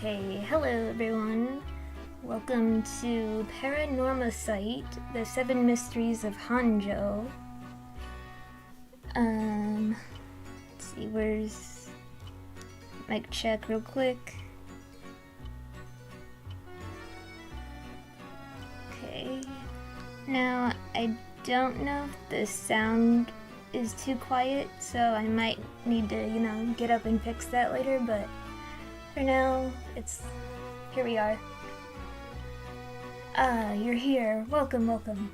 Okay, hello everyone. Welcome to PARANORMASIGHT, the 7 Mysteries of Honjo. Let's see, where's... Mic check real quick. Okay. Now, I don't know if the sound is too quiet, so I might need to, get up and fix that later, but for now, here we are. Ah, you're here. Welcome, welcome.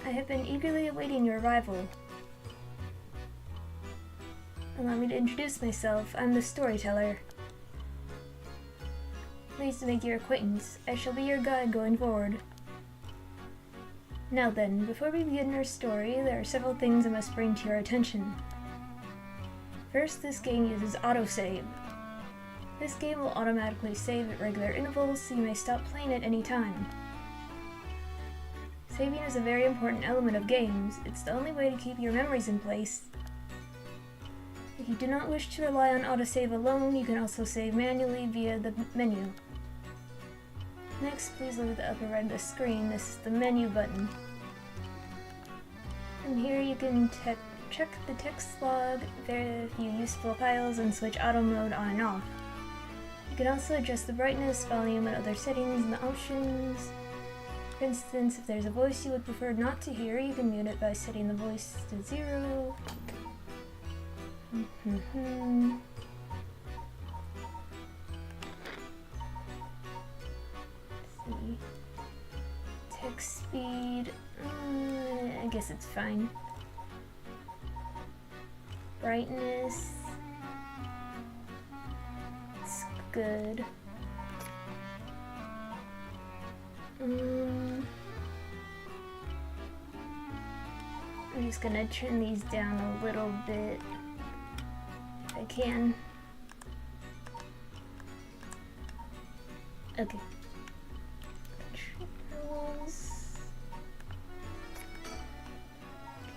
I have been eagerly awaiting your arrival. Allow me to introduce myself. I'm the storyteller. Pleased to make your acquaintance. I shall be your guide going forward. Now then, before we begin our story, there are several things I must bring to your attention. First, this game uses autosave. This game will automatically save at regular intervals, so you may stop playing at any time. Saving is a very important element of games. It's the only way to keep your memories in place. If you do not wish to rely on autosave alone, you can also save manually via the menu. Next, please look at the upper right of the screen. This is the menu button. From here you can check the text log, view useful files, and switch auto mode on and off. You can also adjust the brightness, volume, and other settings in the options. For instance, if there's a voice you would prefer not to hear, you can mute it by setting the voice to 0. Let's see. Text speed, I guess it's fine. Brightness, it's good. I'm just gonna turn these down a little bit if I can. Okay. Controls.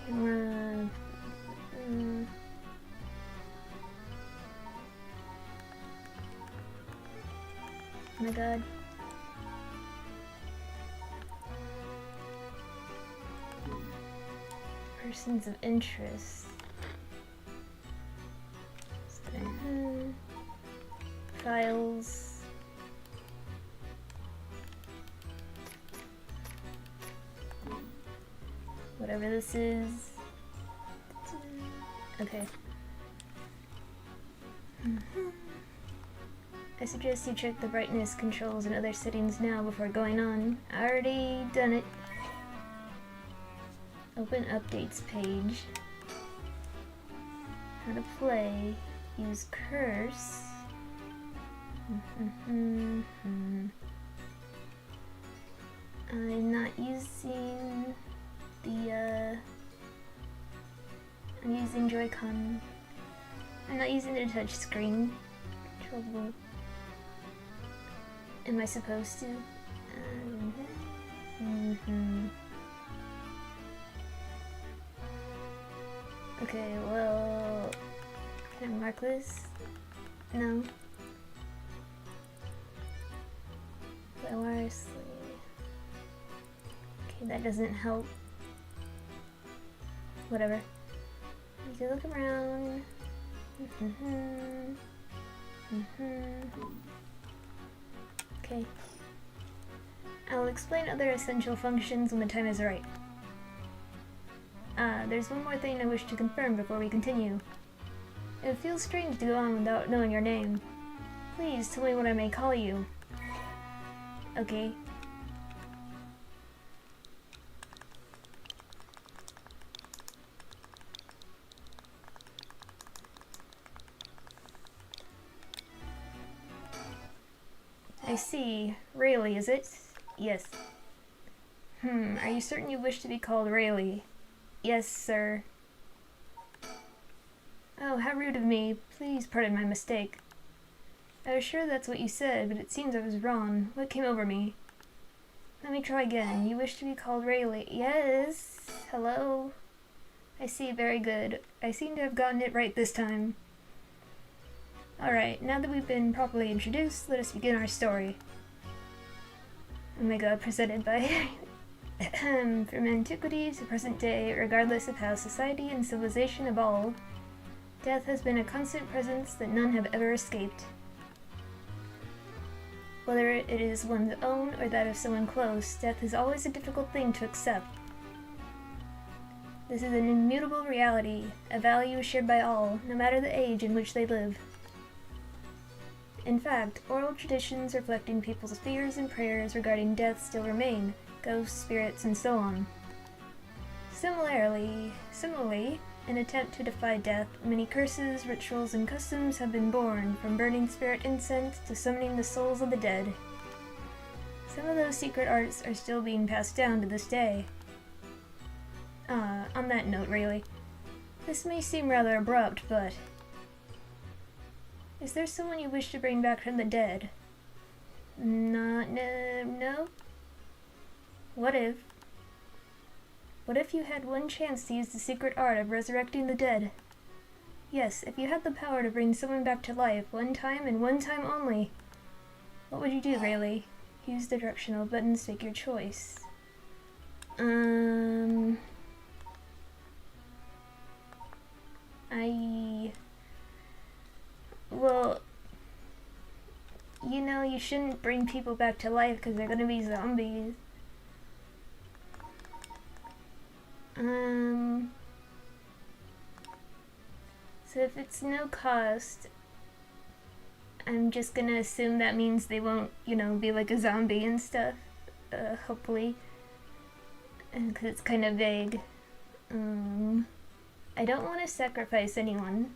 Camera. Oh my god. Persons of interest. Files. Whatever this is. Okay. I suggest you check the brightness controls and other settings now before going on. I already done it. Open updates page. How to play. Use curse. I'm not using the I'm using Joy-Con. I'm not using the touch screen. Trouble. Am I supposed to? Okay, well, can I mark this? No. Play wirelessly. Okay, that doesn't help. Whatever. You can look around. Okay. I'll explain other essential functions when the time is right. There's one more thing I wish to confirm before we continue. It feels strange to go on without knowing your name. Please tell me what I may call you. Okay. I see. Rayleigh, is it? Yes. Are you certain you wish to be called Rayleigh? Yes, sir. Oh, how rude of me. Please pardon my mistake. I was sure that's what you said, but it seems I was wrong. What came over me? Let me try again. You wish to be called Rayleigh? Yes. Hello? I see. Very good. I seem to have gotten it right this time. Alright, now that we've been properly introduced, let us begin our story. Oh my god, presented by from antiquity to present day, regardless of how society and civilization evolve, death has been a constant presence that none have ever escaped. Whether it is one's own or that of someone close, death is always a difficult thing to accept. This is an immutable reality, a value shared by all, no matter the age in which they live. In fact, oral traditions reflecting people's fears and prayers regarding death still remain, ghosts, spirits, and so on. Similarly, in an attempt to defy death, many curses, rituals, and customs have been born, from burning spirit incense to summoning the souls of the dead. Some of those secret arts are still being passed down to this day. On that note, really, this may seem rather abrupt, but is there someone you wish to bring back from the dead? No? What if you had one chance to use the secret art of resurrecting the dead? Yes, if you had the power to bring someone back to life, one time and one time only. What would you do, Rayleigh? Use the directional buttons, take your choice. Well, you know, you shouldn't bring people back to life because they're gonna be zombies. So if it's no cost, I'm just gonna assume that means they won't, you know, be like a zombie and stuff, hopefully. Because it's kind of vague. I don't want to sacrifice anyone.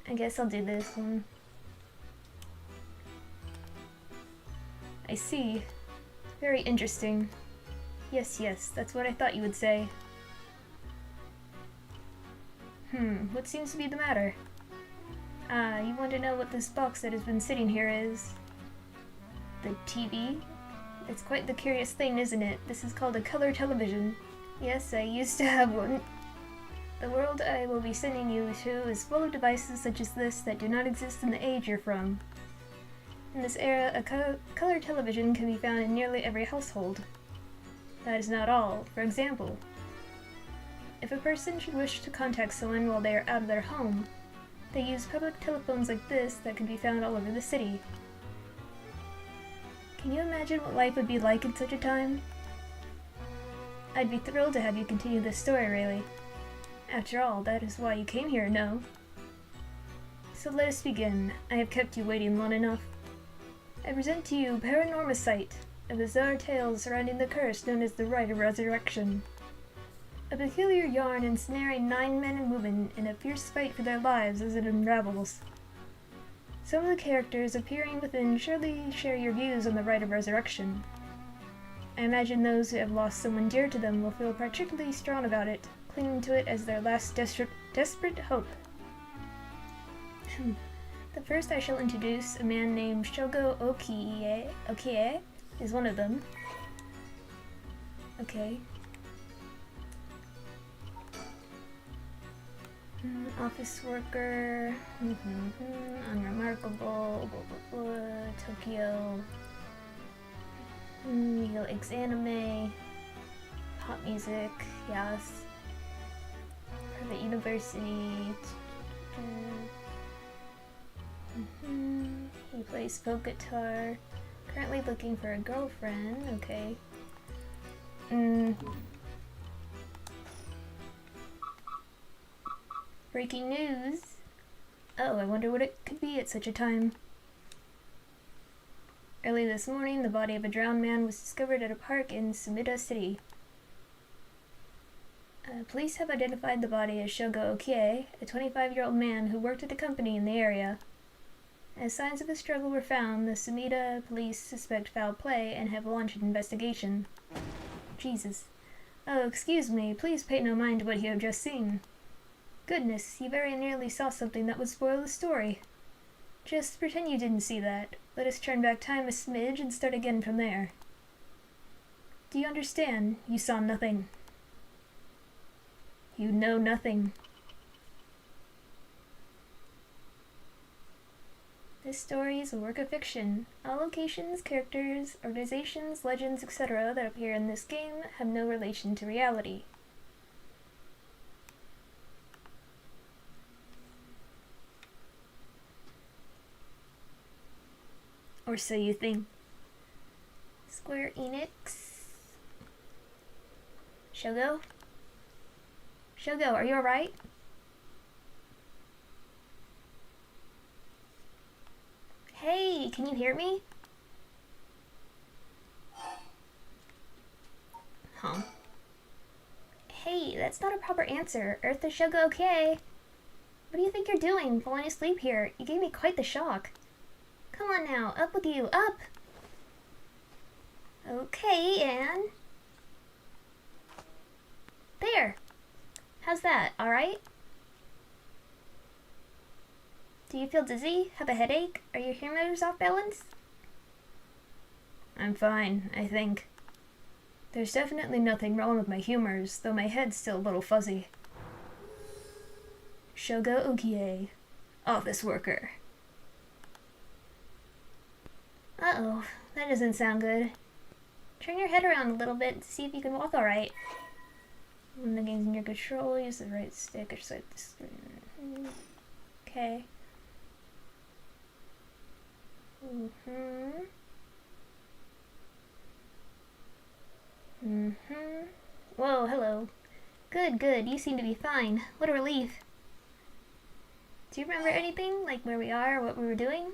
I guess I'll do this one. I see. Very interesting. Yes, that's what I thought you would say. What seems to be the matter? You want to know what this box that has been sitting here is? The TV? It's quite the curious thing, isn't it? This is called a color television. Yes, I used to have one. The world I will be sending you to is full of devices such as this that do not exist in the age you're from. In this era, a color television can be found in nearly every household. That is not all. For example, if a person should wish to contact someone while they are out of their home, they use public telephones like this that can be found all over the city. Can you imagine what life would be like in such a time? I'd be thrilled to have you continue this story, Rayleigh. After all, that is why you came here, no? So let us begin. I have kept you waiting long enough. I present to you PARANORMASIGHT, a bizarre tale surrounding the curse known as the Rite of Resurrection. A peculiar yarn ensnaring 9 men and women in a fierce fight for their lives as it unravels. Some of the characters appearing within surely share your views on the Rite of Resurrection. I imagine those who have lost someone dear to them will feel particularly strong about it, clinging to it as their last desperate hope. The first I shall introduce, a man named Shogo Okie is one of them. Okay. Office worker, unremarkable, Tokyo, he likes anime, pop music, yes, private university, he plays folk guitar, currently looking for a girlfriend, okay. Breaking news! Oh, I wonder what it could be at such a time. Early this morning, the body of a drowned man was discovered at a park in Sumida City. Police have identified the body as Shogo Okie, a 25-year-old man who worked at a company in the area. As signs of a struggle were found, the Sumida police suspect foul play and have launched an investigation. Jesus. Oh, excuse me, please pay no mind to what you have just seen. Goodness, you very nearly saw something that would spoil the story. Just pretend you didn't see that. Let us turn back time a smidge and start again from there. Do you understand? You saw nothing. You know nothing. This story is a work of fiction. All locations, characters, organizations, legends, etc. that appear in this game have no relation to reality. Or so you think. Square Enix. Shogo? Shogo, are you alright? Hey, can you hear me? Huh? Hey, that's not a proper answer. Earth to Shogo, okay? What do you think you're doing, falling asleep here? You gave me quite the shock. Come on now, up with you, up! Okay, and... There! How's that, alright? Do you feel dizzy? Have a headache? Are your hair motors off balance? I'm fine, I think. There's definitely nothing wrong with my humors, though my head's still a little fuzzy. Shogo Ukie, office worker. Uh-oh, that doesn't sound good. Turn your head around a little bit to see if you can walk alright. When the game's in your control, use the right stick or swipe the screen. Okay. Whoa, hello. Good, good. You seem to be fine. What a relief. Do you remember anything? Like where we are or what we were doing?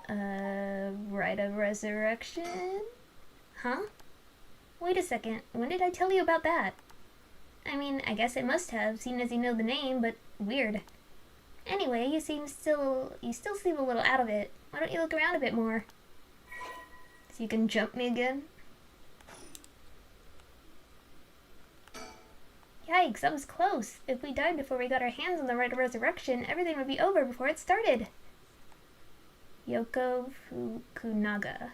Rite of Resurrection? Huh? Wait a second. When did I tell you about that? I mean, I guess I must have, seeing as you know the name, but weird. Anyway, you still seem a little out of it. Why don't you look around a bit more? So you can jump me again? Yikes, that was close. If we died before we got our hands on the Rite of Resurrection, everything would be over before it started. Yoko Fukunaga.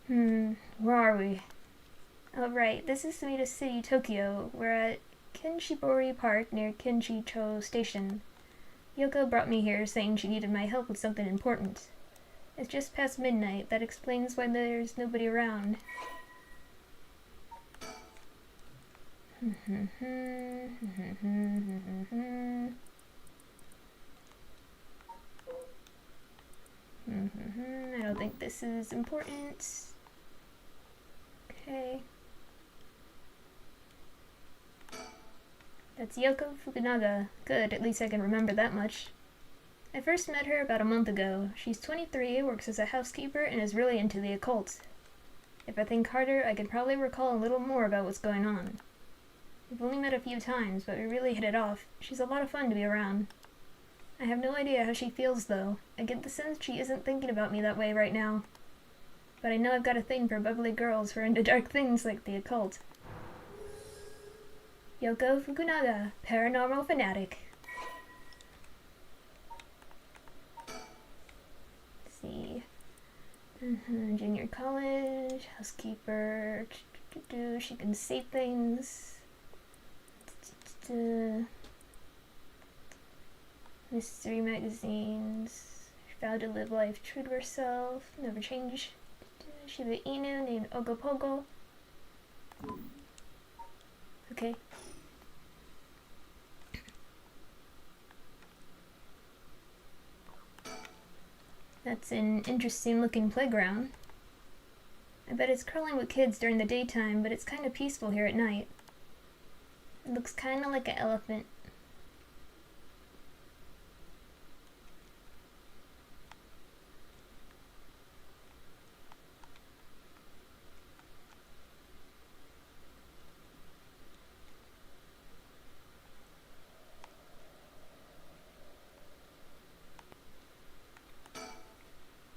Where are we? Oh right, this is Sumida City, Tokyo. We're at Kinshibori Park near Kinshicho Station. Yoko brought me here saying she needed my help with something important. It's just past midnight. That explains why there's nobody around. I don't think this is important. Okay. That's Yoko Fukunaga. Good, at least I can remember that much. I first met her about a month ago. She's 23, works as a housekeeper, and is really into the occult. If I think harder, I could probably recall a little more about what's going on. We've only met a few times, but we really hit it off. She's a lot of fun to be around. I have no idea how she feels, though. I get the sense she isn't thinking about me that way right now. But I know I've got a thing for bubbly girls who are into dark things like the occult. Yoko Fukunaga, paranormal fanatic. Let's see. Junior college, housekeeper. She can say things. Mystery magazines. She vowed to live life true to herself, never change. Shiba Inu named Ogopogo. Okay. That's an interesting looking playground. I bet it's crawling with kids during the daytime, but it's kind of peaceful here at night. It looks kind of like an elephant.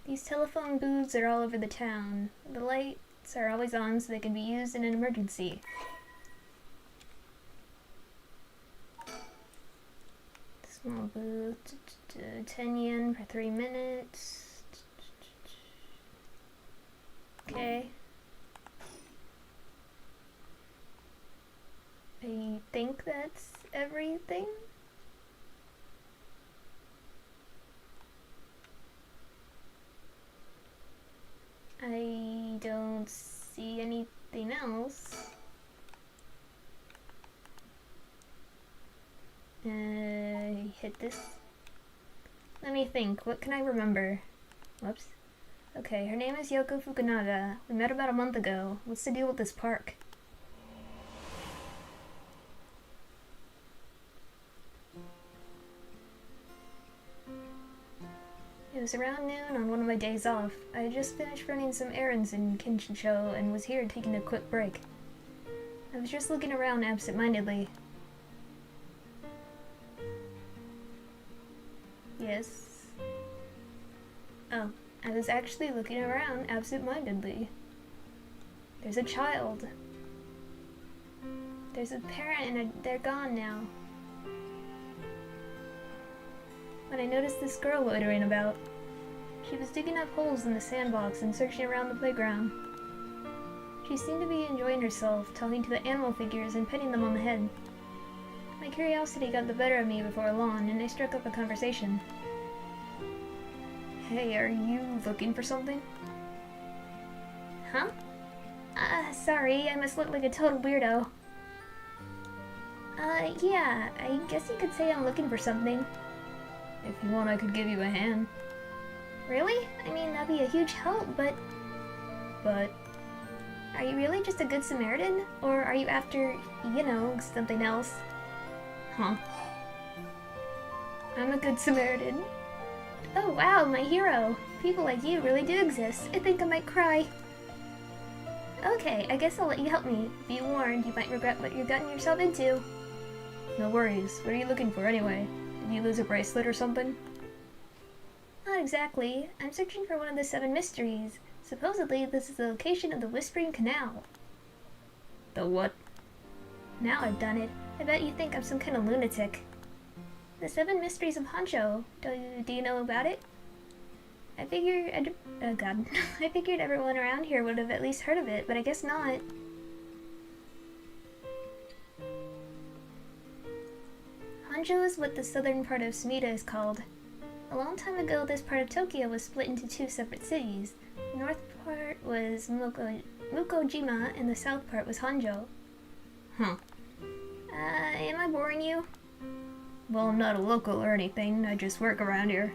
These telephone booths are all over the town. The lights are always on so they can be used in an emergency. Small booth, 10 yen for 3 minutes. Okay. I think that's everything. see anything else. Hit this. Let me think. What can I remember? Whoops. Okay, her name is Yoko Fukunaga. We met about a month ago. What's the deal with this park? It was around noon on one of my days off. I had just finished running some errands in Kinshicho and was here taking a quick break. I was just looking around absent-mindedly. Yes. Oh, I was actually looking around absent-mindedly. There's a child. There's a parent and they're gone now. When I noticed this girl loitering about, she was digging up holes in the sandbox and searching around the playground. She seemed to be enjoying herself, talking to the animal figures and petting them on the head. My curiosity got the better of me before long, and I struck up a conversation. Hey, are you looking for something? Huh? Sorry, I must look like a total weirdo. Yeah, I guess you could say I'm looking for something. If you want, I could give you a hand. Really? I mean, that'd be a huge help, but... Are you really just a good Samaritan? Or are you after, you know, something else? Huh? I'm a good Samaritan. Oh wow, my hero! People like you really do exist. I think I might cry. Okay, I guess I'll let you help me. Be warned, you might regret what you've gotten yourself into. No worries. What are you looking for anyway? Did you lose a bracelet or something? Not exactly. I'm searching for one of the 7 mysteries. Supposedly, this is the location of the Whispering Canal. The what? Now I've done it. I bet you think I'm some kind of lunatic. The 7 mysteries of Honjo. Do you know about it? I figured I figured everyone around here would have at least heard of it, but I guess not. Honjo is what the southern part of Sumida is called. A long time ago, this part of Tokyo was split into 2 separate cities. The north part was Mukojima, and the south part was Honjo. Huh. Am I boring you? Well, I'm not a local or anything. I just work around here.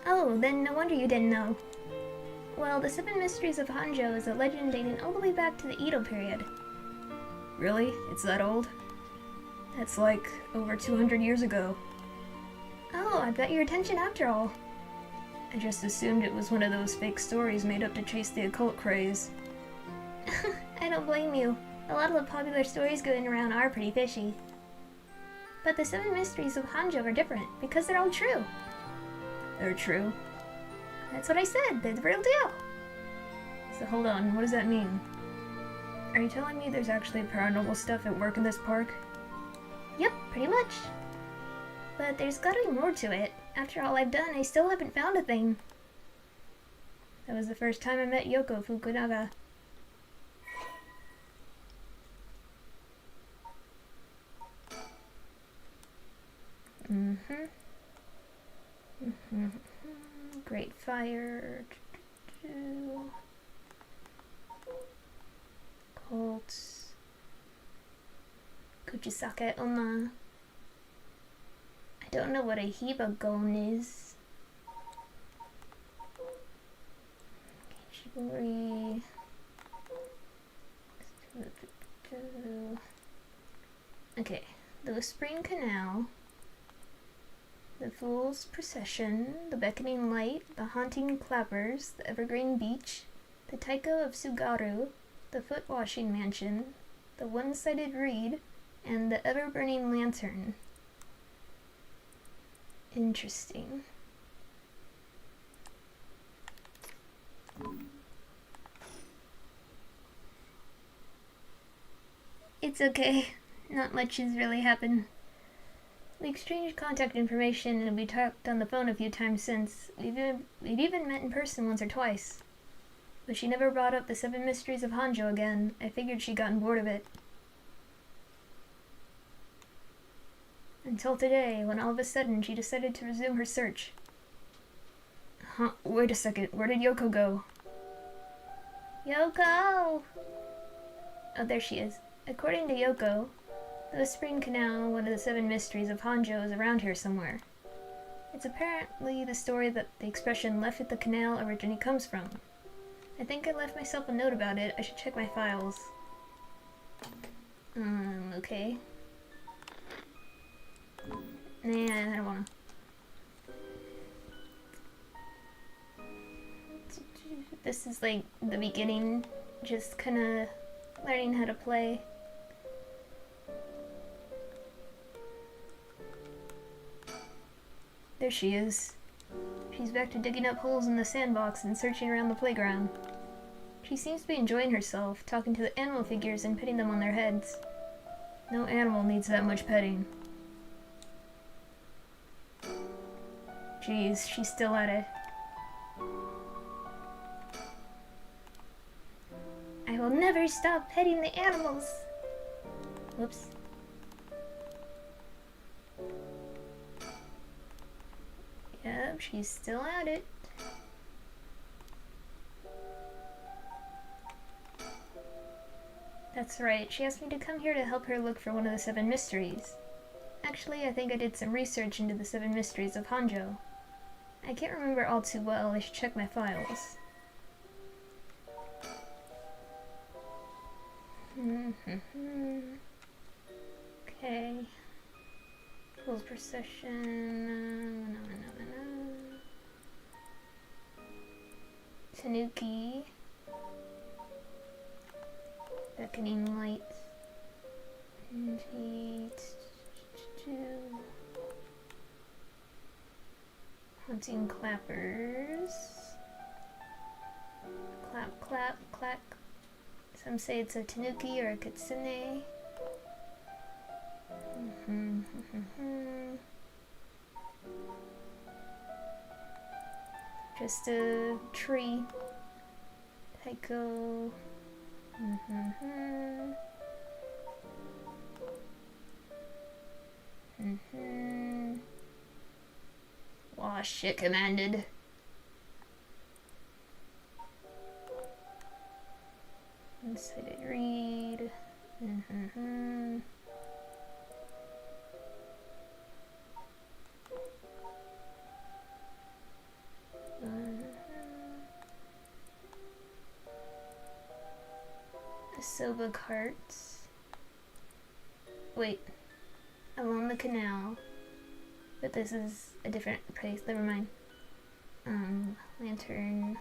Oh, then no wonder you didn't know. Well, the 7 Mysteries of Honjo is a legend dating all the way back to the Edo period. Really? It's that old? That's like over 200 years ago. Oh, I've got your attention after all. I just assumed it was one of those fake stories made up to chase the occult craze. I don't blame you. A lot of the popular stories going around are pretty fishy. But the 7 Mysteries of Honjo are different, because they're all true. They're true? That's what I said, they're the real deal. So hold on, what does that mean? Are you telling me there's actually paranormal stuff at work in this park? Yep, pretty much. But there's gotta be more to it. After all I've done, I still haven't found a thing. That was the first time I met Yoko Fukunaga. Great fire. Colts. Kuchisake Oma. I don't know what a Hibagon is. Shibori. Okay, the Whispering Canal. The Fool's Procession, the Beckoning Light, the Haunting Clappers, the Evergreen Beach, the Taiko of Sugaru, the Foot-Washing Mansion, the One-Sided Reed, and the Ever-Burning Lantern. Interesting. It's okay. Not much has really happened. We exchanged contact information and we talked on the phone a few times since. We've even met in person once or twice. But she never brought up the 7 Mysteries of Honjo again. I figured she'd gotten bored of it. Until today, when all of a sudden she decided to resume her search. Huh, wait a second, where did Yoko go? Yoko! Oh, there she is. According to Yoko, the Whispering Canal, one of the 7 mysteries of Honjo, is around here somewhere. It's apparently the story that the expression "left at the canal" originally comes from. I think I left myself a note about it. I should check my files. Okay. Nah, I don't wanna. This is like the beginning, just kinda learning how to play. There she is. She's back to digging up holes in the sandbox and searching around the playground. She seems to be enjoying herself, talking to the animal figures and petting them on their heads. No animal needs that much petting. Jeez, she's still at it. I will never stop petting the animals. Whoops. Yep, she's still at it. That's right, she asked me to come here to help her look for one of the 7 mysteries. Actually, I think I did some research into the 7 mysteries of Honjo. I can't remember all too well, I should check my files. Okay. Full procession. Tanuki. Beckoning light. Hunting clappers. Clap, clap, clack. Some say it's a tanuki or a kitsune. Just a tree. Taiko. Wash it commanded. Unsighted read. The soba carts. Wait. Along the canal. But this is a different place. Never mind. Lantern.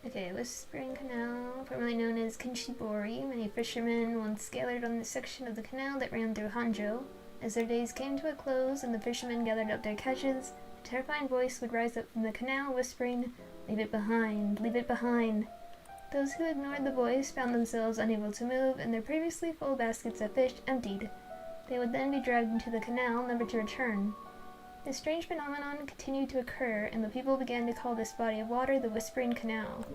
Okay, Whispering Canal, formerly known as Kinshibori. Many fishermen once gathered on the section of the canal that ran through Honjo. As their days came to a close and the fishermen gathered up their catches, a terrifying voice would rise up from the canal whispering, "Leave it behind, leave it behind." Those who ignored the voice found themselves unable to move and their previously full baskets of fish emptied. They would then be dragged into the canal, never to return. This strange phenomenon continued to occur, and the people began to call this body of water the Whispering Canal.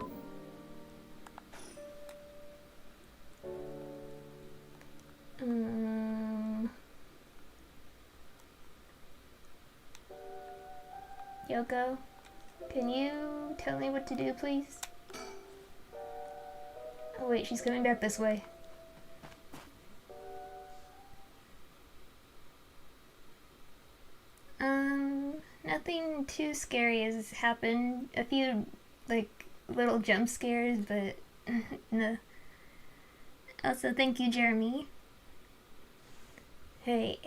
Yoko, can you tell me what to do, please? Oh wait, she's coming back this way. Nothing too scary has happened. A few, like, little jump scares, but no. Also, thank you, Jeremy. Hey,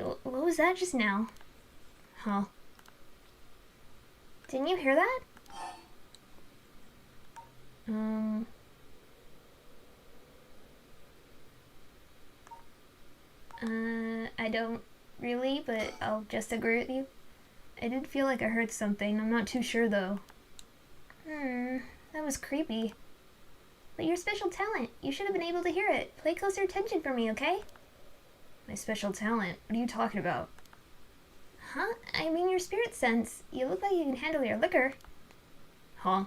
what was that just now? Huh? Didn't you hear that? I don't really, but I'll just agree with you. I did feel like I heard something. I'm not too sure, though. That was creepy. But your special talent. You should have been able to hear it. Pay closer attention for me, okay? My special talent? What are you talking about? Huh? I mean your spirit sense. You look like you can handle your liquor. Huh?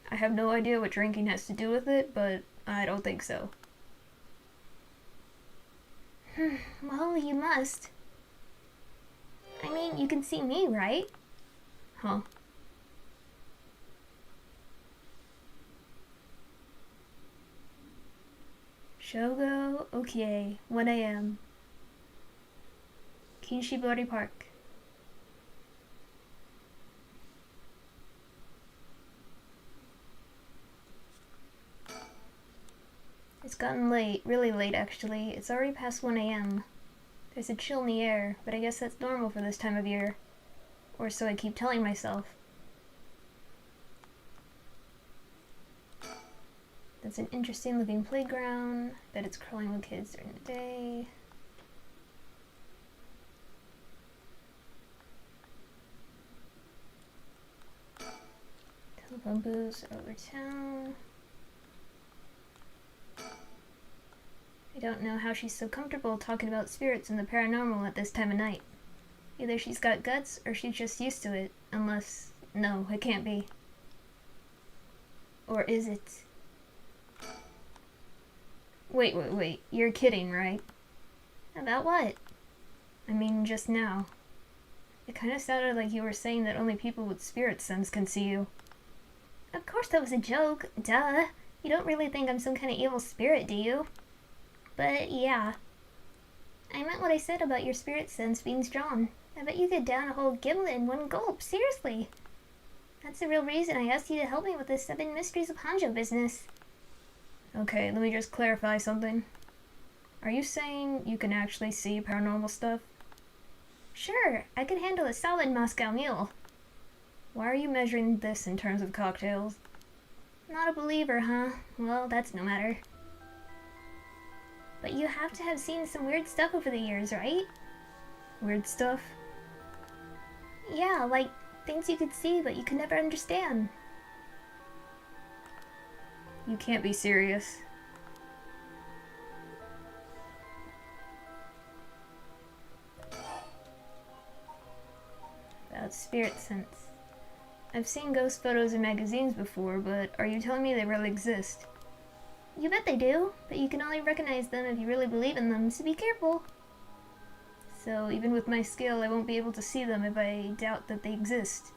I have no idea what drinking has to do with it, but I don't think so. Well, you must. I mean, you can see me, right? Huh. Shogo, okay, 1 a.m. Kinshibori Park. It's gotten late, really late actually. It's already past 1 a.m. There's a chill in the air, but I guess that's normal for this time of year. Or so I keep telling myself. That's an interesting looking playground. Bet it's crawling with kids during the day. Telephone booths over town. I don't know how she's so comfortable talking about spirits and the paranormal at this time of night. Either she's got guts or she's just used to it, unless... no, it can't be. Or is it? Wait, you're kidding, right? About what? I mean, just now. It kinda sounded like you were saying that only people with spirit sense can see you. Of course that was a joke, duh. You don't really think I'm some kind of evil spirit, do you? But, yeah. I meant what I said about your spirit sense being strong. I bet you could down a whole gimlet in one gulp, seriously. That's the real reason I asked you to help me with this 7 Mysteries of Honjo business. Okay, let me just clarify something. Are you saying you can actually see paranormal stuff? Sure, I could handle a solid Moscow Mule. Why are you measuring this in terms of cocktails? Not a believer, huh? Well, that's no matter. But you have to have seen some weird stuff over the years, right? Weird stuff? Yeah, like things you could see but you could never understand. You can't be serious. About spirit sense. I've seen ghost photos in magazines before, but are you telling me they really exist? You bet they do, but you can only recognize them if you really believe in them, so be careful. So even with my skill, I won't be able to see them if I doubt that they exist.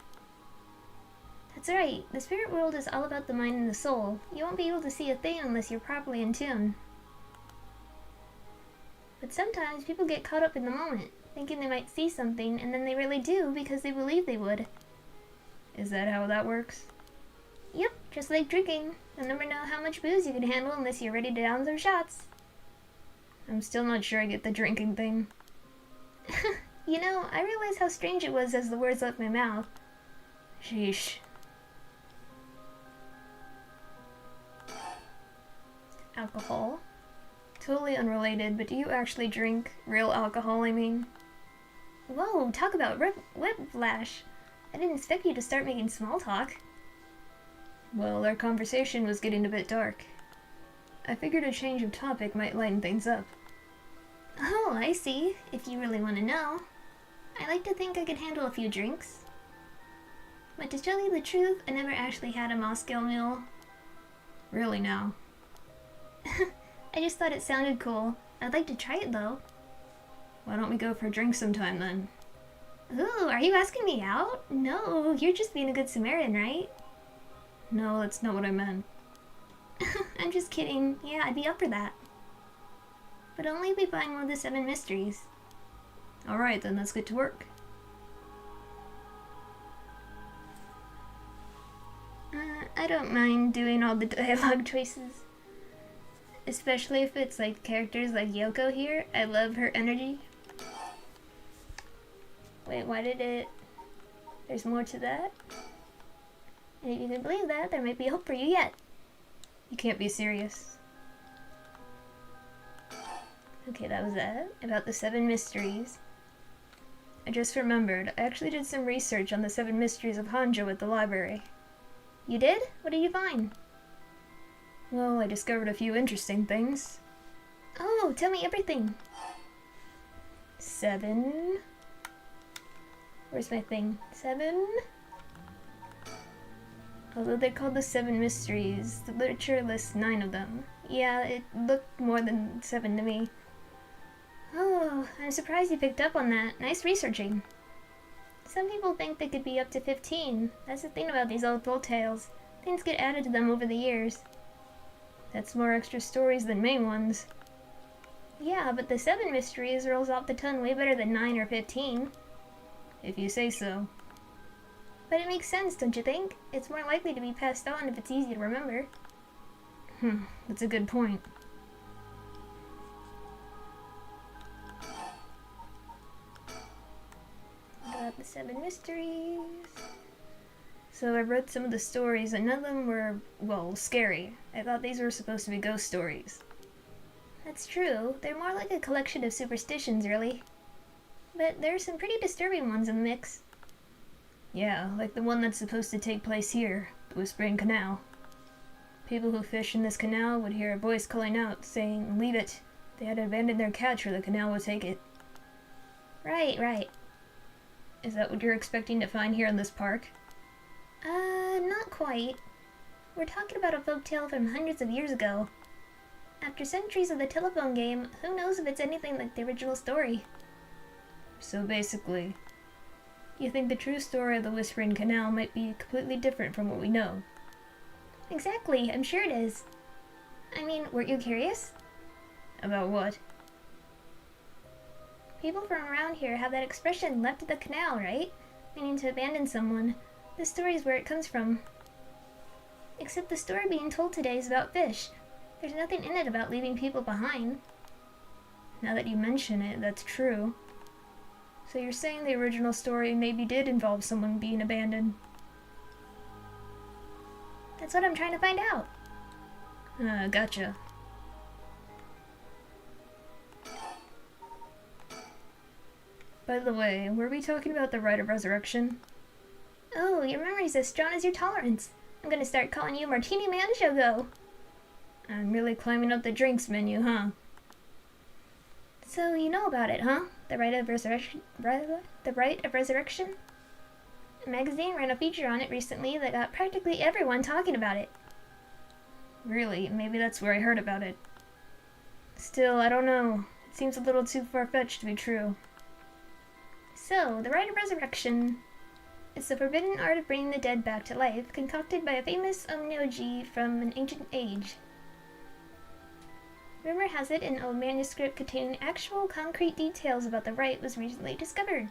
That's right, the spirit world is all about the mind and the soul. You won't be able to see a thing unless you're properly in tune. But sometimes people get caught up in the moment, thinking they might see something, and then they really do because they believe they would. Is that how that works? Yep, just like drinking. You'll never know how much booze you can handle unless you're ready to down some shots. I'm still not sure I get the drinking thing. You know, I realized how strange it was as the words left my mouth. Sheesh. Alcohol. Totally unrelated, but do you actually drink real alcohol, I mean? Whoa, talk about whiplash. I didn't expect you to start making small talk. Well, our conversation was getting a bit dark. I figured a change of topic might lighten things up. Oh, I see. If you really want to know. I like to think I could handle a few drinks. But to tell you the truth, I never actually had a Moscow Mule. Really now? I just thought it sounded cool. I'd like to try it though. Why don't we go for a drink sometime then? Ooh, are you asking me out? No, you're just being a good Samaritan, right? No, that's not what I meant. I'm just kidding. Yeah, I'd be up for that. But only if we find one of the 7 mysteries. Alright, then let's get to work. I don't mind doing all the dialogue choices. Especially if it's like characters like Yoko here. I love her energy. Wait, why did it... There's more to that? And if you can believe that, there might be hope for you yet. You can't be serious. Okay, that was that. About the 7 mysteries. I just remembered, I actually did some research on the 7 mysteries of Honjo at the library. You did? What did you find? Well, I discovered a few interesting things. Oh, tell me everything. 7... Where's my thing? 7... Although they're called the 7 mysteries, the literature lists 9 of them. Yeah, it looked more than 7 to me. Oh, I'm surprised you picked up on that. Nice researching. Some people think they could be up to 15. That's the thing about these old folk tales. Things get added to them over the years. That's more extra stories than main ones. Yeah, but the 7 mysteries rolls off the tongue way better than 9 or 15. If you say so. But it makes sense, don't you think? It's more likely to be passed on if it's easy to remember. That's a good point. About the 7 mysteries. So I read some of the stories and none of them were, well, scary. I thought these were supposed to be ghost stories. That's true. They're more like a collection of superstitions, really. But there are some pretty disturbing ones in the mix. Yeah, like the one that's supposed to take place here, the Whispering Canal. People who fish in this canal would hear a voice calling out, saying, "Leave it." They had to abandon their catch or the canal would take it. Right. Is that what you're expecting to find here in this park? Not quite. We're talking about a folktale from hundreds of years ago. After centuries of the telephone game, who knows if it's anything like the original story? So basically, you think the true story of the Whispering Canal might be completely different from what we know? Exactly, I'm sure it is. I mean, weren't you curious? About what? People from around here have that expression, left of the canal, right? Meaning to abandon someone. This story is where it comes from. Except the story being told today is about fish. There's nothing in it about leaving people behind. Now that you mention it, that's true. So you're saying the original story maybe did involve someone being abandoned? That's what I'm trying to find out. Gotcha. By the way, were we talking about the Rite of Resurrection? Oh, your memory's as strong as your tolerance. I'm gonna start calling you Martini Man Shogo. I'm really climbing up the drinks menu, huh? So you know about it, huh? The Rite of Resurrection? The Rite of Resurrection? A magazine ran a feature on it recently that got practically everyone talking about it. Really? Maybe that's where I heard about it. Still, I don't know. It seems a little too far-fetched to be true. So, the Rite of Resurrection. It's the forbidden art of bringing the dead back to life, concocted by a famous Honjo from an ancient age. Rumor has it an old manuscript containing actual concrete details about the rite was recently discovered.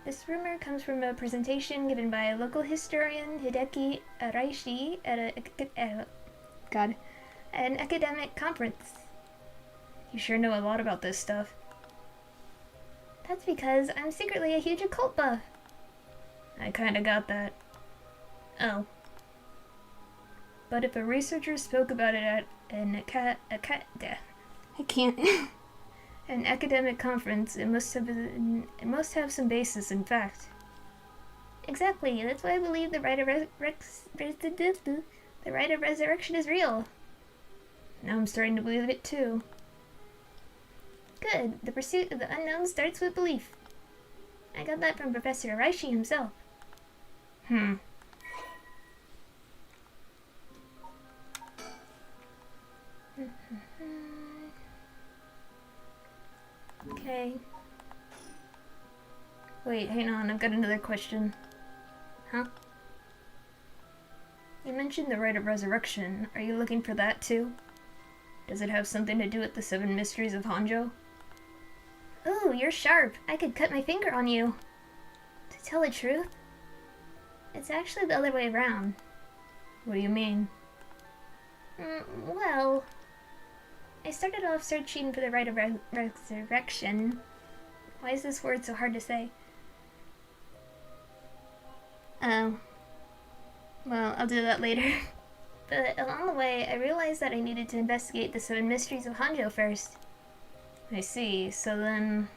This rumor comes from a presentation given by a local historian, Hideki Araishi, at an academic conference. You sure know a lot about this stuff. That's because I'm secretly a huge occult buff. I kinda got that. Oh. But if a researcher spoke about it at an an academic conference, it must have some basis in fact. Exactly. That's why I believe the Rite of the Rite of Resurrection is real. Now I'm starting to believe it too. Good. The pursuit of the unknown starts with belief. I got that from Professor Araishi himself. Okay. Wait, hang on, I've got another question. Huh? You mentioned the Rite of Resurrection. Are you looking for that too? Does it have something to do with the 7 mysteries of Honjo? Ooh, you're sharp. I could cut my finger on you. To tell the truth, it's actually the other way around. What do you mean? Well, I started off searching for the Rite of Resurrection. Why is this word so hard to say? Oh. Well, I'll do that later. But along the way, I realized that I needed to investigate the 7 mysteries of Honjo first. I see, so then...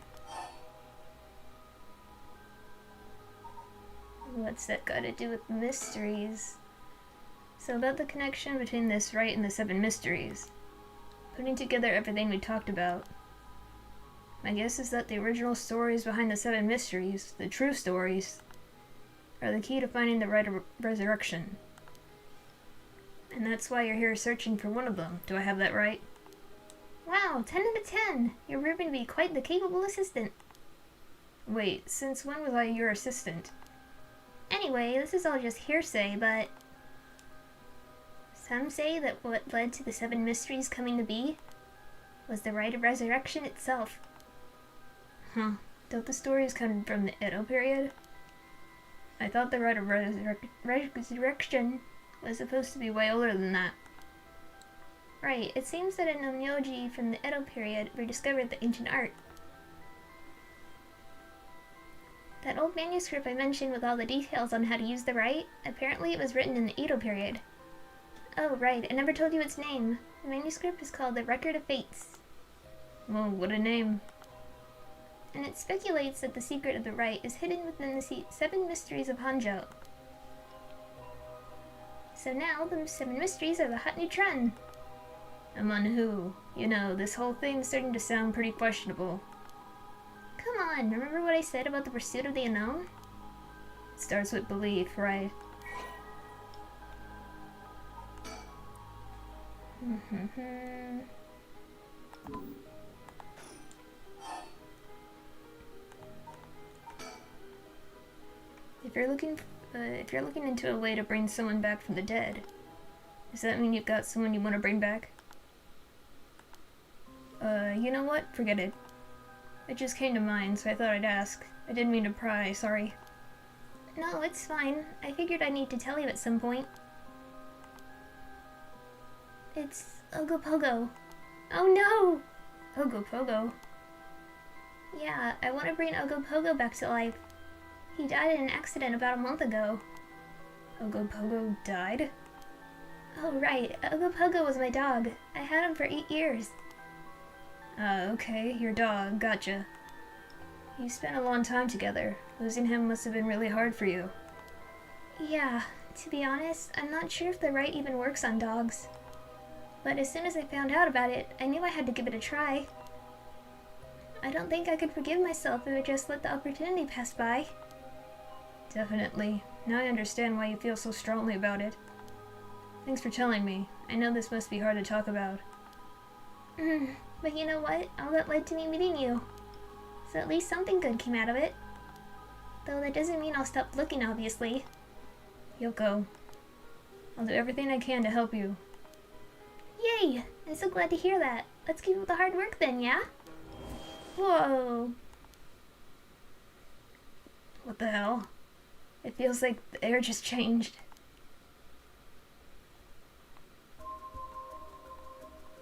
What's that got to do with mysteries? So about the connection between this rite and the 7 mysteries. Putting together everything we talked about. My guess is that the original stories behind the 7 mysteries, the true stories, are the key to finding the Rite of Resurrection. And that's why you're here searching for one of them. Do I have that right? Wow, 10 out of 10! You're proving to be quite the capable assistant. Wait, since when was I your assistant? Anyway, this is all just hearsay, but some say that what led to the 7 mysteries coming to be was the rite of resurrection itself. Huh. Don't the stories come from the Edo period? I thought the rite of resurrection was supposed to be way older than that. Right, it seems that an onmyoji from the Edo period rediscovered the ancient art. That old manuscript I mentioned with all the details on how to use the rite, apparently it was written in the Edo period. Oh right, I never told you its name. The manuscript is called the Record of Fates. Well, what a name. And it speculates that the secret of the rite is hidden within the 7 mysteries of Honjo. So now, the 7 mysteries are the hot new trend. Among who? You know, this whole thing's starting to sound pretty questionable. Come on, remember what I said about the pursuit of the unknown? It starts with belief, right? If you're looking into a way to bring someone back from the dead, does that mean you've got someone you want to bring back? You know what? Forget it. It just came to mind, so I thought I'd ask. I didn't mean to pry, sorry. No, it's fine. I figured I'd need to tell you at some point. It's Ogopogo. Oh no! Ogopogo? Yeah, I want to bring Ogopogo back to life. He died in an accident about a month ago. Ogopogo died? Oh right, Ogopogo was my dog. I had him for 8 years. Okay, your dog, gotcha. You spent a long time together. Losing him must have been really hard for you. Yeah, to be honest, I'm not sure if the rite even works on dogs. But as soon as I found out about it, I knew I had to give it a try. I don't think I could forgive myself if I just let the opportunity pass by. Definitely. Now I understand why you feel so strongly about it. Thanks for telling me. I know this must be hard to talk about. But you know what? All that led to me meeting you. So at least something good came out of it. Though that doesn't mean I'll stop looking, obviously. Yoko, I'll do everything I can to help you. Yay! I'm so glad to hear that. Let's keep up the hard work then, yeah? Whoa! What the hell? It feels like the air just changed.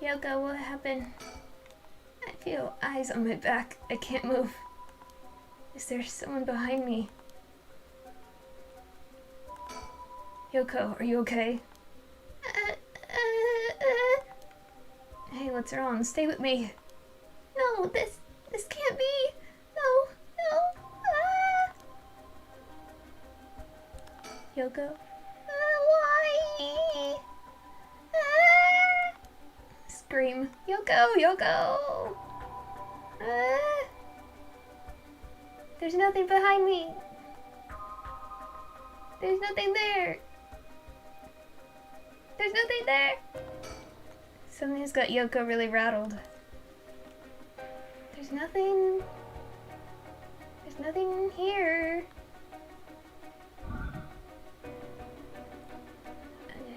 Yoko, what happened? I feel eyes on my back. I can't move. Is there someone behind me? Yoko, are you okay? Hey, what's wrong? Stay with me. No, this can't be. No. Yoko? Why? Scream. Yoko! There's nothing behind me. There's nothing there. There's nothing there. Something's got Yoko really rattled. There's nothing here.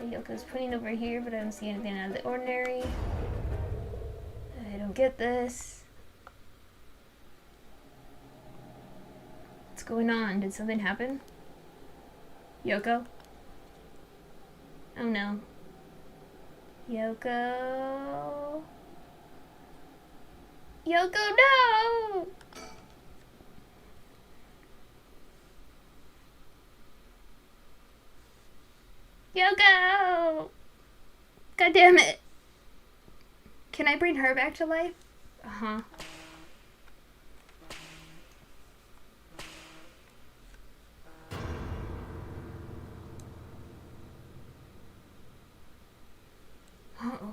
Yoko's pointing over here, but I don't see anything out of the ordinary. I don't get this. What's going on? Did something happen? Yoko? Oh no. Yoko? Yoko, no! Yoko! God damn it! Can I bring her back to life? Uh-huh.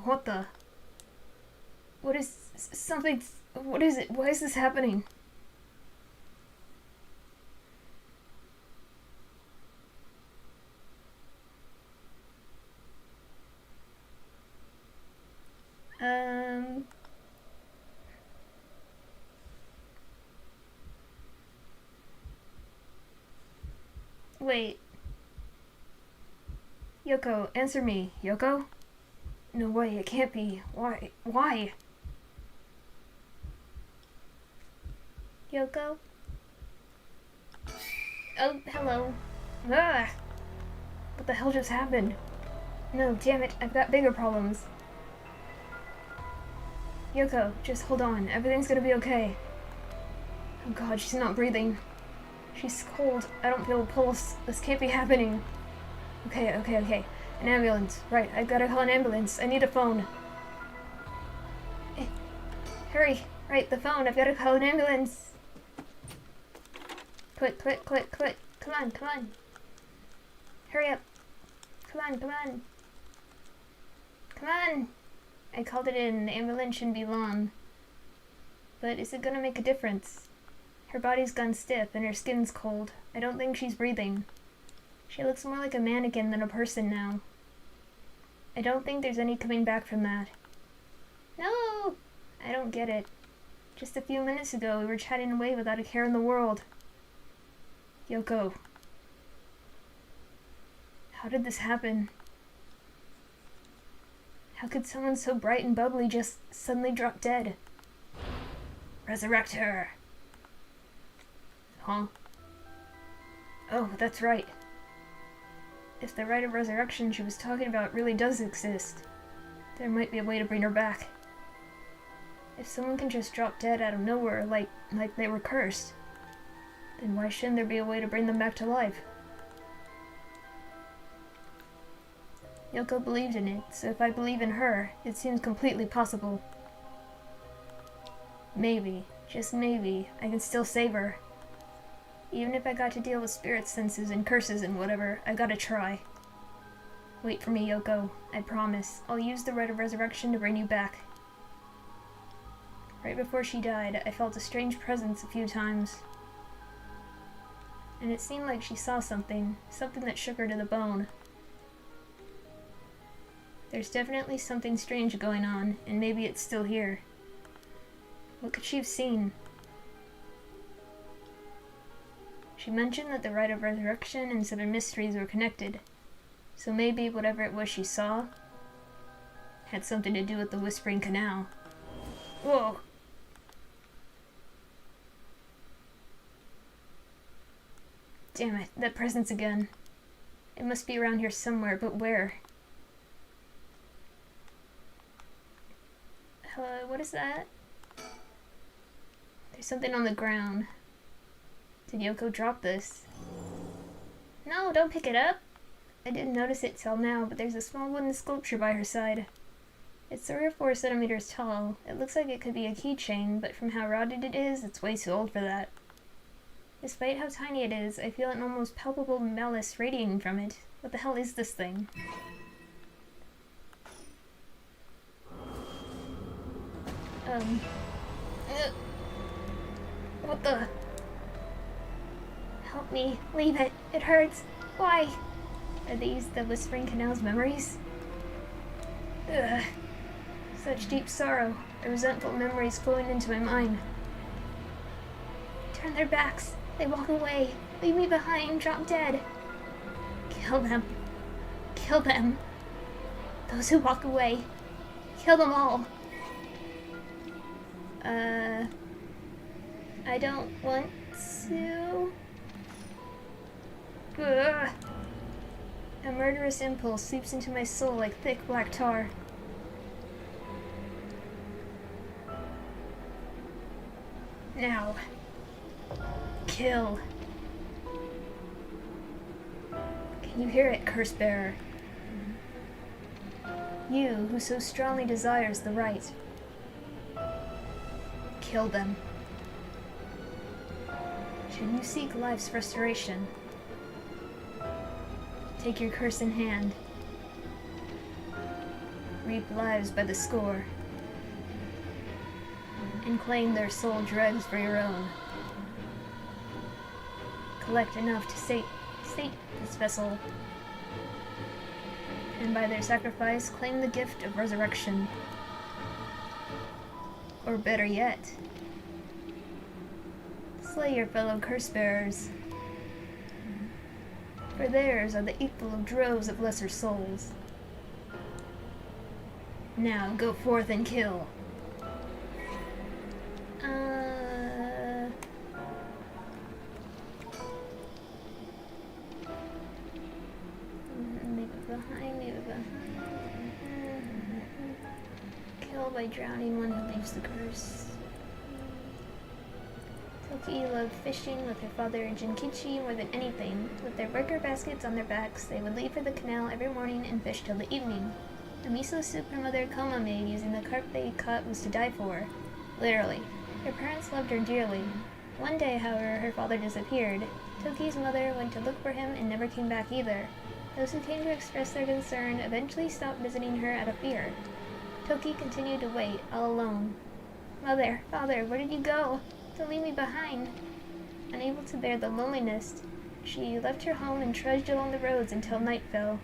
What the? What is something? What is it? Why is this happening? Wait. Yoko, answer me. Yoko? No way, it can't be. Why? Why? Yoko? Oh, hello. Ah! What the hell just happened? No, damn it, I've got bigger problems. Yoko, just hold on. Everything's gonna be okay. Oh god, she's not breathing. She's cold. I don't feel a pulse. This can't be happening. Okay. An ambulance. Right, I've gotta call an ambulance. I need a phone. Hurry. Right, the phone. I've gotta call an ambulance. Quick. Come on. Hurry up. Come on. I called it in. The ambulance shouldn't be long. But is it gonna make a difference? Her body's gone stiff and her skin's cold. I don't think she's breathing. She looks more like a mannequin than a person now. I don't think there's any coming back from that. No! I don't get it. Just a few minutes ago, we were chatting away without a care in the world. Yoko. How did this happen? How could someone so bright and bubbly just suddenly drop dead? Resurrect her! Huh? Oh, that's right. If the rite of resurrection she was talking about really does exist, there might be a way to bring her back. If someone can just drop dead out of nowhere like they were cursed, then why shouldn't there be a way to bring them back to life? Yoko believed in it, so if I believe in her, it seems completely possible. Maybe, just maybe, I can still save her. Even if I got to deal with spirit senses and curses and whatever, I've got to try. Wait for me, Yoko. I promise. I'll use the rite of resurrection to bring you back. Right before she died, I felt a strange presence a few times. And it seemed like she saw something that shook her to the bone. There's definitely something strange going on, and maybe it's still here. What could she have seen? She mentioned that the rite of resurrection and 7 mysteries were connected, so maybe whatever it was she saw had something to do with the Whispering Canal. Whoa! Damn it, that presence again. It must be around here somewhere, but where? What is that? There's something on the ground. Did Yoko drop this? No, don't pick it up! I didn't notice it till now, but there's a small wooden sculpture by her side. It's 3 or 4 centimeters tall. It looks like it could be a keychain, but from how rotted it is, it's way too old for that. Despite how tiny it is, I feel an almost palpable malice radiating from it. What the hell is this thing? What the? Help me. Leave it. It hurts. Why? Are these the Whispering Canal's memories? Ugh. Such deep sorrow. The resentful memories flowing into my mind. Turn their backs. They walk away. Leave me behind. Drop dead. Kill them. Kill them. Those who walk away. Kill them all. I don't want to. Ugh. A murderous impulse seeps into my soul like thick black tar. Now. Kill. Can you hear it, curse bearer? You, who so strongly desires the right. Kill them. Should you seek life's restoration, take your curse in hand. Reap lives by the score. And claim their soul dregs for your own. Collect enough to sate this vessel. And by their sacrifice, claim the gift of resurrection. Or better yet, slay your fellow curse bearers. For theirs are the equal of droves of lesser souls. Now go forth and kill. Leave it behind, leave it behind. Kill by drowning one who leaves the curse. Toki loved fishing with her father Jinkichi more than anything. With their wicker baskets on their backs, they would leave for the canal every morning and fish till the evening. The miso soup her mother Koma made using the carp they caught was to die for. Literally. Her parents loved her dearly. One day, however, her father disappeared. Toki's mother went to look for him and never came back either. Those who came to express their concern eventually stopped visiting her out of fear. Toki continued to wait, all alone. Mother, father, where did you go? Don't leave me behind. Unable to bear the loneliness, she left her home and trudged along the roads until night fell.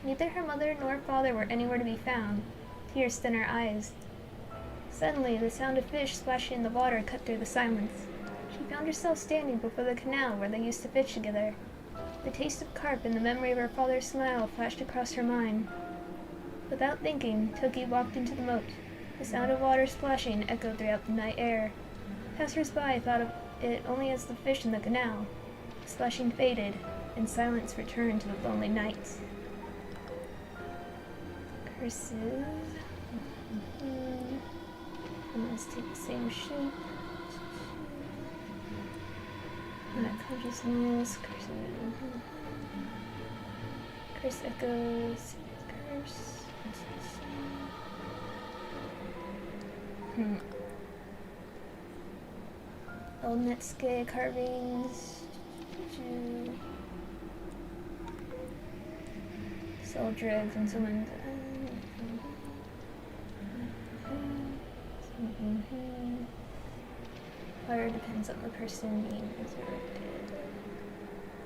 Neither her mother nor father were anywhere to be found. Tears stung her eyes. Suddenly, the sound of fish splashing in the water cut through the silence. She found herself standing before the canal where they used to fish together. The taste of carp and the memory of her father's smile flashed across her mind. Without thinking, Toki walked into the moat. The sound of water splashing echoed throughout the night air. Passers-by thought of it only as the fish in the canal. The splashing faded, and silence returned to the lonely night. Curses. And let's take the same shape. Consciousness, curses. Curse echoes. Curse. Old Netsuke carvings. Soul dregs and someone's. Fire depends on the person being resurrected.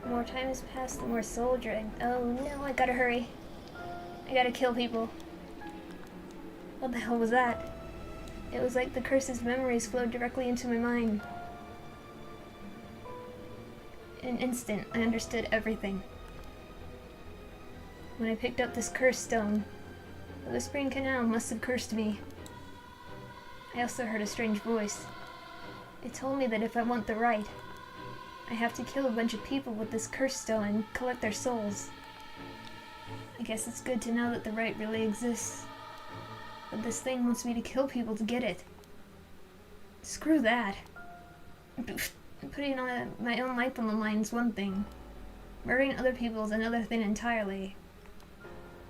The more time has passed, the more soul drag. Oh no, I gotta hurry. I gotta kill people. What the hell was that? It was like the curse's memories flowed directly into my mind. In an instant, I understood everything. When I picked up this curse stone, the Whispering Canal must have cursed me. I also heard a strange voice. It told me that if I want the right, I have to kill a bunch of people with this curse stone and collect their souls. I guess it's good to know that the right really exists. But this thing wants me to kill people to get it. Screw that. Putting on my own life on the line is one thing. Murdering other people is another thing entirely.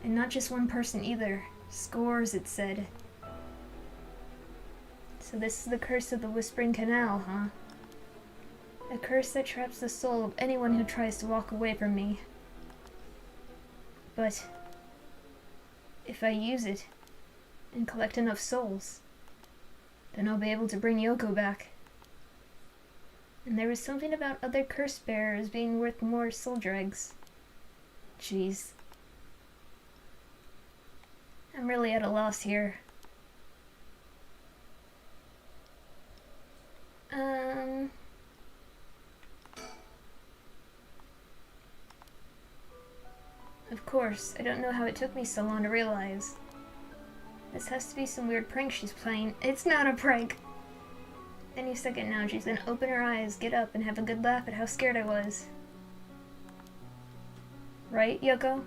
And not just one person either. Scores, it said. So this is the curse of the Whispering Canal, huh? A curse that traps the soul of anyone who tries to walk away from me. But if I use it and collect enough souls, then I'll be able to bring Yoko back. And there was something about other curse bearers being worth more soul dregs. Jeez. I'm really at a loss here. Of course, I don't know how it took me so long to realize. This has to be some weird prank she's playing. It's not a prank! Any second now, she's gonna open her eyes, get up, and have a good laugh at how scared I was. Right, Yoko?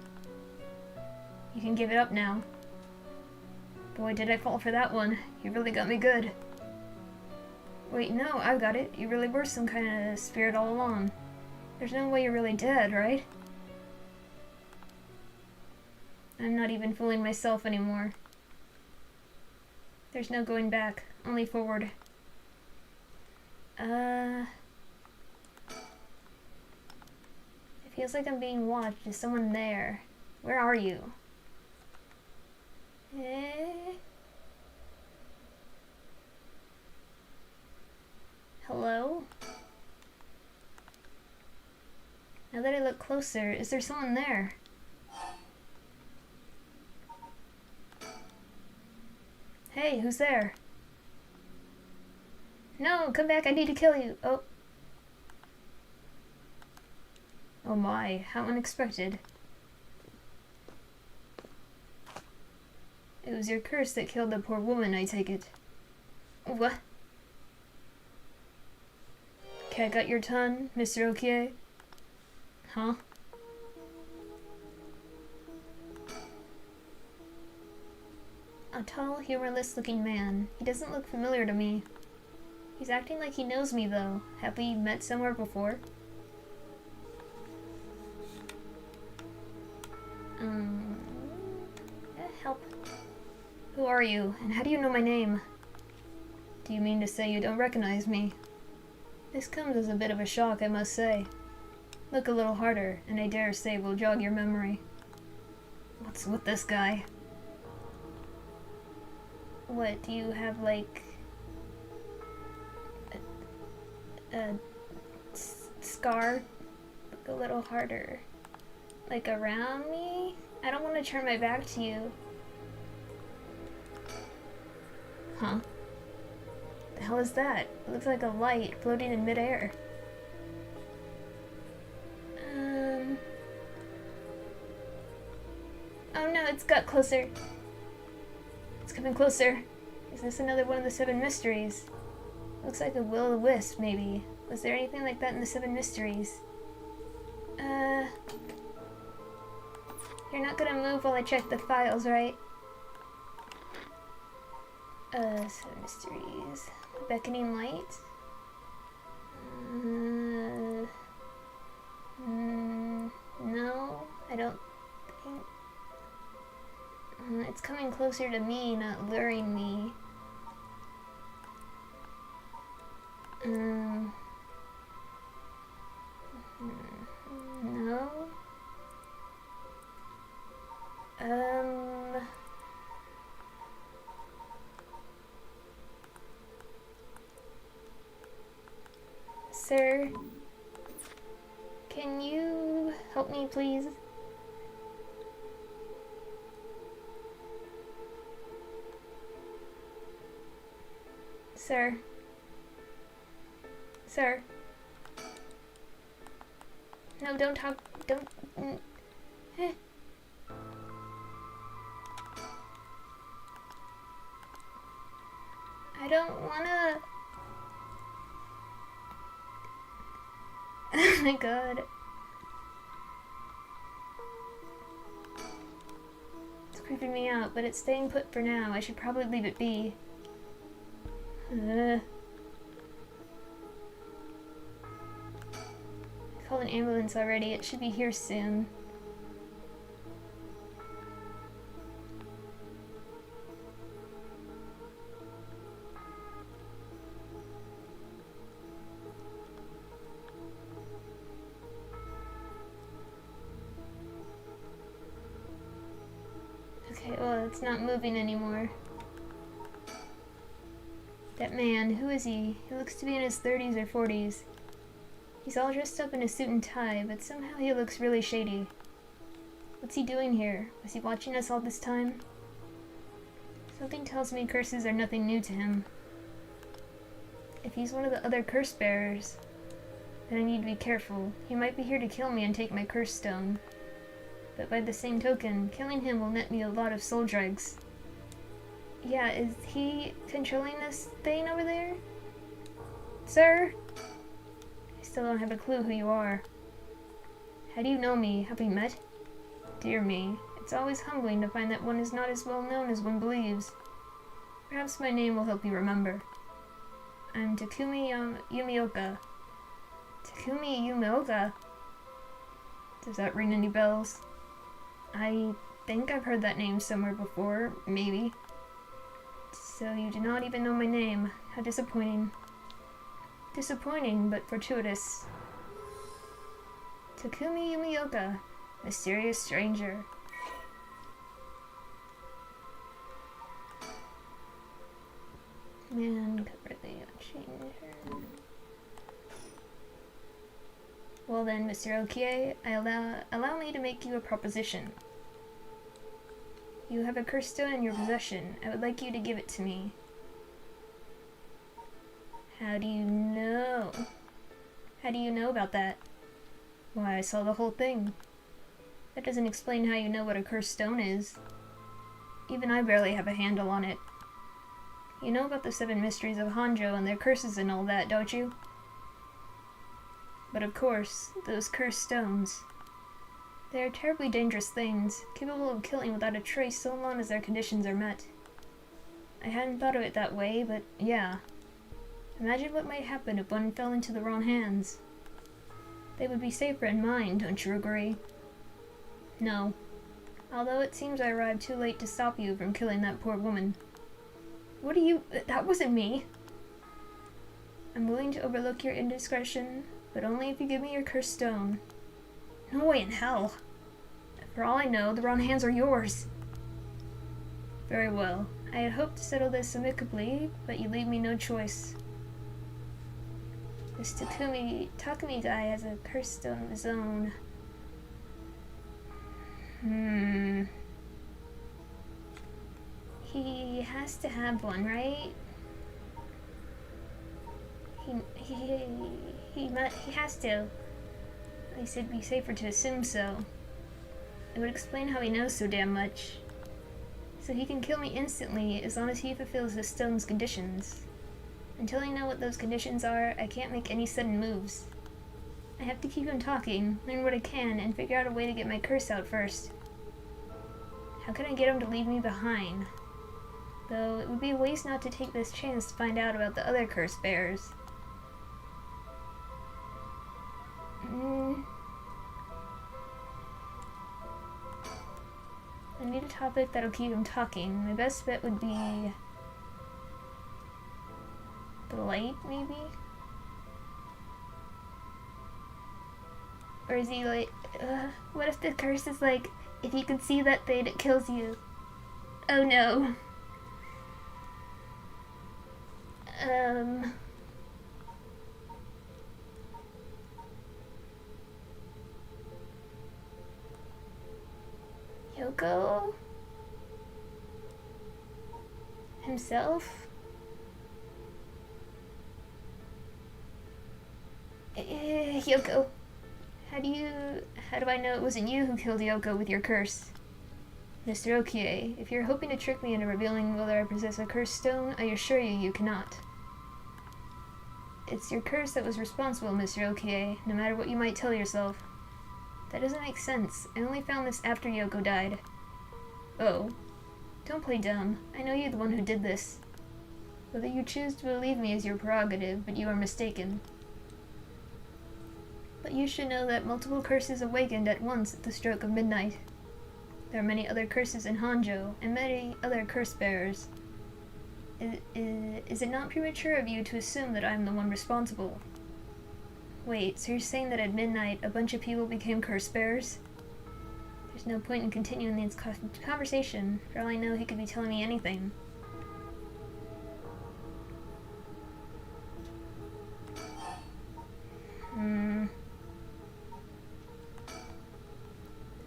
You can give it up now. Boy, did I fall for that one. You really got me good. Wait, no, I've got it. You really were some kind of spirit all along. There's no way you're really dead, right? I'm not even fooling myself anymore. There's no going back, only forward. It feels like I'm being watched. Is someone there? Where are you? Hello? Now that I look closer, is there someone there? Hey, who's there? No, come back, I need to kill you. Oh. Oh my, how unexpected. It was your curse that killed the poor woman, I take it. What? Cat got your ton, Mr. Okie? Huh? A tall, humorless-looking man. He doesn't look familiar to me. He's acting like he knows me, though. Have we met somewhere before? Help. Who are you, and how do you know my name? Do you mean to say you don't recognize me? This comes as a bit of a shock, I must say. Look a little harder, and I dare say will jog your memory. What's with this guy? What, do you have, like, a scar? Look a little harder. Like, around me? I don't want to turn my back to you. Huh? The hell is that? It looks like a light floating in midair. Oh no, it's got closer. It's coming closer. Is this another one of the 7 mysteries? Looks like a will-o-the-wisp, maybe. Was there anything like that in the 7 mysteries? You're not gonna move while I check the files, right? 7 mysteries. Beckoning light? No, I don't think... it's coming closer to me, not luring me. No? Sir, can you help me, please? Sir. Sir. No, don't talk. Don't. I don't wanna. Oh my god. It's creeping me out, but it's staying put for now. I should probably leave it be. I called an ambulance already. It should be here soon. Okay, well, it's not moving anymore. That man, who is he? He looks to be in his 30s or 40s. He's all dressed up in a suit and tie, but somehow he looks really shady. What's he doing here? Was he watching us all this time? Something tells me curses are nothing new to him. If he's one of the other curse bearers, then I need to be careful. He might be here to kill me and take my curse stone. But by the same token, killing him will net me a lot of soul dregs. Yeah, is he controlling this thing over there? Sir? I still don't have a clue who you are. How do you know me? Have we met? Dear me, it's always humbling to find that one is not as well known as one believes. Perhaps my name will help you remember. I'm Takumi Yumioka. Takumi Yumioka? Does that ring any bells? I think I've heard that name somewhere before, maybe. So you do not even know my name. How disappointing. Disappointing, but fortuitous. Takumi Yumioka, mysterious stranger. Man, cover the changer. Well then, Mr. Okie, allow me to make you a proposition. You have a curse stone in your possession. I would like you to give it to me. How do you know? How do you know about that? Why, I saw the whole thing. That doesn't explain how you know what a cursed stone is. Even I barely have a handle on it. You know about the 7 mysteries of Honjo and their curses and all that, don't you? But of course, those cursed stones. They are terribly dangerous things, capable of killing without a trace so long as their conditions are met. I hadn't thought of it that way, but yeah. Imagine what might happen if one fell into the wrong hands. They would be safer in mine, don't you agree? No. Although it seems I arrived too late to stop you from killing that poor woman. What do you— that wasn't me! I'm willing to overlook your indiscretion, but only if you give me your cursed stone. No way in hell! For all I know, the wrong hands are yours! Very well. I had hoped to settle this amicably, but you leave me no choice. This Takumi guy has a cursed stone of his own. He has to have one, right? He has to. At least it'd be safer to assume so. It would explain how he knows so damn much. So he can kill me instantly as long as he fulfills the stone's conditions. Until I know what those conditions are, I can't make any sudden moves. I have to keep him talking, learn what I can, and figure out a way to get my curse out first. How can I get him to leave me behind? Though it would be a waste not to take this chance to find out about the other curse bearers. I need a topic that'll keep him talking. My best bet would be the light, maybe? Or is he like, what if the curse is like, if you can see that thing, it kills you? Oh no. Yoko? Himself? Yoko. How do I know it wasn't you who killed Yoko with your curse? Mr. Okie, if you're hoping to trick me into revealing whether I possess a cursed stone, I assure you, you cannot. It's your curse that was responsible, Mr. Okie, no matter what you might tell yourself. That doesn't make sense. I only found this after Yoko died. Oh. Don't play dumb. I know you're the one who did this. Whether you choose to believe me is your prerogative, but you are mistaken. But you should know that multiple curses awakened at once at the stroke of midnight. There are many other curses in Honjo, and many other curse bearers. Is it not premature of you to assume that I am the one responsible? Wait, so you're saying that at midnight a bunch of people became curse bearers? There's no point in continuing this conversation. For all I know, he could be telling me anything.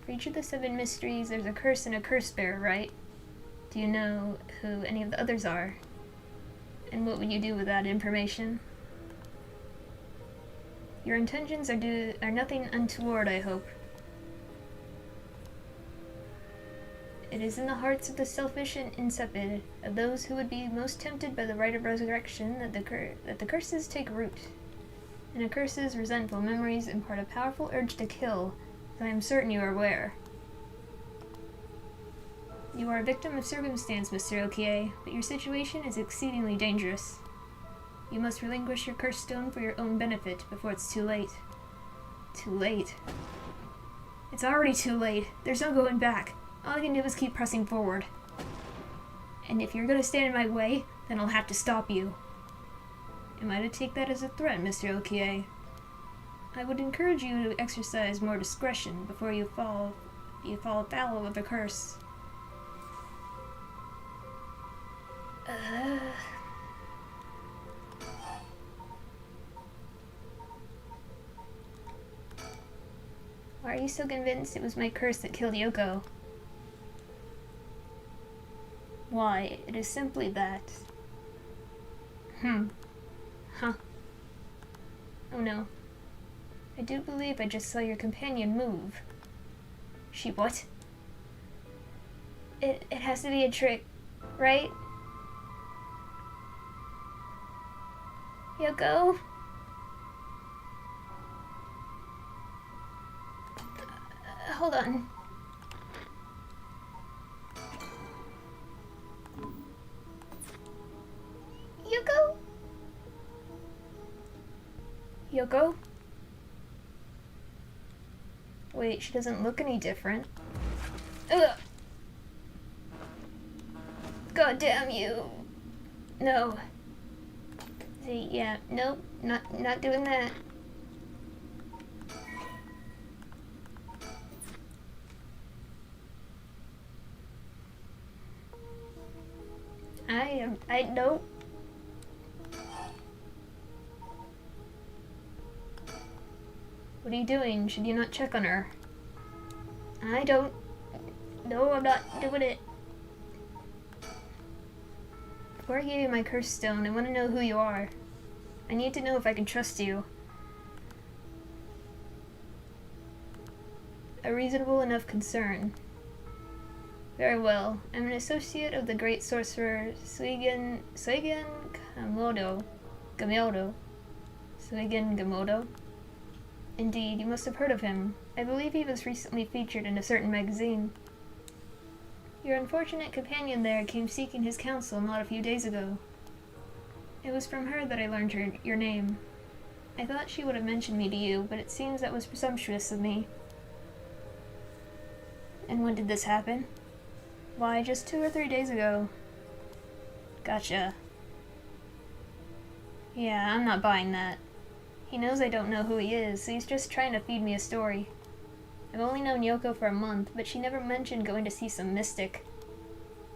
For each of the 7 mysteries, there's a curse and a curse bearer, right? Do you know who any of the others are? And what would you do with that information? Your intentions are nothing untoward, I hope. It is in the hearts of the selfish and insipid, of those who would be most tempted by the right of resurrection, that the curses take root. And a curse's resentful memories impart a powerful urge to kill, as I am certain you are aware. You are a victim of circumstance, Mr. Okie, but your situation is exceedingly dangerous. You must relinquish your cursed stone for your own benefit before it's too late. Too late? It's already too late. There's no going back. All I can do is keep pressing forward. And if you're gonna stand in my way, then I'll have to stop you. Am I to take that as a threat, Mr. Okie? I would encourage you to exercise more discretion before you fall foul of a curse. Why are you so convinced it was my curse that killed Yoko? Why, it is simply that. Huh. Oh no. I do believe I just saw your companion move. She what? It has to be a trick, right? Yoko? Hold on. Yoko? Yoko? Wait, she doesn't look any different. Ugh! God damn you! No. See, yeah, nope, not doing that. Nope. What are you doing? Should you not check on her? No, I'm not doing it. Before I give you my curse stone, I want to know who you are. I need to know if I can trust you. A reasonable enough concern. Very well. I'm an associate of the great sorcerer Suigen Gamodo. Suigen Gamodo. Indeed, you must have heard of him. I believe he was recently featured in a certain magazine. Your unfortunate companion there came seeking his counsel not a few days ago. It was from her that I learned your name. I thought she would have mentioned me to you, but it seems that was presumptuous of me. And when did this happen? Why, just 2 or 3 days ago. Gotcha. Yeah, I'm not buying that. He knows I don't know who he is, so he's just trying to feed me a story. I've only known Yoko for a month, but she never mentioned going to see some mystic.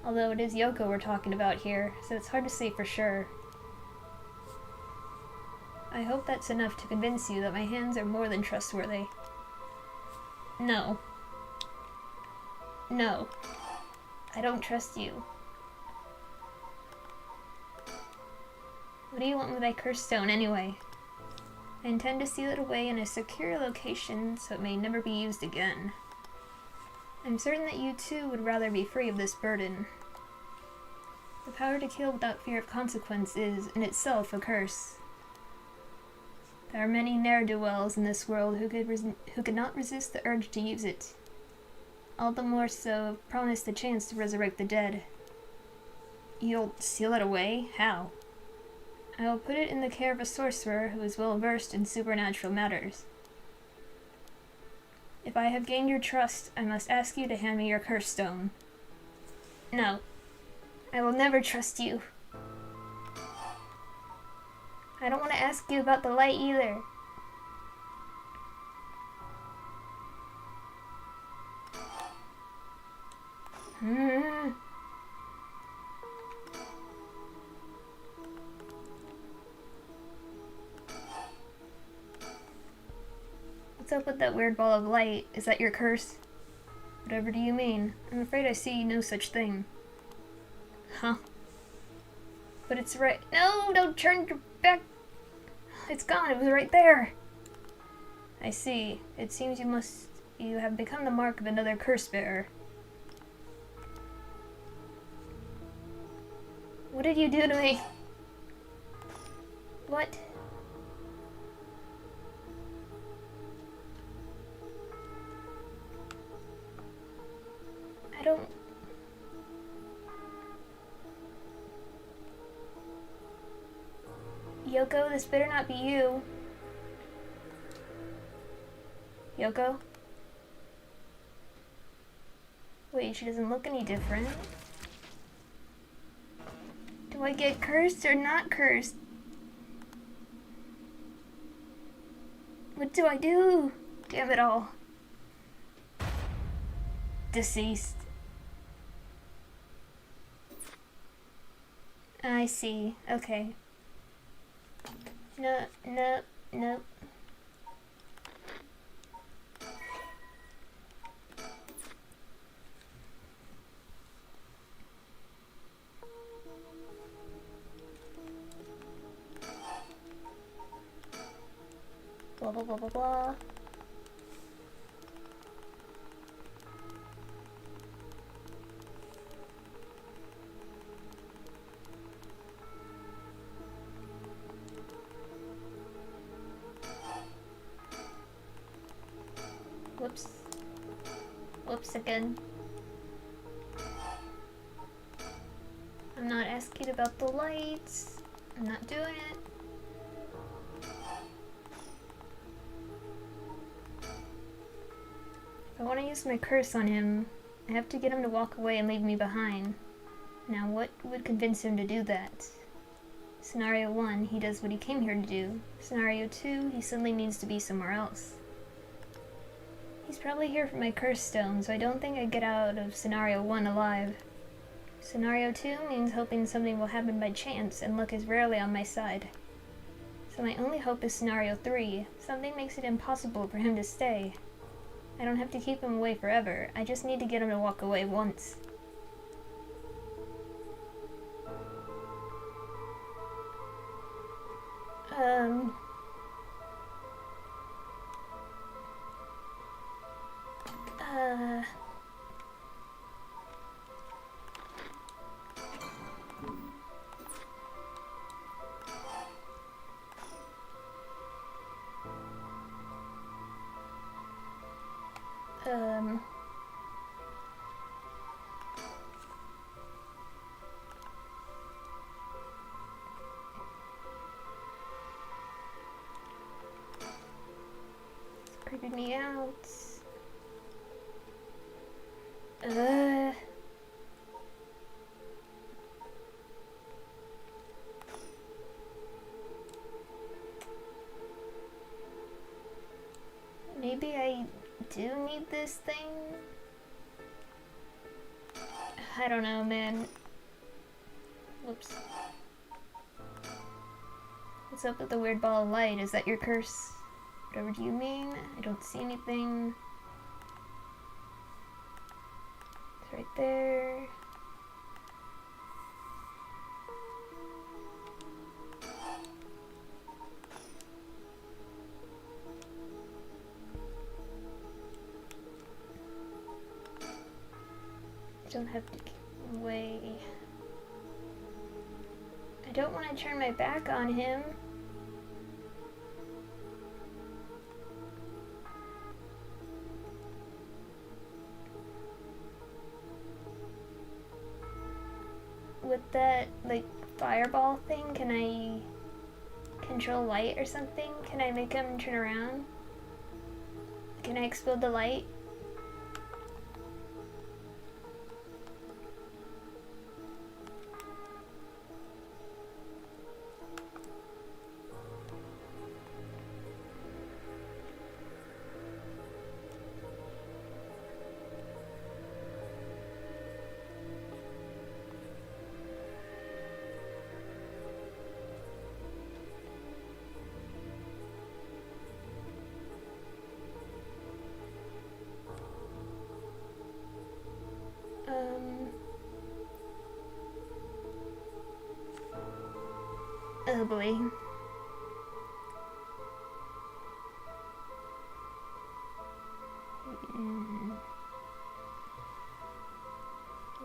Although it is Yoko we're talking about here, so it's hard to say for sure. I hope that's enough to convince you that my hands are more than trustworthy. No. No. I don't trust you. What do you want with my curse stone anyway? I intend to seal it away in a secure location so it may never be used again. I'm certain that you too would rather be free of this burden. The power to kill without fear of consequence is, in itself, a curse. There are many ne'er-do-wells in this world who could not resist the urge to use it. All the more so, promised the chance to resurrect the dead. You'll seal it away? How? I will put it in the care of a sorcerer who is well versed in supernatural matters. If I have gained your trust, I must ask you to hand me your curse stone. No. I will never trust you. I don't want to ask you about the light either. What's up with that weird ball of light? Is that your curse? Whatever do you mean? I'm afraid I see no such thing. Huh? But it's right— No! Don't turn your back! It's gone! It was right there! I see. It seems you have become the mark of another curse bearer. What did you do to me? What? I don't— Yoko, this better not be you. Yoko? Wait, she doesn't look any different. Do I get cursed or not cursed? What do I do? Damn it all. Deceased. I see. Okay. No. Blah blah blah blah blah. Whoops. Whoops again. I'm not asking about the lights. I'm not doing it. If I want to use my curse on him, I have to get him to walk away and leave me behind. Now what would convince him to do that? Scenario 1, he does what he came here to do. Scenario 2, he suddenly needs to be somewhere else. He's probably here for my curse stone, so I don't think I'd get out of Scenario 1 alive. Scenario 2 means hoping something will happen by chance, and luck is rarely on my side. So my only hope is Scenario 3. Something makes it impossible for him to stay. I don't have to keep him away forever, I just need to get him to walk away once. It's creeping me out. Maybe I do need this thing? I don't know, man. Whoops. What's up with the weird ball of light? Is that your curse? Whatever do you mean? I don't see anything. It's right there. Don't have to keep him away. I don't want to turn my back on him. With that, like, fireball thing, can I control light or something? Can I make him turn around? Can I explode the light? Oh boy.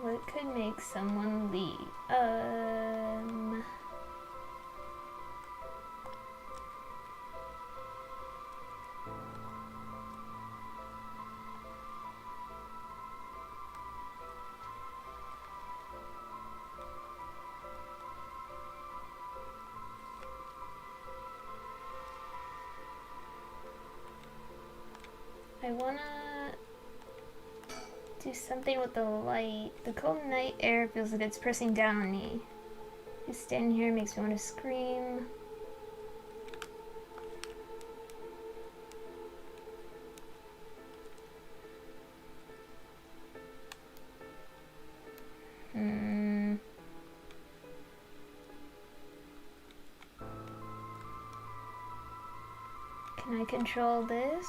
What could make someone leave? I wanna do something with the light. The cold night air feels like it's pressing down on me. Just standing here makes me want to scream. Can I control this?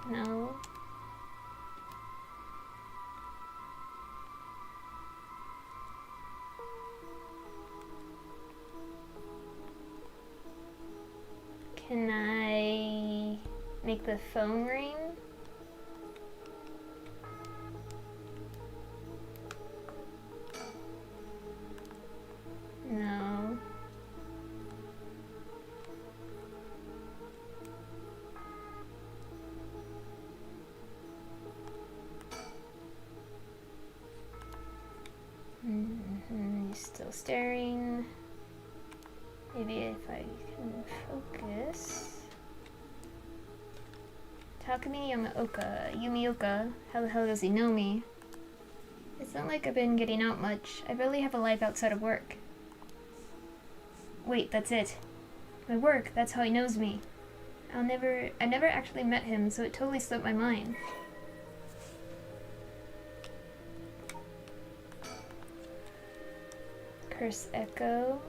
No. Can I make the phone ring? No. He's still staring. Maybe if I can focus. Takumi Yumioka. How the hell does he know me? It's not like I've been getting out much. I barely have a life outside of work. Wait, that's it. My work, that's how he knows me. I never actually met him, so it totally slipped my mind. Curse Echo.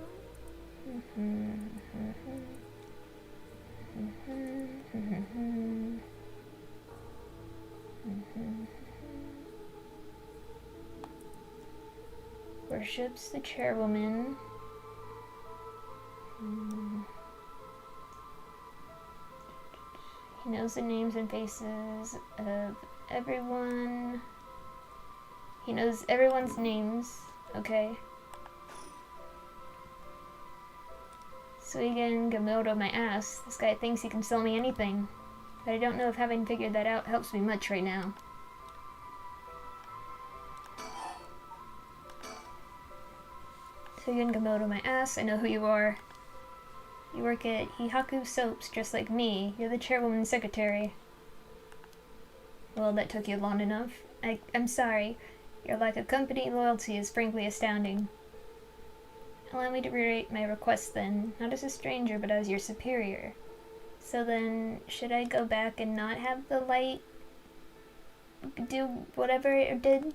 Worships the chairwoman. He knows the names and faces of everyone. He knows everyone's names. Okay. Suigen Gamodo my ass. This guy thinks he can sell me anything. But I don't know if having figured that out helps me much right now. Suigen Gamodo my ass. I know who you are. You work at Hihaku Soaps just like me. You're the chairwoman's secretary. Well, that took you long enough. I'm sorry. Your lack of company loyalty is frankly astounding. Allow me to reiterate my request then, not as a stranger, but as your superior. So then, should I go back and not have the light do whatever it did?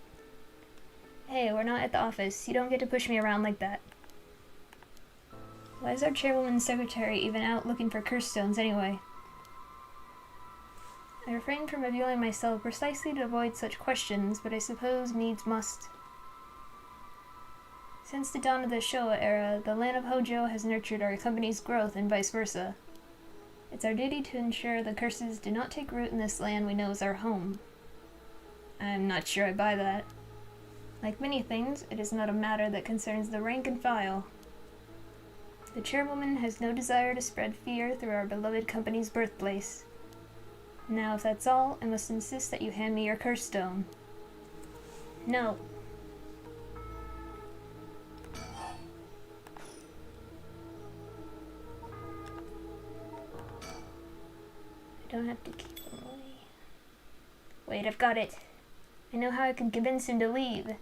Hey, we're not at the office. You don't get to push me around like that. Why is our chairwoman's secretary even out looking for curse stones anyway? I refrain from revealing myself precisely to avoid such questions, but I suppose needs must. Since the dawn of the Showa era, the land of Honjo has nurtured our company's growth and vice versa. It's our duty to ensure the curses do not take root in this land we know as our home. I'm not sure I buy that. Like many things, it is not a matter that concerns the rank and file. The chairwoman has no desire to spread fear through our beloved company's birthplace. Now, if that's all, I must insist that you hand me your curse stone. No. I don't have to keep him away. Wait, I've got it. I know how I can convince him to leave.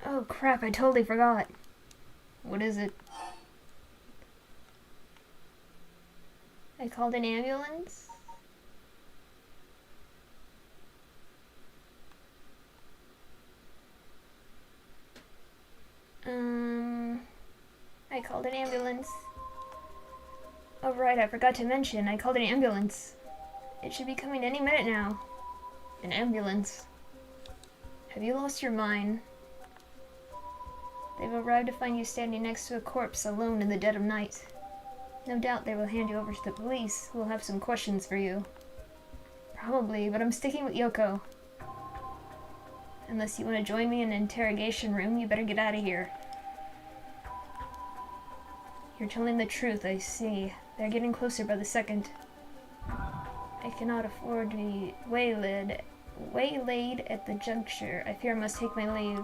Oh crap, I totally forgot. What is it? I called an ambulance? I called an ambulance. Oh right, I forgot to mention, I called an ambulance. It should be coming any minute now. An ambulance? Have you lost your mind? They've arrived to find you standing next to a corpse alone in the dead of night. No doubt they will hand you over to the police, who will have some questions for you. Probably, but I'm sticking with Yoko. Unless you want to join me in an interrogation room, you better get out of here. You're telling the truth, I see. They're getting closer by the second. I cannot afford to be waylaid at the juncture. I fear I must take my leave.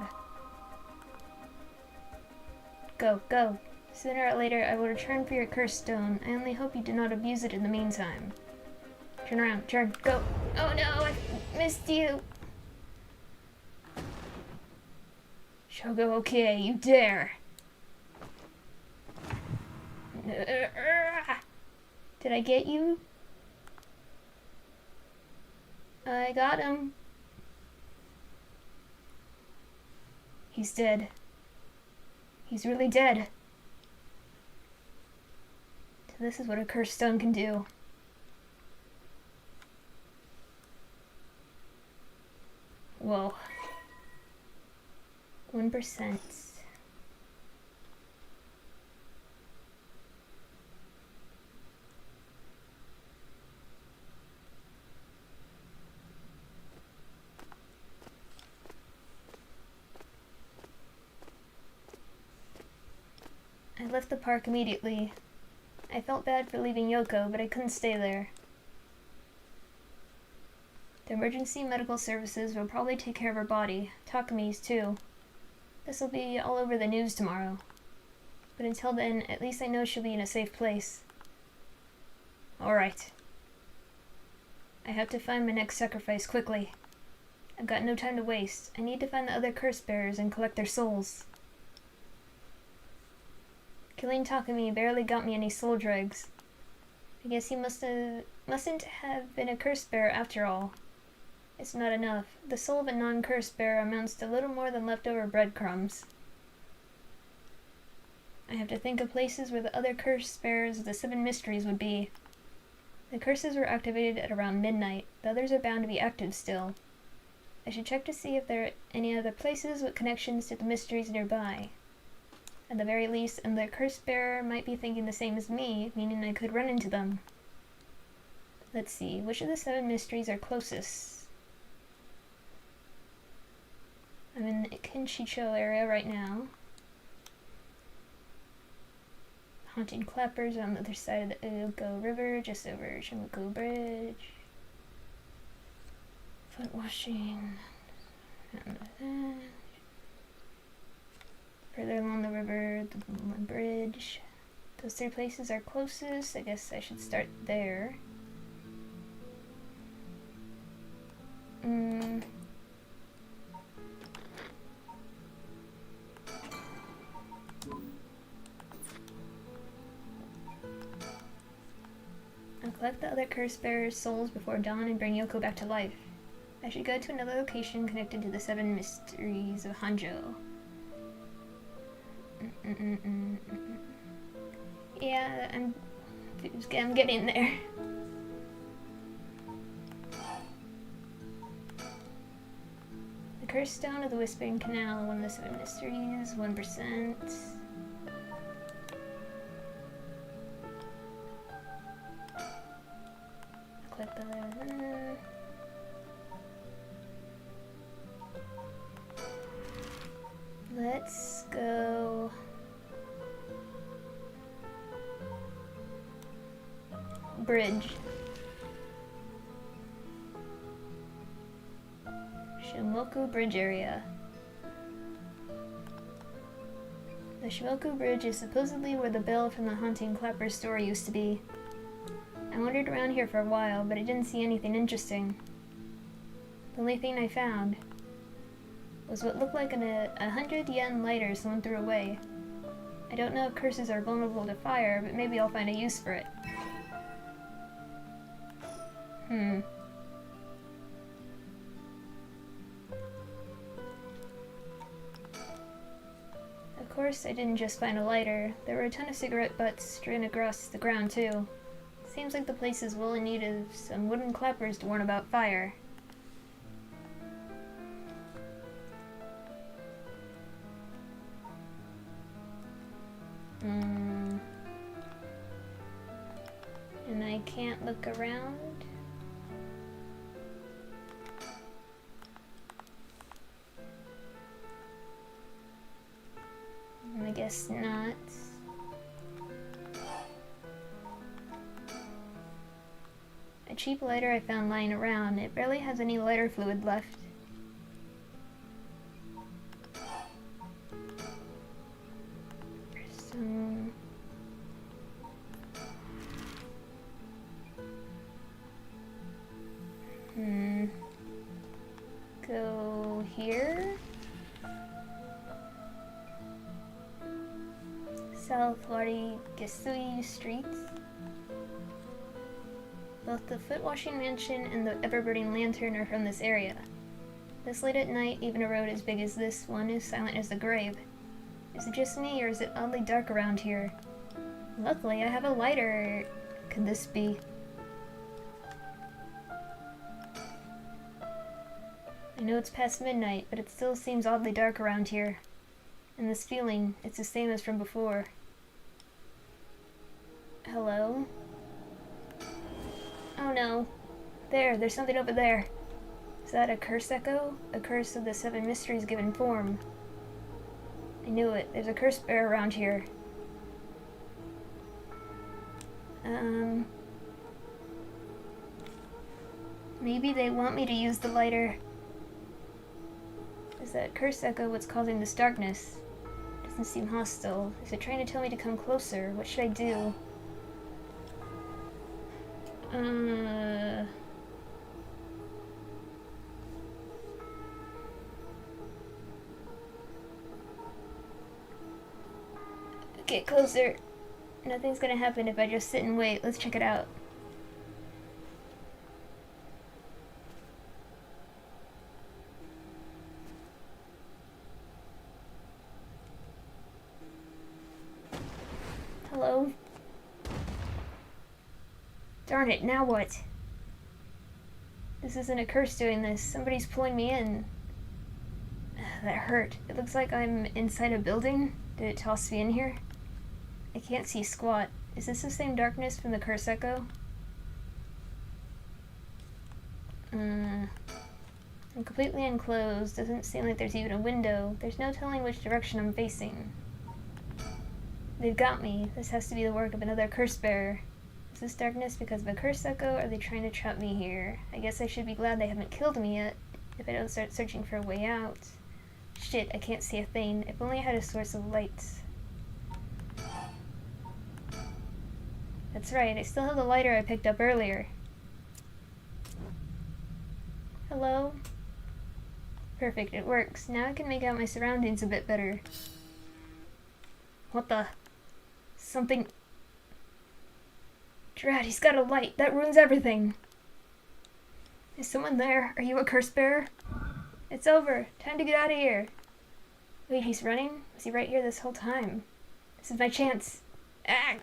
Go, go. Sooner or later, I will return for your cursed stone. I only hope you do not abuse it in the meantime. Turn around, turn, go. Oh no, I missed you. Shogo, okay, you dare. Did I get you? I got him. He's dead. He's really dead. This is what a cursed stone can do. Whoa. 1%. I left the park immediately. I felt bad for leaving Yoko, but I couldn't stay there. The emergency medical services will probably take care of her body. Takami's too. This will be all over the news tomorrow. But until then, at least I know she'll be in a safe place. Alright. I have to find my next sacrifice quickly. I've got no time to waste. I need to find the other curse bearers and collect their souls. Killing Takami barely got me any soul dregs. I guess he mustn't have been a curse bearer after all. It's not enough. The soul of a non-curse bearer amounts to little more than leftover breadcrumbs. I have to think of places where the other curse bearers of the 7 mysteries would be. The curses were activated at around midnight. The others are bound to be active still. I should check to see if there are any other places with connections to the mysteries nearby. At the very least, another curse bearer might be thinking the same as me, meaning I could run into them. Let's see, which of the 7 mysteries are closest? I'm in the Kinshicho area right now. Haunted clappers on the other side of the Ugo River, just over Shimoku Bridge. Foot washing. Further along the river, the bridge. Those 3 places are closest. I guess I should start there. I'll collect the other curse bearers' souls before dawn and bring Yoko back to life. I should go to another location connected to the 7 mysteries of Honjo. Yeah, I'm getting there. The Cursed Stone of the Whispering Canal, one of the 7 mysteries, 1%. Click the... Let's go... Bridge. Shimoku Bridge area. The Shimoku Bridge is supposedly where the bell from the Haunting Clapper store used to be. I wandered around here for a while, but I didn't see anything interesting. The only thing I found was what looked like a 100 yen lighter someone threw away. I don't know if curses are vulnerable to fire, but maybe I'll find a use for it. Of course, I didn't just find a lighter. There were a ton of cigarette butts strewn across the ground, too. Seems like the place is well in need of some wooden clappers to warn about fire. And I can't look around. I guess not. A cheap lighter I found lying around. It barely has any lighter fluid left. Some... Go here. South Warigesui streets. Both the foot-washing mansion and the ever-burning lantern are from this area. This late at night, even a road as big as this one is silent as the grave. Is it just me, or is it oddly dark around here? Luckily, I have a lighter. Could this be? I know it's past midnight, but it still seems oddly dark around here. And this feeling, it's the same as from before. Hello? Oh no. There's something over there. Is that a curse echo? A curse of the 7 mysteries given form. I knew it. There's a curse bear around here. Maybe they want me to use the lighter. Is that curse echo what's causing this darkness? Doesn't seem hostile. Is it trying to tell me to come closer? What should I do? Get closer. Nothing's gonna happen if I just sit and wait. Let's check it out. Hello? Darn it, now what? This isn't a curse doing this. Somebody's pulling me in. That hurt. It looks like I'm inside a building. Did it toss me in here? I can't see squat. Is this the same darkness from the curse echo? I'm completely enclosed. Doesn't seem like there's even a window. There's no telling which direction I'm facing. They've got me. This has to be the work of another curse bearer. Is this darkness because of a curse echo, or are they trying to trap me here? I guess I should be glad they haven't killed me yet, if I don't start searching for a way out. Shit, I can't see a thing. If only I had a source of light. That's right, I still have the lighter I picked up earlier. Hello? Perfect, it works. Now I can make out my surroundings a bit better. What the? Something... Drat, he's got a light. That ruins everything. Is someone there? Are you a curse bearer? It's over. Time to get out of here. Wait, he's running? Was he right here this whole time? This is my chance. Ah!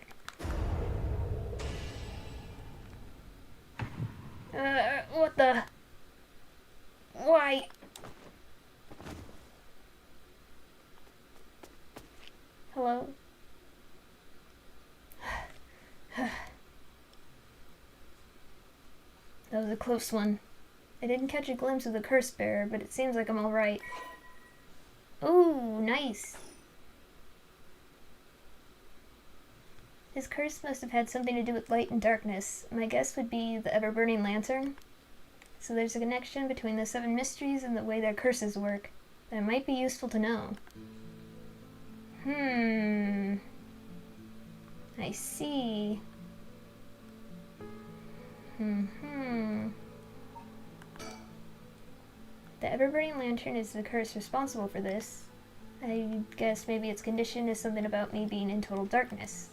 What the? Why? Hello? That was a close one. I didn't catch a glimpse of the curse bearer, but it seems like I'm alright. Ooh, nice! His curse must have had something to do with light and darkness. My guess would be the ever-burning lantern. So there's a connection between the 7 mysteries and the way their curses work. That might be useful to know. I see. The ever-burning lantern is the curse responsible for this. I guess maybe its condition is something about me being in total darkness.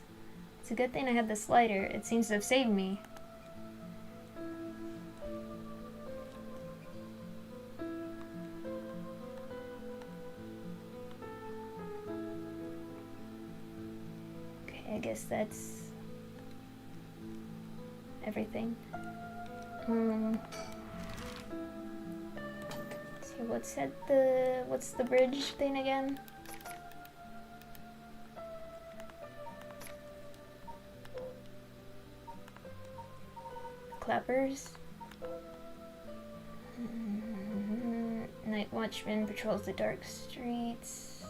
It's a good thing I had this lighter. It seems to have saved me. Okay, I guess that's everything. So what's the bridge thing again? Clappers. Night watchman patrols the dark streets.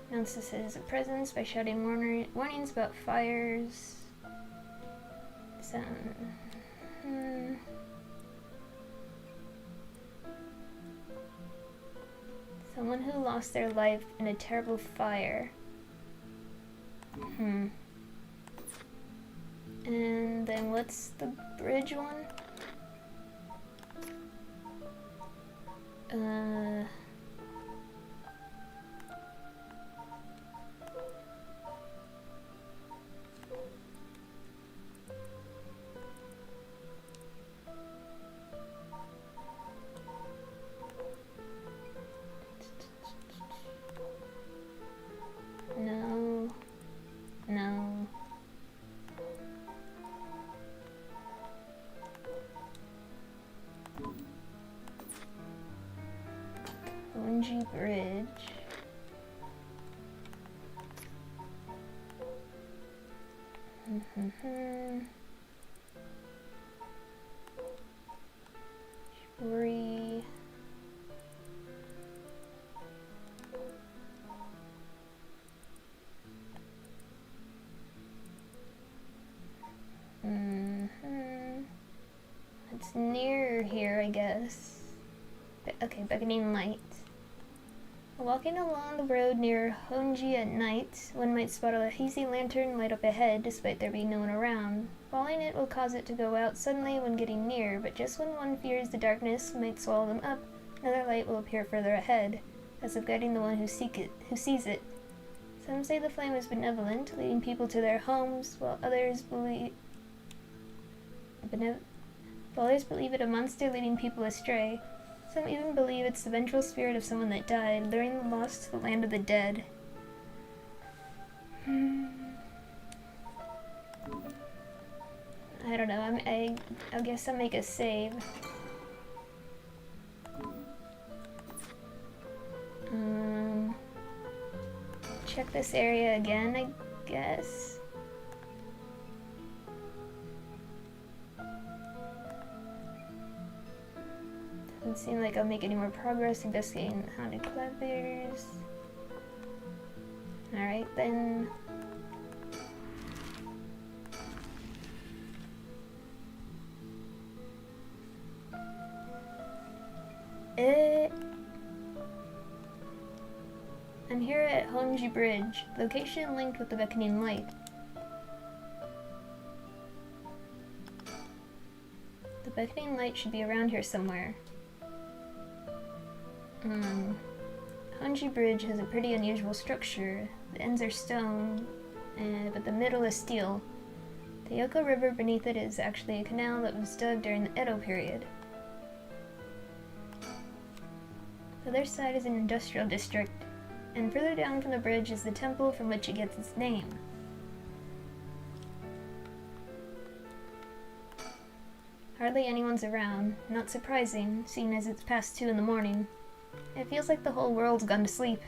Announces his presence by shouting warnings about fires. Someone who lost their life in a terrible fire. And then what's the bridge one? Honjo Bridge. Shibori. It's near here, I guess. Okay, beckoning light. Walking along the road near Honjo at night, one might spot a hazy lantern light up ahead despite there being no one around. Following it will cause it to go out suddenly when getting near, but just when one fears the darkness might swallow them up, another light will appear further ahead, as if guiding the one who sees it. Some say the flame is benevolent, leading people to their homes, while others believe it a monster leading people astray. Some even believe it's the vengeful spirit of someone that died, luring the lost to the land of the dead. I don't know, I guess I'll make a save. Check this area again, I guess. Doesn't seem like I'll make any more progress investigating haunted clappers. Alright then. I'm here at Honjo Bridge, location linked with the beckoning light. The beckoning light should be around here somewhere. Honjo Bridge has a pretty unusual structure. The ends are stone, but the middle is steel. The Yoko River beneath it is actually a canal that was dug during the Edo period. The other side is an industrial district, and further down from the bridge is the temple from which it gets its name. Hardly anyone's around, not surprising, seeing as it's past 2 in the morning. It feels like the whole world's gone to sleep.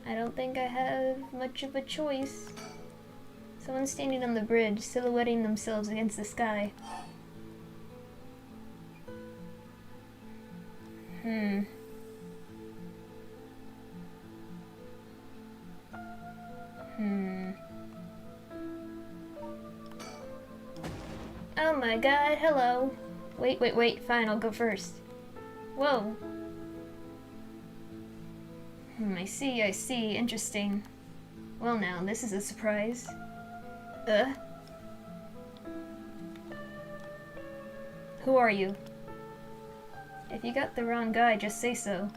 I don't think I have much of a choice. Someone's standing on the bridge, silhouetting themselves against the sky. Oh my god, hello. Wait, fine, I'll go first. Whoa. I see, interesting. Well now, this is a surprise. Who are you? If you got the wrong guy, just say so.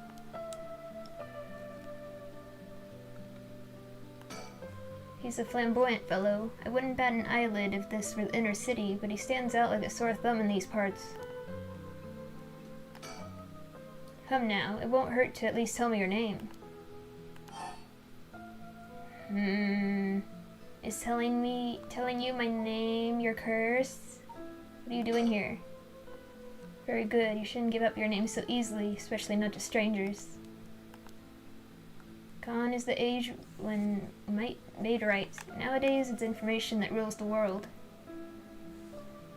He's a flamboyant fellow. I wouldn't bat an eyelid if this were the inner city, but he stands out like a sore thumb in these parts. Come now, it won't hurt to at least tell me your name. Is telling you my name your curse? What are you doing here? Very good, you shouldn't give up your name so easily, especially not to strangers. Gone is the age when might made right. Nowadays, it's information that rules the world.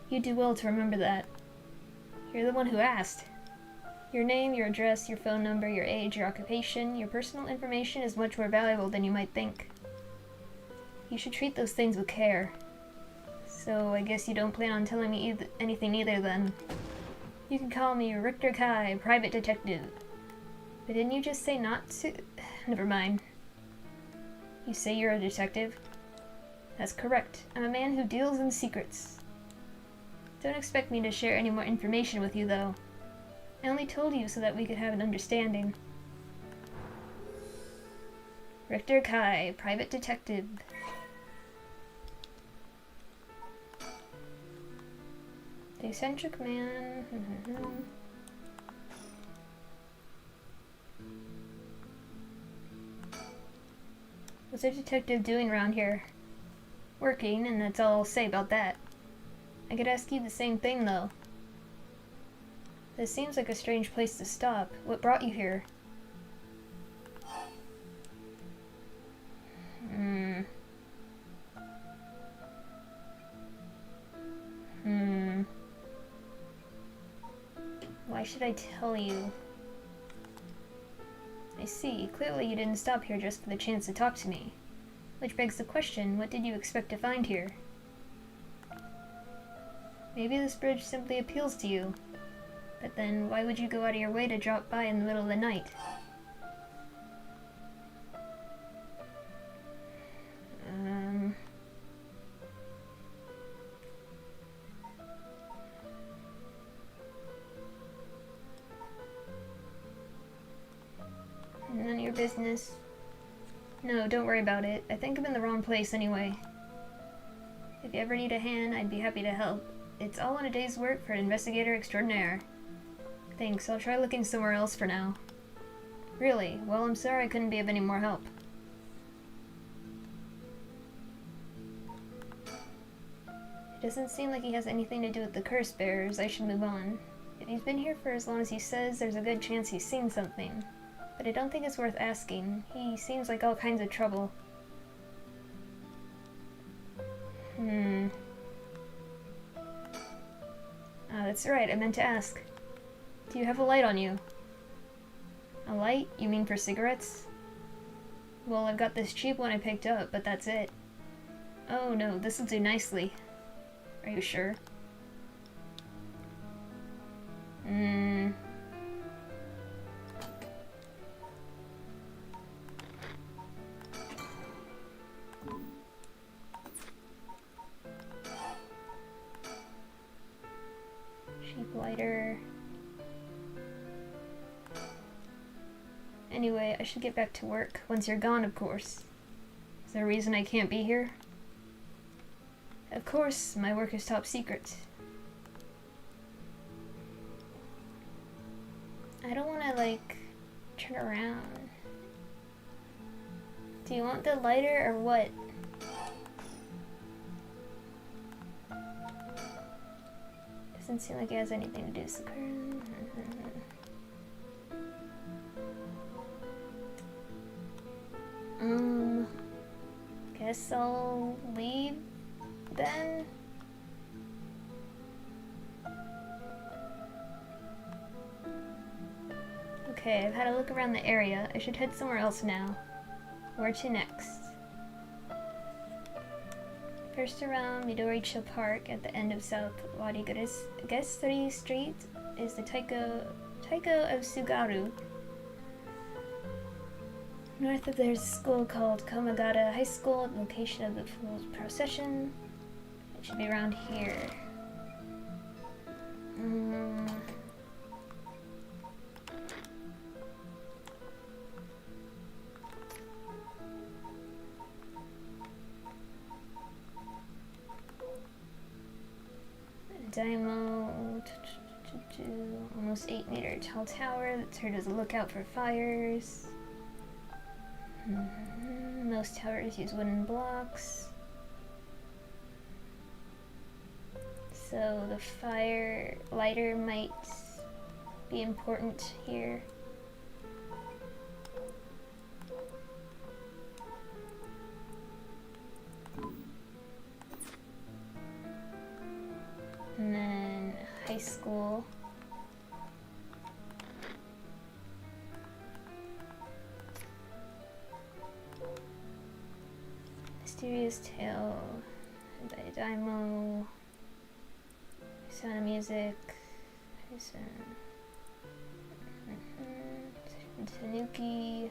You do well to remember that. You're the one who asked. Your name, your address, your phone number, your age, your occupation, your personal information is much more valuable than you might think. You should treat those things with care. So I guess you don't plan on telling me anything either then. You can call me Richter Kai, private detective. But didn't you just say not to? Never mind. You say you're a detective? That's correct. I'm a man who deals in secrets. Don't expect me to share any more information with you, though. I only told you so that we could have an understanding. Richter Kai, private detective. The eccentric man. What's a detective doing around here? working, and that's all I'll say about that. I could ask you the same thing, though. This seems like a strange place to stop. What brought you here? Why should I tell you? I see. Clearly you didn't stop here just for the chance to talk to me. Which begs the question, what did you expect to find here? Maybe this bridge simply appeals to you. But then, why would you go out of your way to drop by in the middle of the night? None of your business. No, don't worry about it. I think I'm in the wrong place anyway. If you ever need a hand, I'd be happy to help. It's all in a day's work for an investigator extraordinaire. Thanks, I'll try looking somewhere else for now. Really? Well, I'm sorry I couldn't be of any more help. It doesn't seem like he has anything to do with the curse bearers. I should move on. If he's been here for as long as he says, there's a good chance he's seen something. But I don't think it's worth asking. He seems like all kinds of trouble. Ah, that's right, I meant to ask. Do you have a light on you? A light? You mean for cigarettes? Well, I've got this cheap one I picked up, but that's it. Oh no, this'll do nicely. Are you sure? Cheap lighter. Anyway, I should get back to work. Once you're gone, of course. Is there a reason I can't be here? Of course, my work is top secret. I don't want to, like, turn around. Do you want the lighter or what? Doesn't seem like it has anything to do with the current. Guess I'll leave then. Okay, I've had a look around the area. I should head somewhere else now. Where to next? First around Midoricho Park at the end of South Wadiguri Street is the Taiko of Sugaru. North of there's a school called Komagata High School, location of the Fool's Procession. It should be around here. Daimo, almost 8-meter tall tower that's heard as a lookout for fires. Most towers use wooden blocks. So the fire lighter might be important here. And then high school. Mysterious Tale by Daimo. Sound of Music. Tanuki.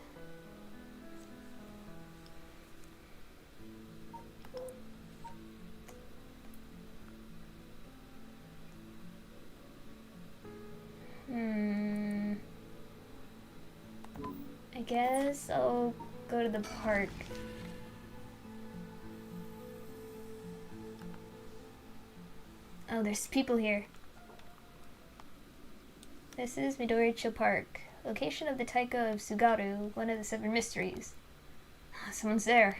I guess I'll go to the park. Oh, there's people here. This is Midoricho Park, location of the Taiko of Sugaru, one of the 7 mysteries. Someone's there.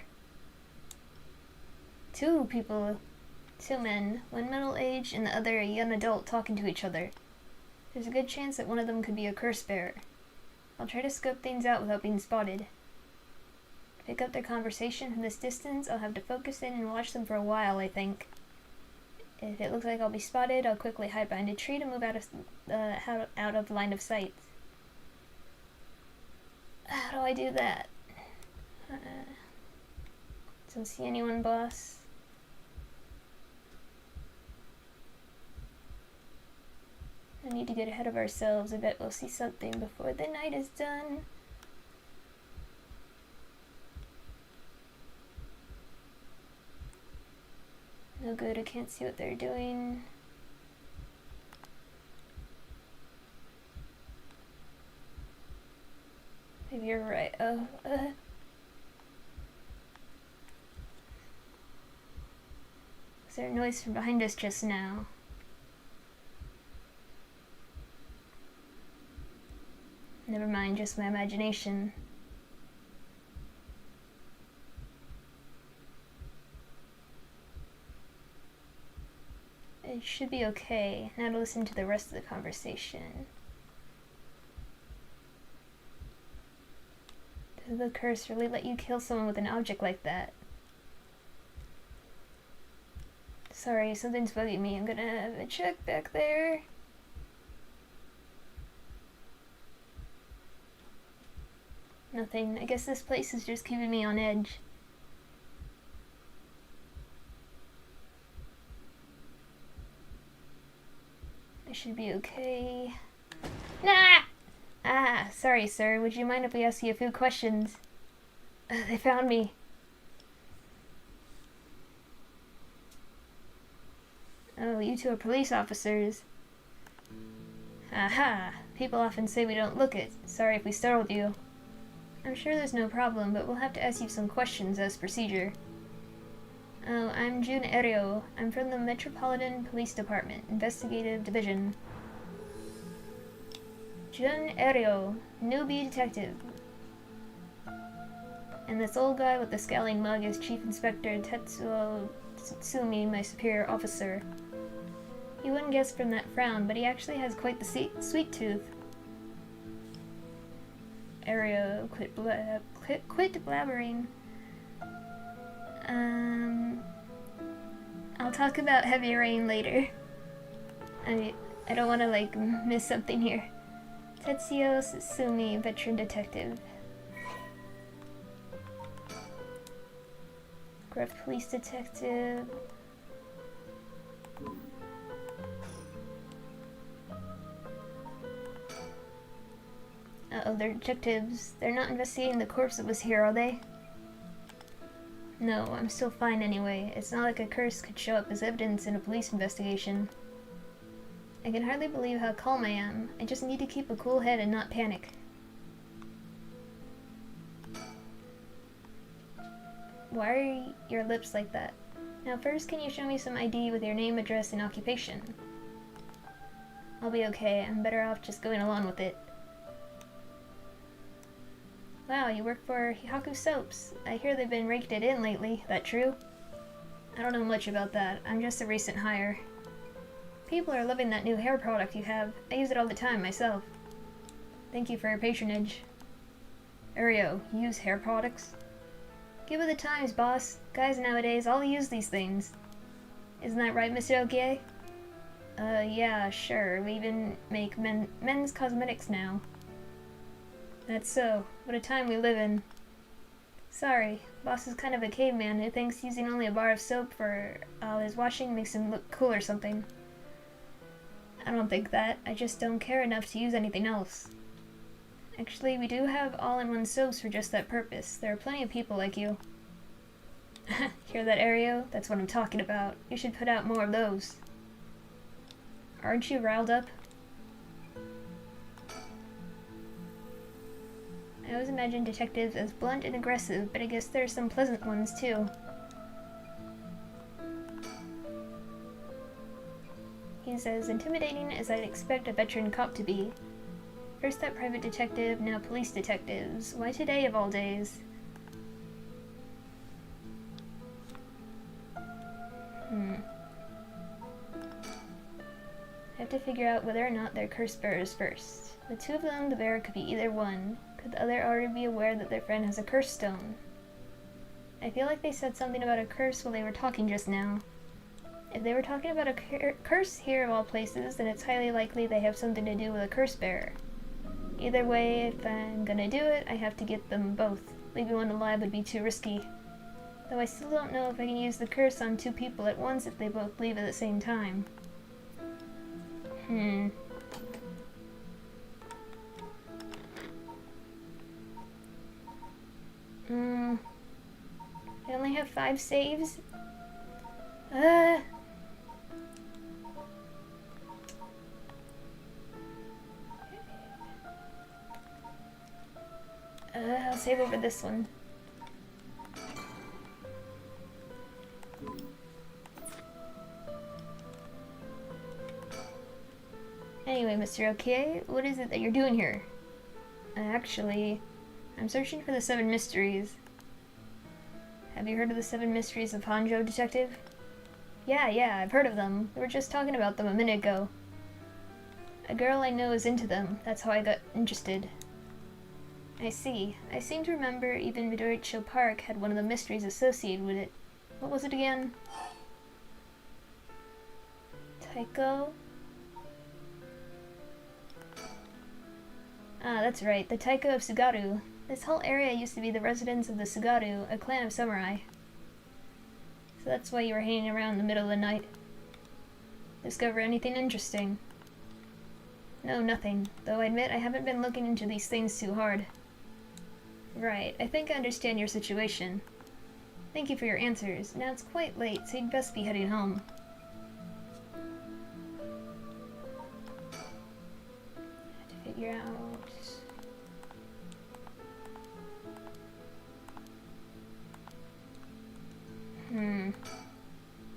Two people. Two men. One middle-aged and the other a young adult talking to each other. There's a good chance that one of them could be a curse bearer. I'll try to scope things out without being spotted. To pick up their conversation from this distance, I'll have to focus in and watch them for a while, I think. If it looks like I'll be spotted, I'll quickly hide behind a tree to move out of line of sight. How do I do that? Don't see anyone, boss. I need to get ahead of ourselves. I bet we'll see something before the night is done. No good, I can't see what they're doing. Maybe you're right. Oh, Was there a noise from behind us just now? Never mind, just my imagination. It should be okay. Now to listen to the rest of the conversation. Does the curse really let you kill someone with an object like that? Sorry, something's bugging me. I'm gonna have a check back there. Nothing. I guess this place is just keeping me on edge. I should be okay. Nah! Ah, sorry, sir. Would you mind if we ask you a few questions? They found me. Oh, you two are police officers. Aha! People often say we don't look it. Sorry if we startled you. I'm sure there's no problem, but we'll have to ask you some questions as procedure. Oh, I'm Jun Eryo. I'm from the Metropolitan Police Department, Investigative Division. Jun Eryo, newbie detective. And this old guy with the scowling mug is Chief Inspector Tetsuo Tsumi, my superior officer. You wouldn't guess from that frown, but he actually has quite the sweet tooth. Eryo, quit blabbering. I'll talk about heavy rain later. I don't want to, miss something here. Tetsuo Tsumi, veteran detective. Gruff police detective. Uh-oh, they're detectives. They're not investigating the corpse that was here, are they? No, I'm still fine anyway. It's not like a curse could show up as evidence in a police investigation. I can hardly believe how calm I am. I just need to keep a cool head and not panic. Why are your lips like that? Now first, can you show me some ID with your name, address, and occupation? I'll be okay. I'm better off just going along with it. Wow, you work for Hihaku Soaps. I hear they've been raking it in lately. That true? I don't know much about that. I'm just a recent hire. People are loving that new hair product you have. I use it all the time myself. Thank you for your patronage. Eryo, you use hair products? Give it the times, boss. Guys nowadays all use these things. Isn't that right, Mr. Okie? Yeah, sure. We even make men's cosmetics now. That's so. What a time we live in. Sorry, boss is kind of a caveman who thinks using only a bar of soap for all his washing makes him look cool or something. I don't think that. I just don't care enough to use anything else. Actually, we do have all-in-one soaps for just that purpose. There are plenty of people like you. Hear that, Eryo? That's what I'm talking about. You should put out more of those. Aren't you riled up? I always imagined detectives as blunt and aggressive, but I guess there are some pleasant ones too. He's as intimidating as I'd expect a veteran cop to be. First that private detective, now police detectives. Why today of all days? I have to figure out whether or not they're curse bearers first. The two of them, the bearer could be either one. Could the other already be aware that their friend has a curse stone? I feel like they said something about a curse while they were talking just now. If they were talking about a curse here of all places, then it's highly likely they have something to do with a curse bearer. Either way, if I'm gonna do it, I have to get them both. Leaving one alive would be too risky. Though I still don't know if I can use the curse on two people at once if they both leave at the same time. I only have 5 saves. I'll save over this one. Anyway, Mr. OK, what is it that you're doing here? Actually, I'm searching for the 7 mysteries. Have you heard of the 7 mysteries of Honjo, Detective? Yeah, I've heard of them. We were just talking about them a minute ago. A girl I know is into them. That's how I got interested. I see. I seem to remember even Midoricho Park had one of the mysteries associated with it. What was it again? Taiko? Ah, that's right. The Taiko of Sugaru. This whole area used to be the residence of the Sugaru, a clan of samurai. So that's why you were hanging around in the middle of the night. Discover anything interesting? No, nothing. Though I admit I haven't been looking into these things too hard. Right, I think I understand your situation. Thank you for your answers. Now it's quite late, so you'd best be heading home. I have to figure out...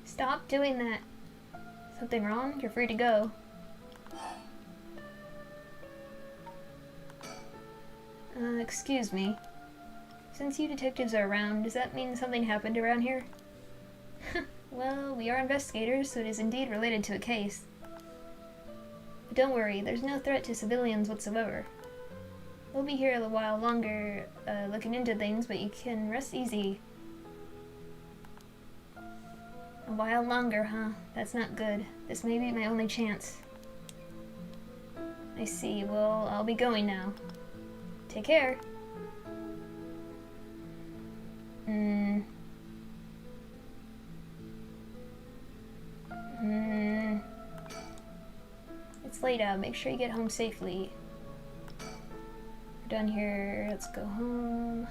Stop doing that. Something wrong? You're free to go. Excuse me. Since you detectives are around, does that mean something happened around here? Well, we are investigators, so it is indeed related to a case. But don't worry, there's no threat to civilians whatsoever. We'll be here a while longer, looking into things, but you can rest easy. A while longer, huh? That's not good. This may be my only chance. I see. Well, I'll be going now. Take care. It's late out. Make sure you get home safely. We're done here. Let's go home.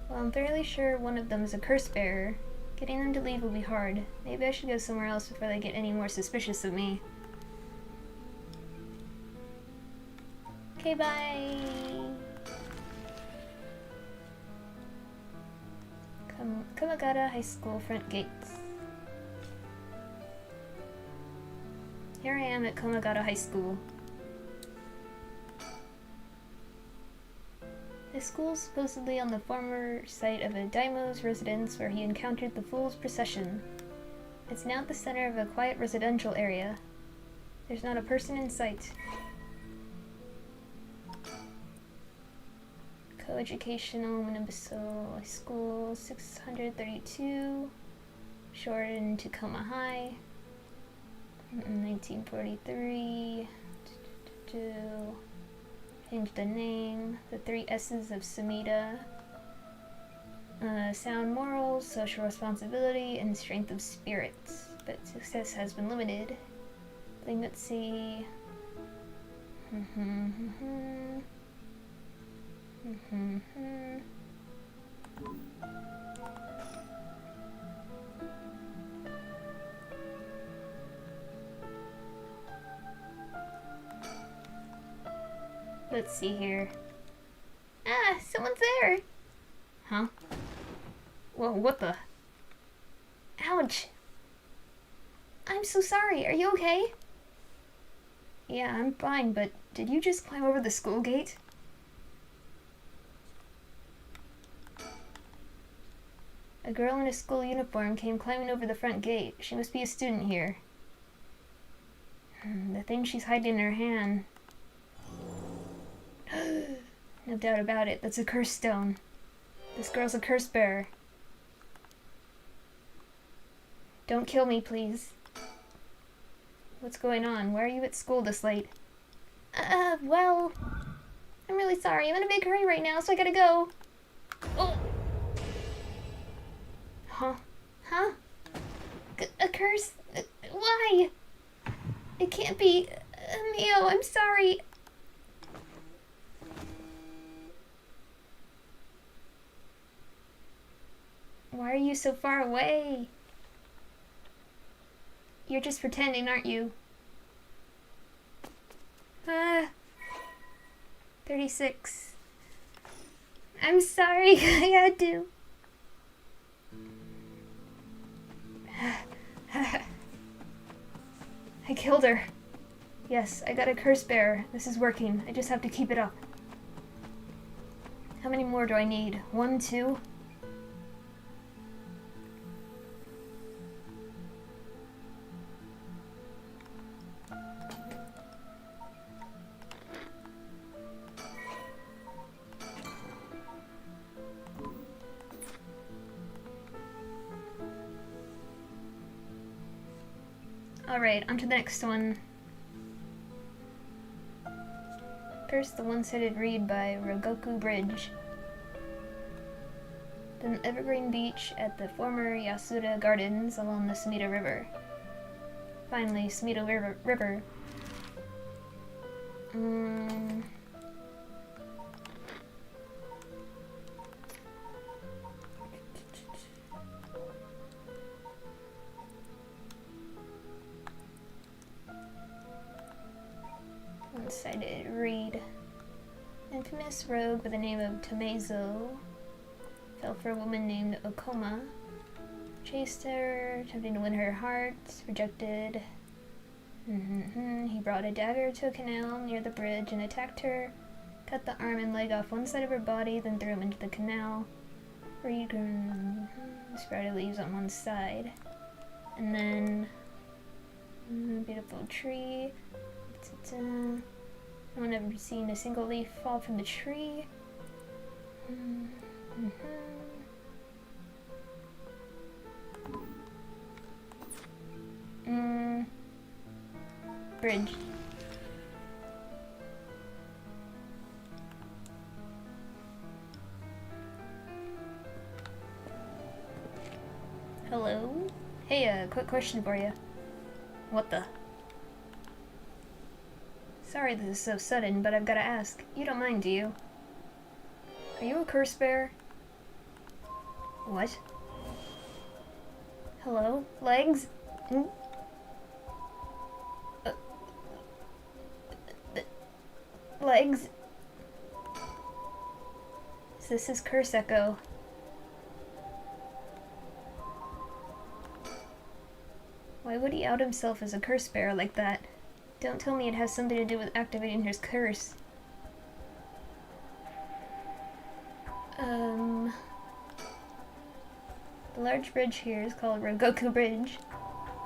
Well, I'm fairly sure one of them is a curse bearer. Getting them to leave will be hard. Maybe I should go somewhere else before they get any more suspicious of me. Okay, bye! Kamagata High School front gates. Here I am at Kamagata High School. The school is supposedly on the former site of a daimyo's residence where he encountered the Fool's Procession. It's now at the center of a quiet residential area. There's not a person in sight. Coeducational Minibiso High School 632, shortened to Tacoma High, 1943. Change the name, the 3 S's of Sumida. Sound morals, social responsibility, and strength of spirit. But success has been limited. Let's see. Let's see here. Ah, someone's there! Huh? Whoa, what the? Ouch! I'm so sorry, are you okay? Yeah, I'm fine, but did you just climb over the school gate? A girl in a school uniform came climbing over the front gate. She must be a student here. The thing she's hiding in her hand. No doubt about it, that's a curse stone. This girl's a curse bearer. Don't kill me, please. What's going on? Why are you at school this late? Well, I'm really sorry. I'm in a big hurry right now, so I gotta go. Oh. Huh? A curse? Why? It can't be. Mio, I'm sorry. Why are you so far away? You're just pretending, aren't you? 36. I'm sorry. I had to. I killed her. Yes, I got a curse bearer. This is working. I just have to keep it up. How many more do I need? 1, 2? Alright, on to the next one. First, the one-sided reed by Rogoku Bridge. Then Evergreen Beach at the former Yasuda Gardens along the Sumida River. Finally, Sumida River. One-sided reed. Infamous rogue by the name of Tomezo fell for a woman named Okoma. Chased her, attempting to win her heart. Rejected. He brought a dagger to a canal near the bridge and attacked her. Cut the arm and leg off one side of her body, then threw him into the canal. Reed sprouted leaves on one side. And then beautiful tree. No one ever seen a single leaf fall from the tree. Bridge. Hello? Hey, quick question for you. What the? Sorry this is so sudden, but I've gotta ask. You don't mind, do you? Are you a curse bearer? What? Hello? Legs? Legs? This is Curse Echo. Why would he out himself as a curse bearer like that? Don't tell me it has something to do with activating his curse. The large bridge here is called Rogoku Bridge.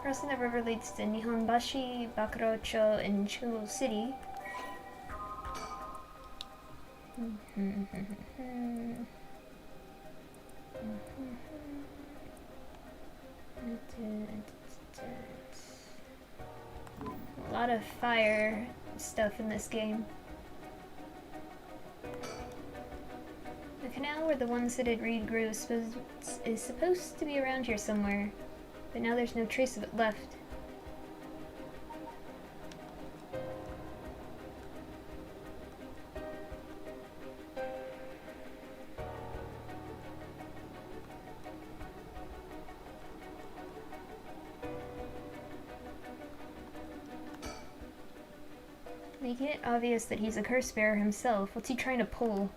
Crossing the river leads to Nihonbashi, Bakurocho, and Chuo City. A lot of fire stuff in this game. The canal where the one-sided reed grew is supposed to be around here somewhere, but now there's no trace of it left. Making it obvious that he's a curse bearer himself, what's he trying to pull?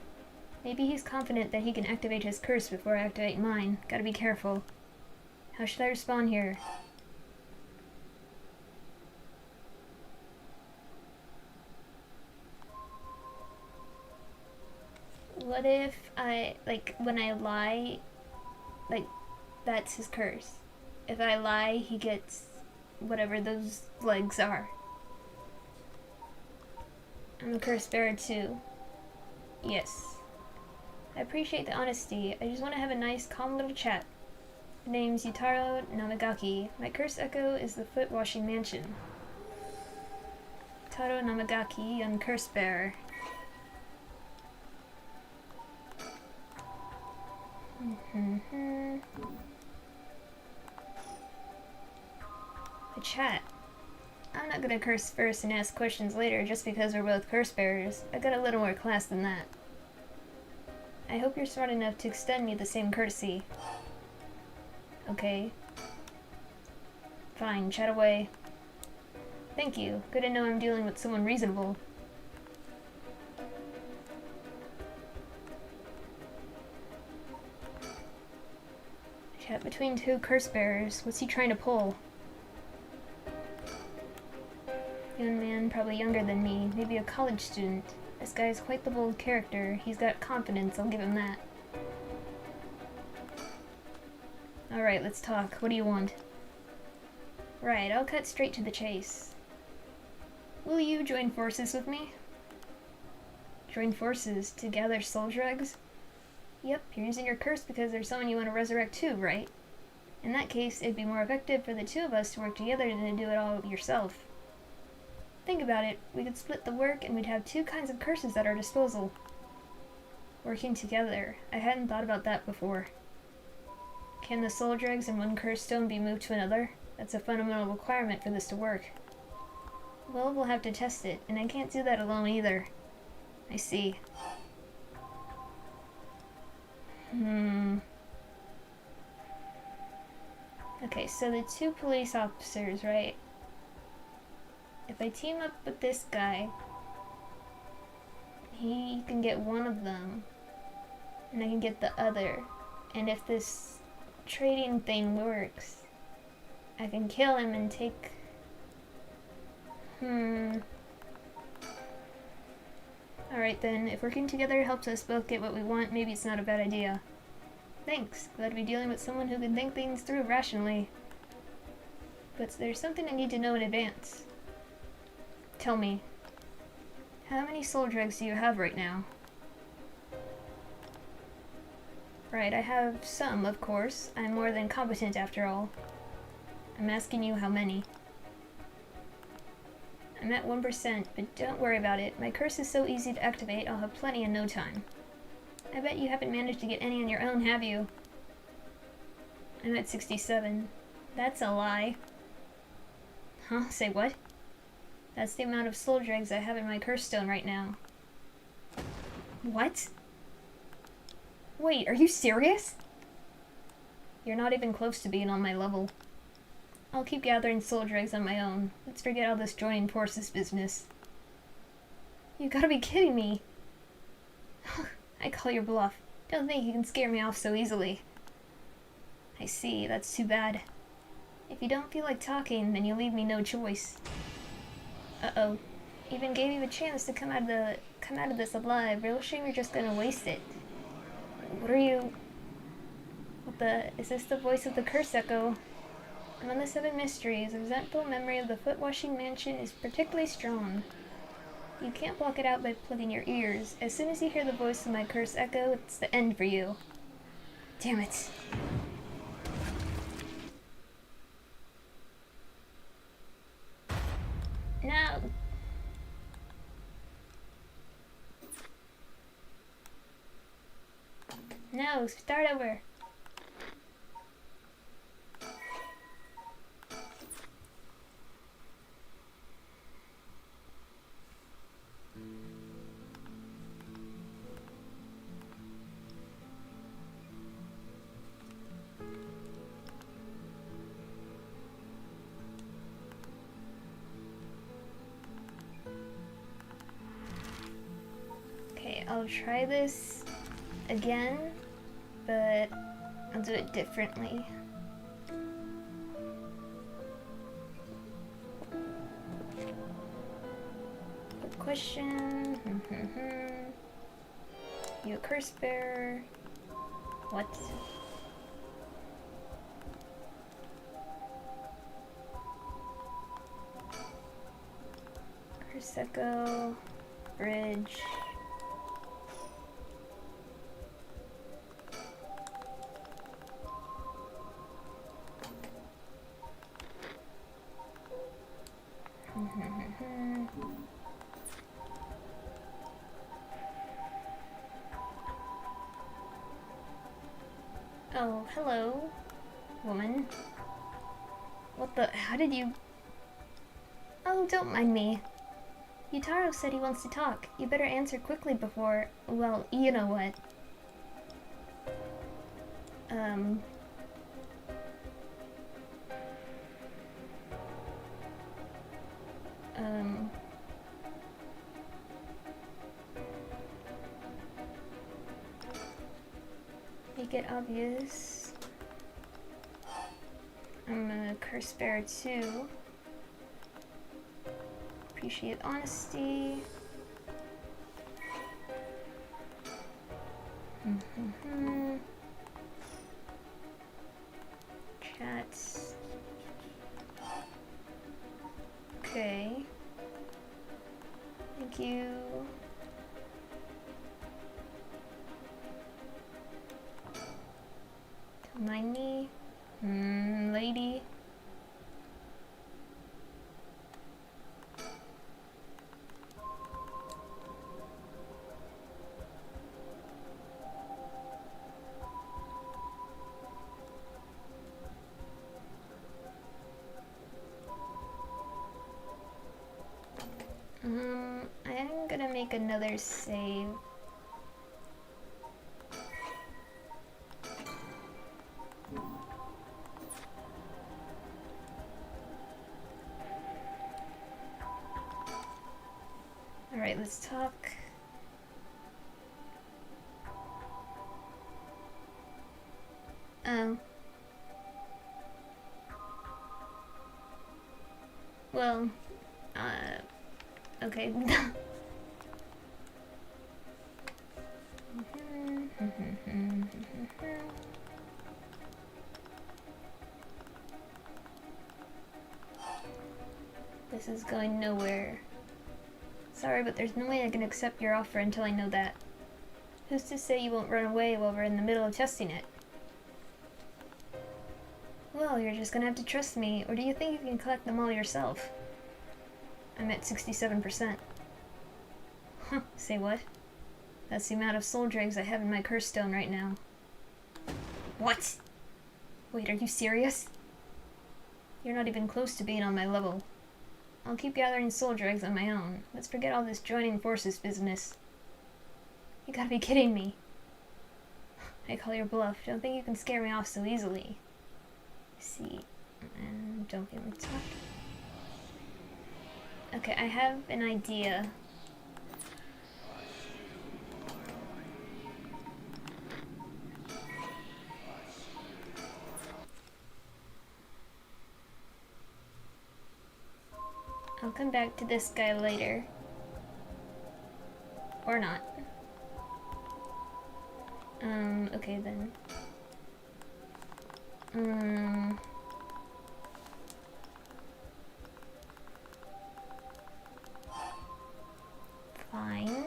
Maybe he's confident that he can activate his curse before I activate mine. Gotta be careful. How should I respond here? What if I, like, when I lie, like, that's his curse. If I lie, he gets whatever those legs are. I'm a curse bearer too. Yes. I appreciate the honesty. I just want to have a nice, calm little chat. My name's Yutaro Namagaki. My curse echo is the Foot Washing Mansion. Yutaro Namagaki, young curse bearer. A chat. I'm not gonna curse first and ask questions later just because we're both curse bearers. I got a little more class than that. I hope you're smart enough to extend me the same courtesy. Okay. Fine, chat away. Thank you. Good to know I'm dealing with someone reasonable. Chat between two curse bearers. What's he trying to pull? Young man, probably younger than me, maybe a college student. This guy is quite the bold character. He's got confidence, I'll give him that. Alright, let's talk. What do you want? Right, I'll cut straight to the chase. Will you join forces with me? Join forces to gather soul drugs? Yep, you're using your curse because there's someone you want to resurrect too, right? In that case, it'd be more effective for the two of us to work together than to do it all yourself. Think about it. We could split the work and we'd have two kinds of curses at our disposal. Working together. I hadn't thought about that before. Can the soul dregs in one curse stone be moved to another? That's a fundamental requirement for this to work. Well, we'll have to test it, and I can't do that alone either. I see. Okay, so the two police officers, right? If I team up with this guy, he can get one of them, and I can get the other. And if this trading thing works, I can kill him and take... Alright then, if working together helps us both get what we want, maybe it's not a bad idea. Thanks, glad to be dealing with someone who can think things through rationally. But there's something I need to know in advance. Tell me, how many soul dregs do you have right now? Right, I have some, of course. I'm more than competent after all. I'm asking you how many. I'm at 1%, but don't worry about it. My curse is so easy to activate, I'll have plenty in no time. I bet you haven't managed to get any on your own, have you? I'm at 67. That's a lie. Huh? Say what? That's the amount of soul dregs I have in my curse stone right now. What? Wait, are you serious? You're not even close to being on my level. I'll keep gathering soul dregs on my own. Let's forget all this joining forces business. You gotta be kidding me. I call your bluff. Don't think you can scare me off so easily. I see, that's too bad. If you don't feel like talking, then you leave me no choice. Uh-oh. Even gave you a chance to come out of this alive. Real shame you're just gonna waste it. What are you... Is this the voice of the curse echo? Among the 7 mysteries, a resentful memory of the foot-washing mansion is particularly strong. You can't block it out by plugging your ears. As soon as you hear the voice of my curse echo, it's the end for you. Damn it. No! No, start over. I'll try this again, but I'll do it differently. Good question. You a curse bearer? What? Seko, bridge. Oh, hello, woman. What the? How did you? Oh, don't mind me. Yutaro said he wants to talk. You better answer quickly before, well, you know what. Make it obvious. I'm a curse bearer too. Appreciate honesty. Chat. Okay. Thank you. Don't mind me. Lady. I am gonna make another save. Alright, let's talk. Well, okay. This is going nowhere. Sorry, but there's no way I can accept your offer until I know that. Who's to say you won't run away while we're in the middle of testing it? Well, you're just gonna have to trust me, or do you think you can collect them all yourself? I'm at 67%. Huh, say what? That's the amount of soul dregs I have in my curse stone right now. What? Wait, are you serious? You're not even close to being on my level. I'll keep gathering soul dregs on my own. Let's forget all this joining forces business. You gotta be kidding me. I call your bluff. Don't think you can scare me off so easily. See, and don't get me talking. Okay, I have an idea. I'll come back to this guy later. Or not. Okay then. Fine.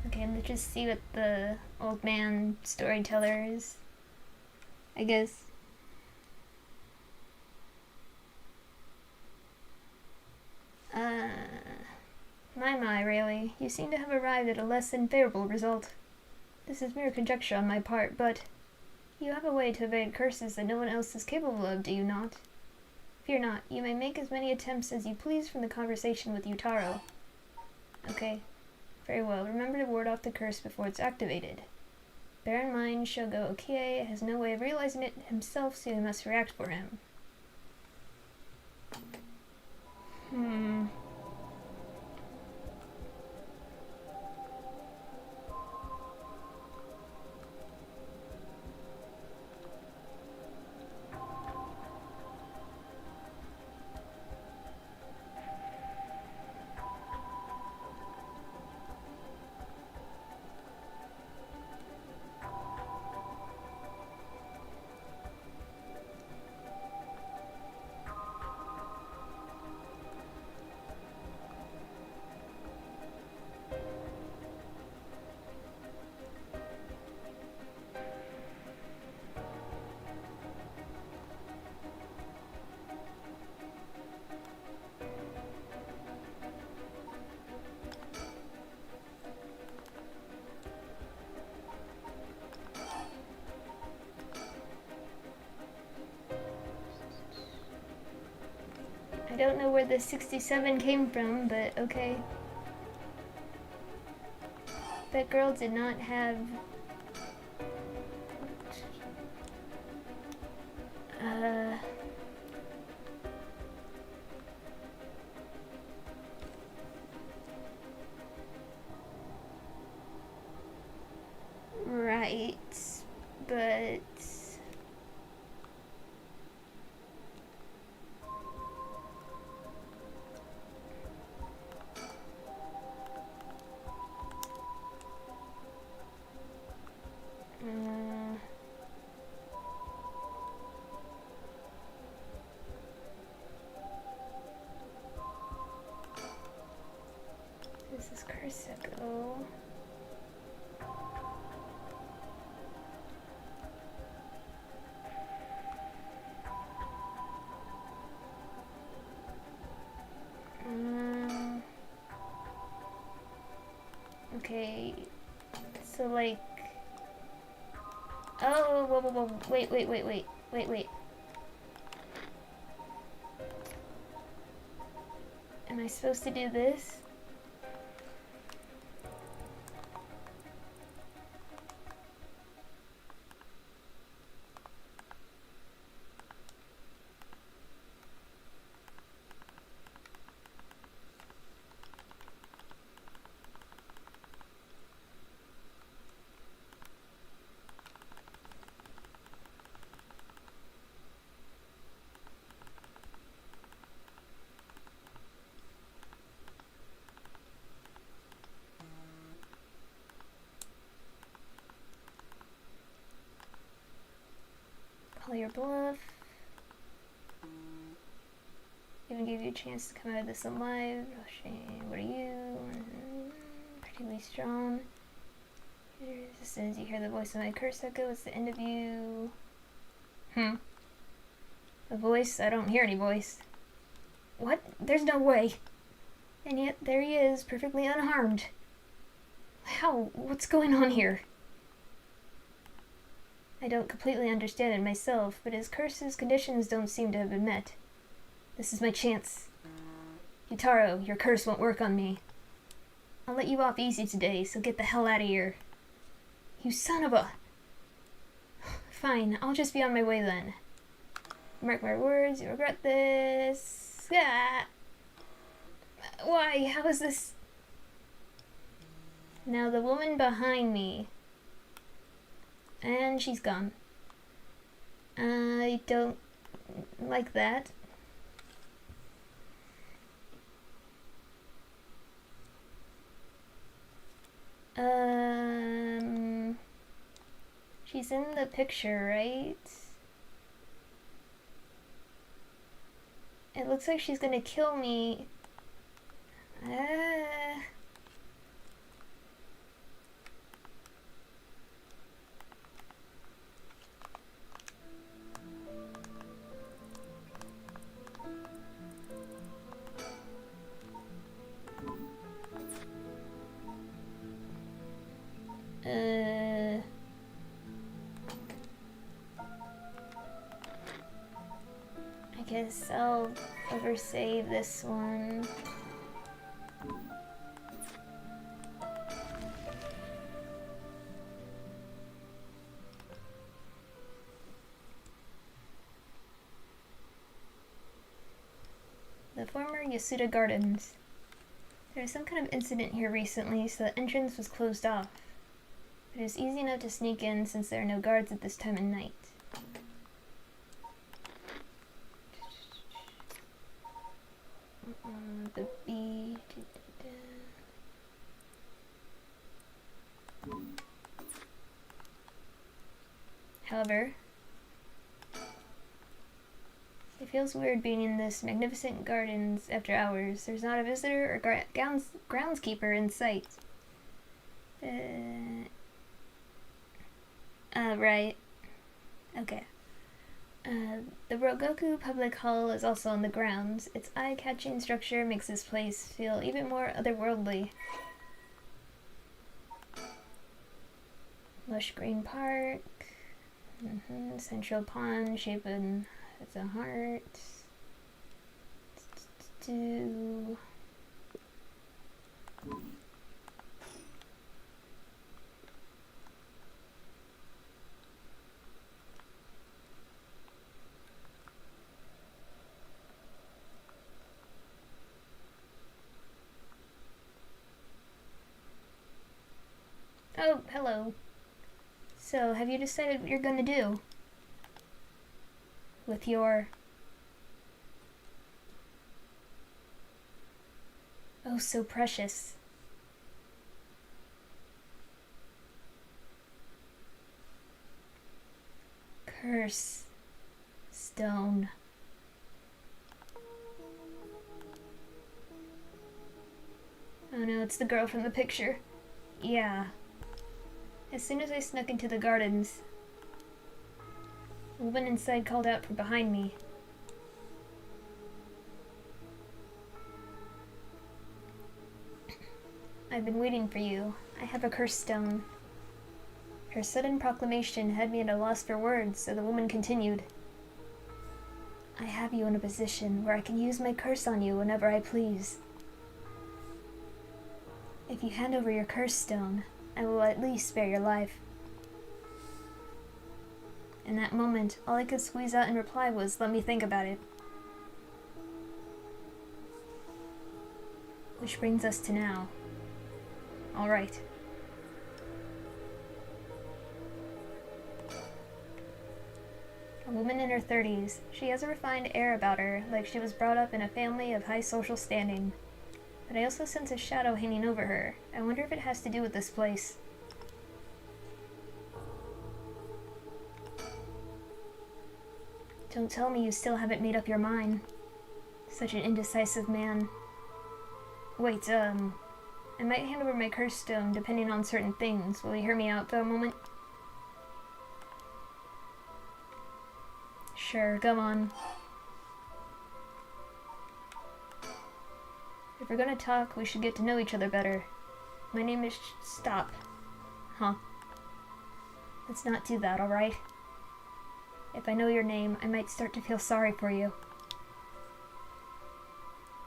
Okay, let's just see what the old man storyteller is, I guess. My, really. You seem to have arrived at a less than favorable result. This is mere conjecture on my part, but you have a way to evade curses that no one else is capable of, do you not? Fear not, you may make as many attempts as you please from the conversation with Yutaro. Okay. Very well, remember to ward off the curse before it's activated. Bear in mind, Shogo Okie has no way of realizing it himself, so you must react for him. don't know where the 67 came from, but okay. That girl did not have... Right, but... This is Kurseko. Okay, so like, oh, whoa, wait. Am I supposed to do this? Call your bluff. Even give you a chance to come out of this alive. Oh, shame. What are you? Particularly strong. As soon as you hear the voice of my Kurseko, it's the end of you. A voice? I don't hear any voice. What? There's no way. And yet there he is, perfectly unharmed. How? What's going on here? I don't completely understand it myself, but his curse's conditions don't seem to have been met. This is my chance. Yutaro, your curse won't work on me. I'll let you off easy today, so get the hell out of here. You son of a... Fine, I'll just be on my way then. Mark my words, you'll regret this. Ah! Why? How is this... Now the woman behind me. And she's gone. I don't like that. She's in the picture, right? It looks like she's gonna kill me. I guess I'll oversave this one. The former Yasuda Gardens. There was some kind of incident here recently, so the entrance was closed off. But it was easy enough to sneak in since there are no guards at this time of night. The bee. However, it feels weird being in this magnificent gardens after hours. There's not a visitor or groundskeeper in sight. Right. Okay. The Rogoku Public Hall is also on the grounds. Its eye-catching structure makes this place feel even more otherworldly. Lush green park. Central pond shaped as a heart. to... Oh, hello. So, have you decided what you're gonna do? With your... Oh, so precious. Curse. Stone. Oh no, it's the girl from the picture. Yeah. As soon as I snuck into the gardens, a woman inside called out from behind me. I've been waiting for you. I have a curse stone. Her sudden proclamation had me at a loss for words, so the woman continued. I have you in a position where I can use my curse on you whenever I please. If you hand over your curse stone, I will at least spare your life. In that moment, all I could squeeze out in reply was, let me think about it. Which brings us to now. Alright. A woman in her 30s. She has a refined air about her, like she was brought up in a family of high social standing. But I also sense a shadow hanging over her. I wonder if it has to do with this place. Don't tell me you still haven't made up your mind. Such an indecisive man. Wait, I might hand over my curse stone depending on certain things. Will you hear me out for a moment? Sure, go on. If we're gonna talk, we should get to know each other better. My name is Stop. Huh. Let's not do that, alright? If I know your name, I might start to feel sorry for you.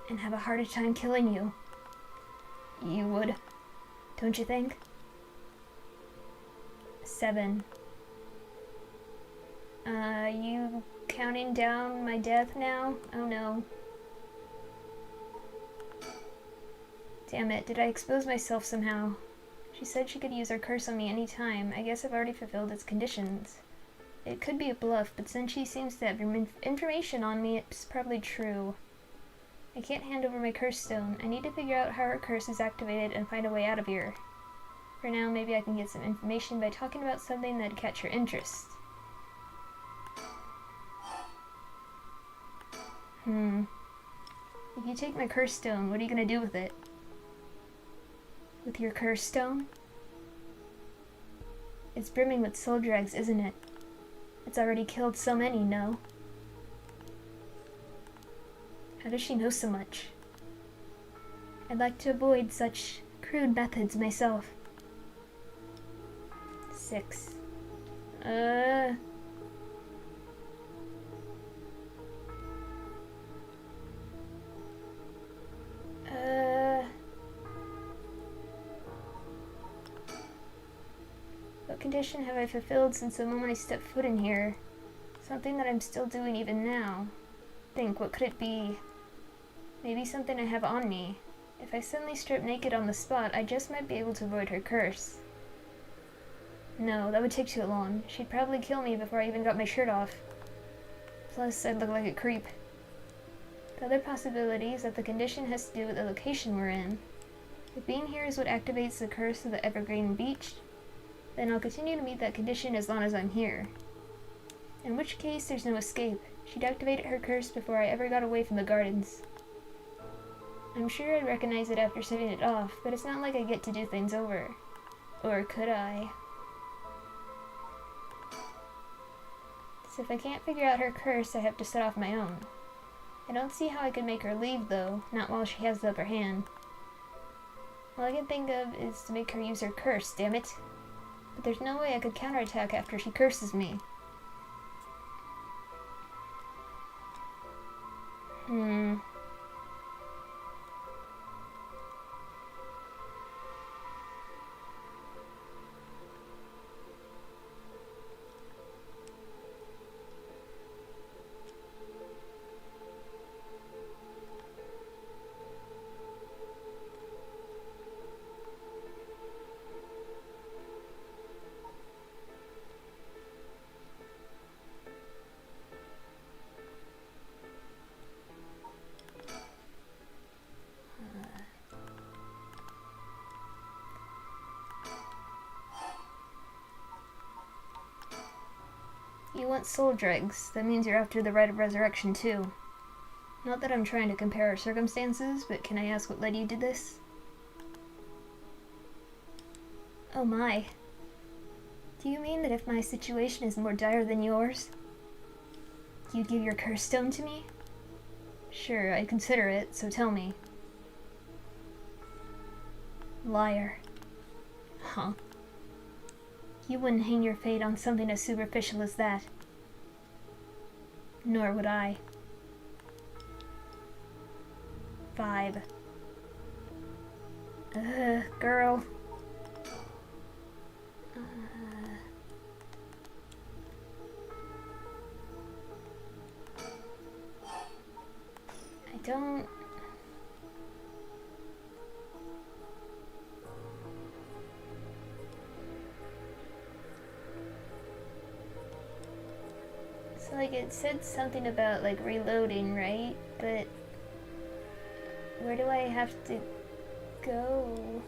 And have a harder time killing you. You would, don't you think? 7. You counting down my death now? Oh no. Damn it, did I expose myself somehow? She said she could use her curse on me any time. I guess I've already fulfilled its conditions. It could be a bluff, but since she seems to have information on me, it's probably true. I can't hand over my curse stone. I need to figure out how her curse is activated and find a way out of here. For now, maybe I can get some information by talking about something that'd catch her interest. If you take my curse stone, what are you gonna do with it? With your curse stone? It's brimming with soul drags, isn't it? It's already killed so many, no? How does she know so much? I'd like to avoid such crude methods myself. 6. What condition have I fulfilled since the moment I stepped foot in here? Something that I'm still doing even now. Think, what could it be? Maybe something I have on me. If I suddenly strip naked on the spot, I just might be able to avoid her curse. No, that would take too long. She'd probably kill me before I even got my shirt off. Plus, I'd look like a creep. The other possibility is that the condition has to do with the location we're in. If being here is what activates the curse of the Evergreen Beach, then I'll continue to meet that condition as long as I'm here. In which case, there's no escape. She'd activated her curse before I ever got away from the gardens. I'm sure I'd recognize it after setting it off, but it's not like I get to do things over. Or could I? So if I can't figure out her curse, I have to set off my own. I don't see how I could make her leave, though, not while she has the upper hand. All I can think of is to make her use her curse, damn it. But there's no way I could counterattack after she curses me. You want soul dregs. That means you're after the right of resurrection, too. Not that I'm trying to compare our circumstances, but can I ask what led you to this? Oh my. Do you mean that if my situation is more dire than yours, you'd give your curse stone to me? Sure, I consider it, so tell me. Liar. Huh? You wouldn't hang your fate on something as superficial as that. Nor would I. 5. Girl. I don't... So, like, it said something about, like, reloading, right? But... where do I have to go?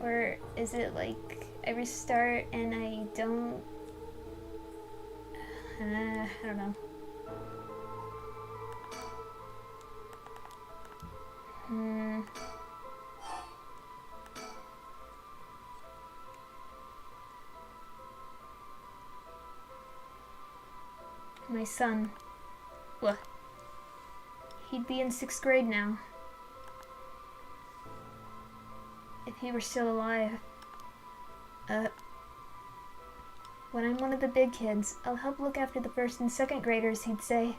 Or is it like I restart and I don't... I don't know. My son. What? He'd be in 6th grade now. If he were still alive. When I'm one of the big kids, I'll help look after the 1st and 2nd graders, he'd say.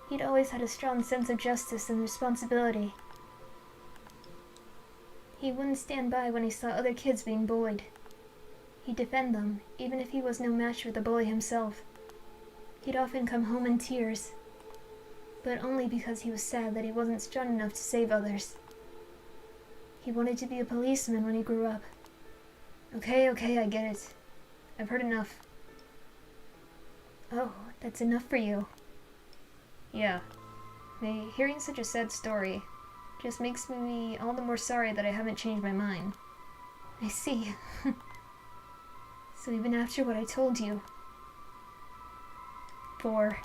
He'd always had a strong sense of justice and responsibility. He wouldn't stand by when he saw other kids being bullied. He'd defend them, even if he was no match for the bully himself. He'd often come home in tears, but only because he was sad that he wasn't strong enough to save others. He wanted to be a policeman when he grew up. Okay, I get it. I've heard enough. Oh, that's enough for you. Yeah. Hearing such a sad story just makes me all the more sorry that I haven't changed my mind. I see. So even after what I told you. 4.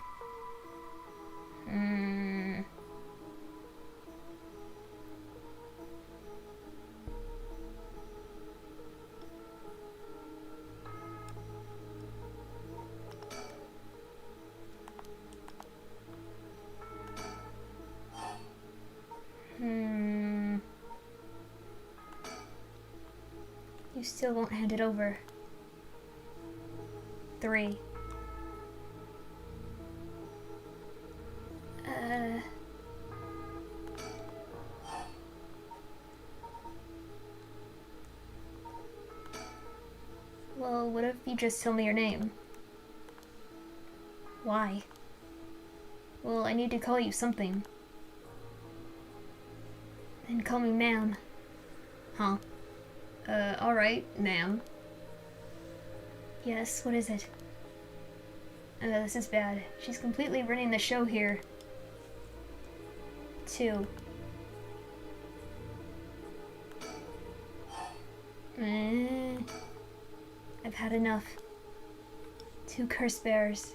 You still won't hand it over. 3. Well, what if you just tell me your name? Why? Well, I need to call you something. Then call me ma'am. Huh? Alright, ma'am. Yes, what is it? This is bad. She's completely running the show here. 2. I've had enough. 2 curse bearers.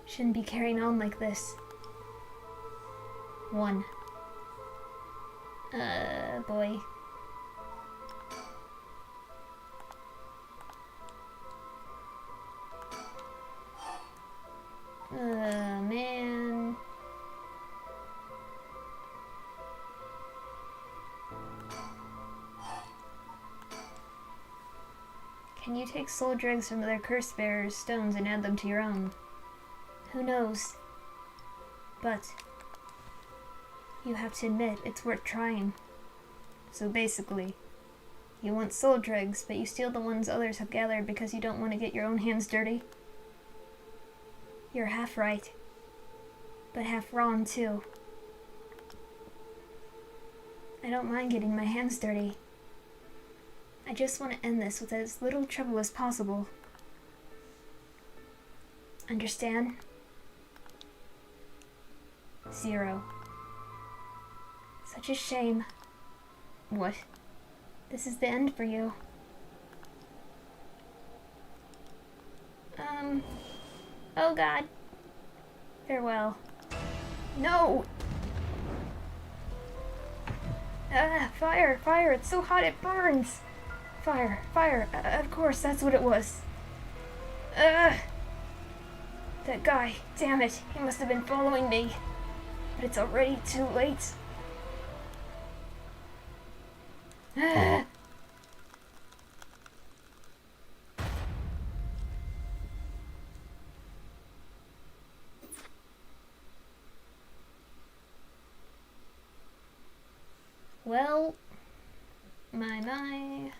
Shouldn't be carrying on like this. 1. Boy. Man. Can you take soul dregs from other curse bearers' stones and add them to your own? Who knows? But you have to admit it's worth trying. So basically, you want soul dregs, but you steal the ones others have gathered because you don't want to get your own hands dirty? You're half right, but half wrong too. I don't mind getting my hands dirty. I just want to end this with as little trouble as possible. Understand? 0. Such a shame. What? This is the end for you. Oh god. Farewell. No! Ah, fire, fire, it's so hot it burns! Fire, fire, of course, that's what it was. That guy, damn it, he must have been following me. But it's already too late. Ah. Well, my.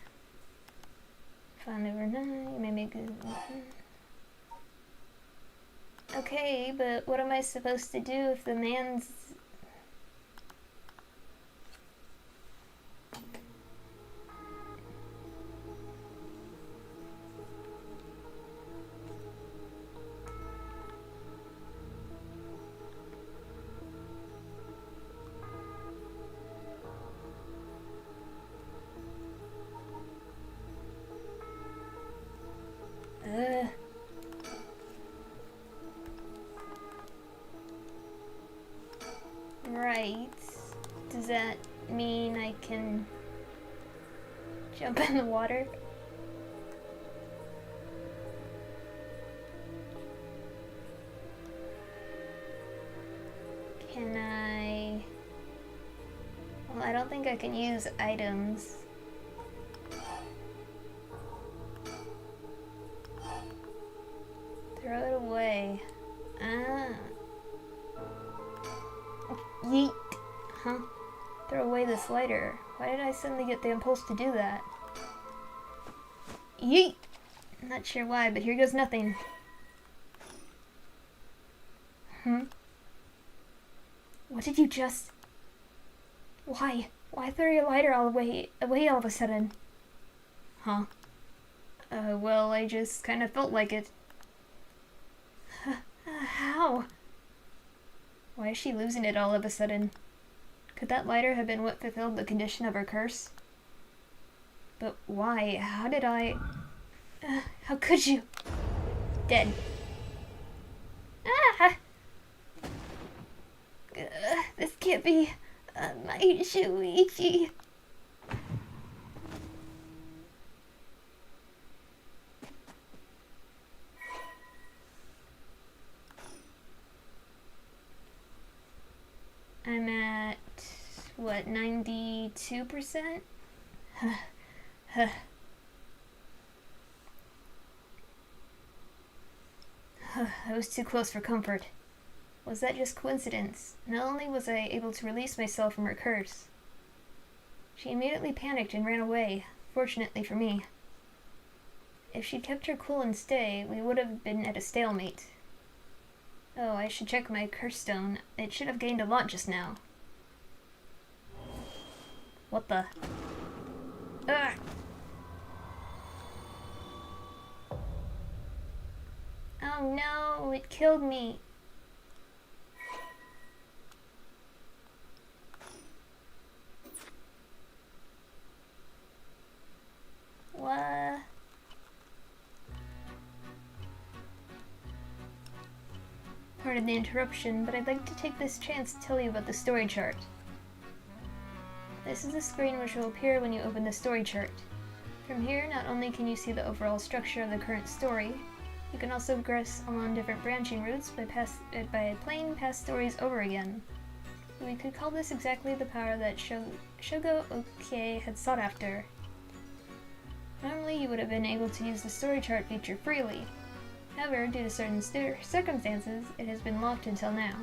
Found over 9, maybe good. Okay, but what am I supposed to do if the man's... Right. Does that mean I can jump in the water? Can I... Well, I don't think I can use items. Throw it away. Ah. Yeet. Huh? Throw away this lighter. Why did I suddenly get the impulse to do that? Yeet! Not sure why, but here goes nothing. What did you just... Why? Why throw your lighter all the way away all of a sudden? Huh? Well, I just kind of felt like it. How? Why is she losing it all of a sudden? Could that lighter have been what fulfilled the condition of her curse? But why? How did I... how could you? Dead. Ah! This can't be... my Shuichi. I'm at, what, 92%? I was too close for comfort. Was that just coincidence? Not only was I able to release myself from her curse, she immediately panicked and ran away, fortunately for me. If she'd kept her cool and stay, we would have been at a stalemate. Oh, I should check my curse stone. It should have gained a lot just now. What the? Ugh! Oh no, it killed me. What? Pardon the interruption, but I'd like to take this chance to tell you about the story chart. This is the screen which will appear when you open the story chart. From here, not only can you see the overall structure of the current story, you can also progress along different branching routes by playing past stories over again. We could call this exactly the power that Shogo Oke had sought after. Normally, you would have been able to use the story chart feature freely. However, due to certain circumstances, it has been locked until now.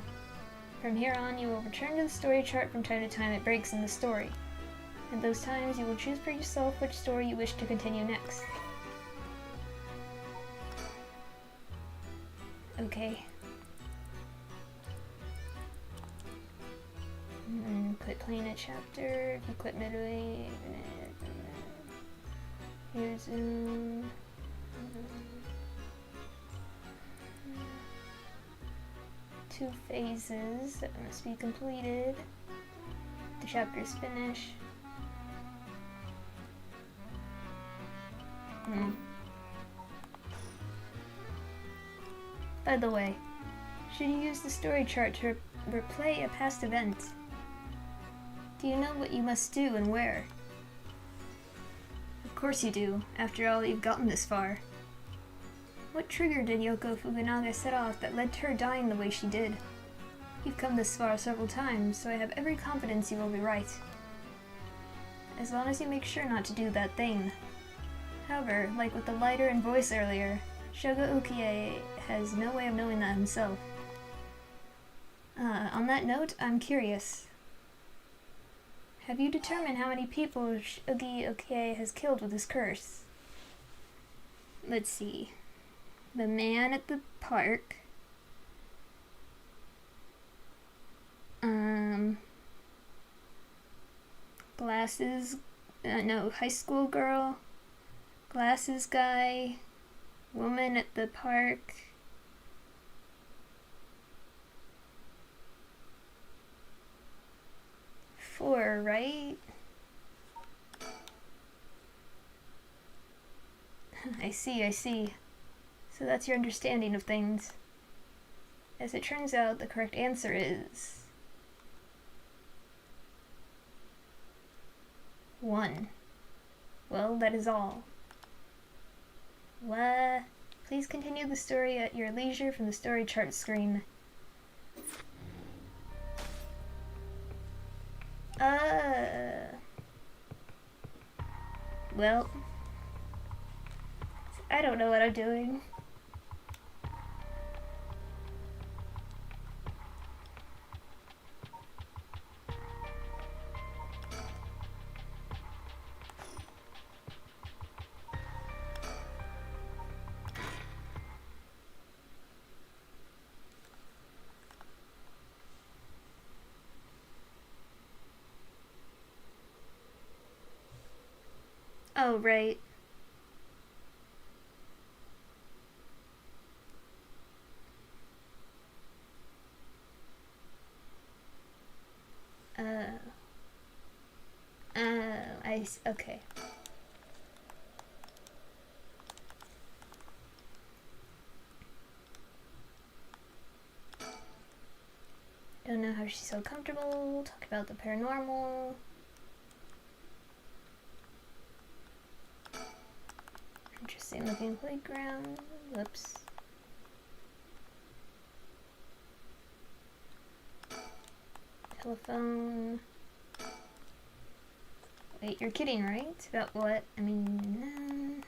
From here on, you will return to the story chart from time to time at breaks in the story. At those times, you will choose for yourself which story you wish to continue next. Okay. Quit playing a chapter, if you quit midway, here's Zoom. 2 phases that must be completed. The chapter is finished. By the way, should you use the story chart to replay a past event? Do you know what you must do and where? Of course you do. After all, you've gotten this far. What trigger did Yoko Fukunaga set off that led to her dying the way she did? You've come this far several times, so I have every confidence you will be right. As long as you make sure not to do that thing. However, like with the lighter and voice earlier, Shogo Ukie has no way of knowing that himself. On that note, I'm curious. Have you determined how many people Shogi Ukie has killed with his curse? Let's see. The man at the park. Glasses. No, high school girl. Glasses guy. Woman at the park. Four, right? I see. So that's your understanding of things. As it turns out, the correct answer is... 1. Well, that is all. What? Please continue the story at your leisure from the story chart screen. Well, I don't know what I'm doing. Oh, right. Okay. Don't know how she's so comfortable. Talk about the paranormal. Interesting looking playground. Whoops. Telephone. Wait, you're kidding, right? About what? I mean...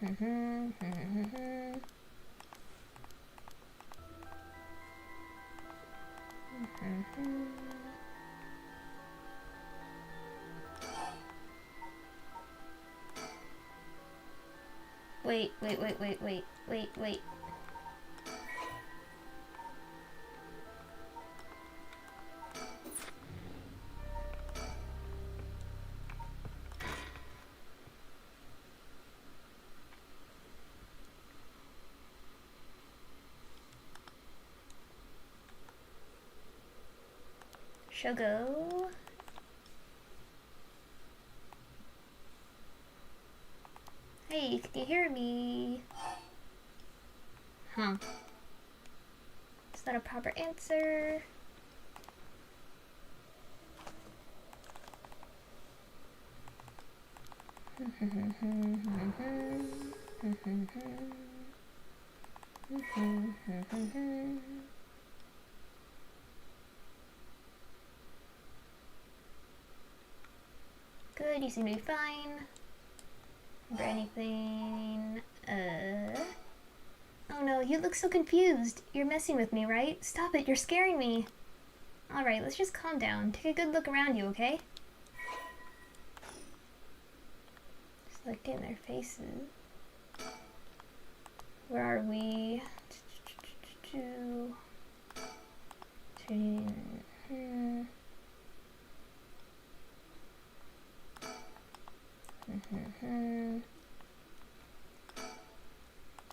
Wait. Shogo. Hey, can you hear me? Huh. Is that a proper answer? Good, you seem to be fine. Remember anything? Oh no, you look so confused. You're messing with me, right? Stop it, you're scaring me. Alright, let's just calm down. Take a good look around you, okay? Just look in their faces. Where are we?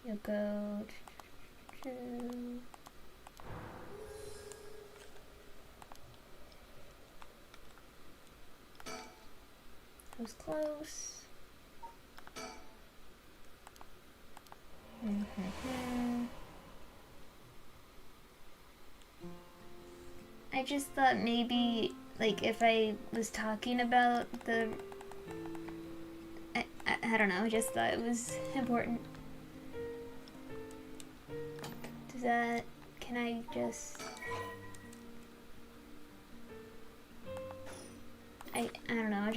You'll go to that was close. I just thought maybe, like, if I was talking about the... I don't know, I just thought it was important. Does that... Can I just... I don't know, I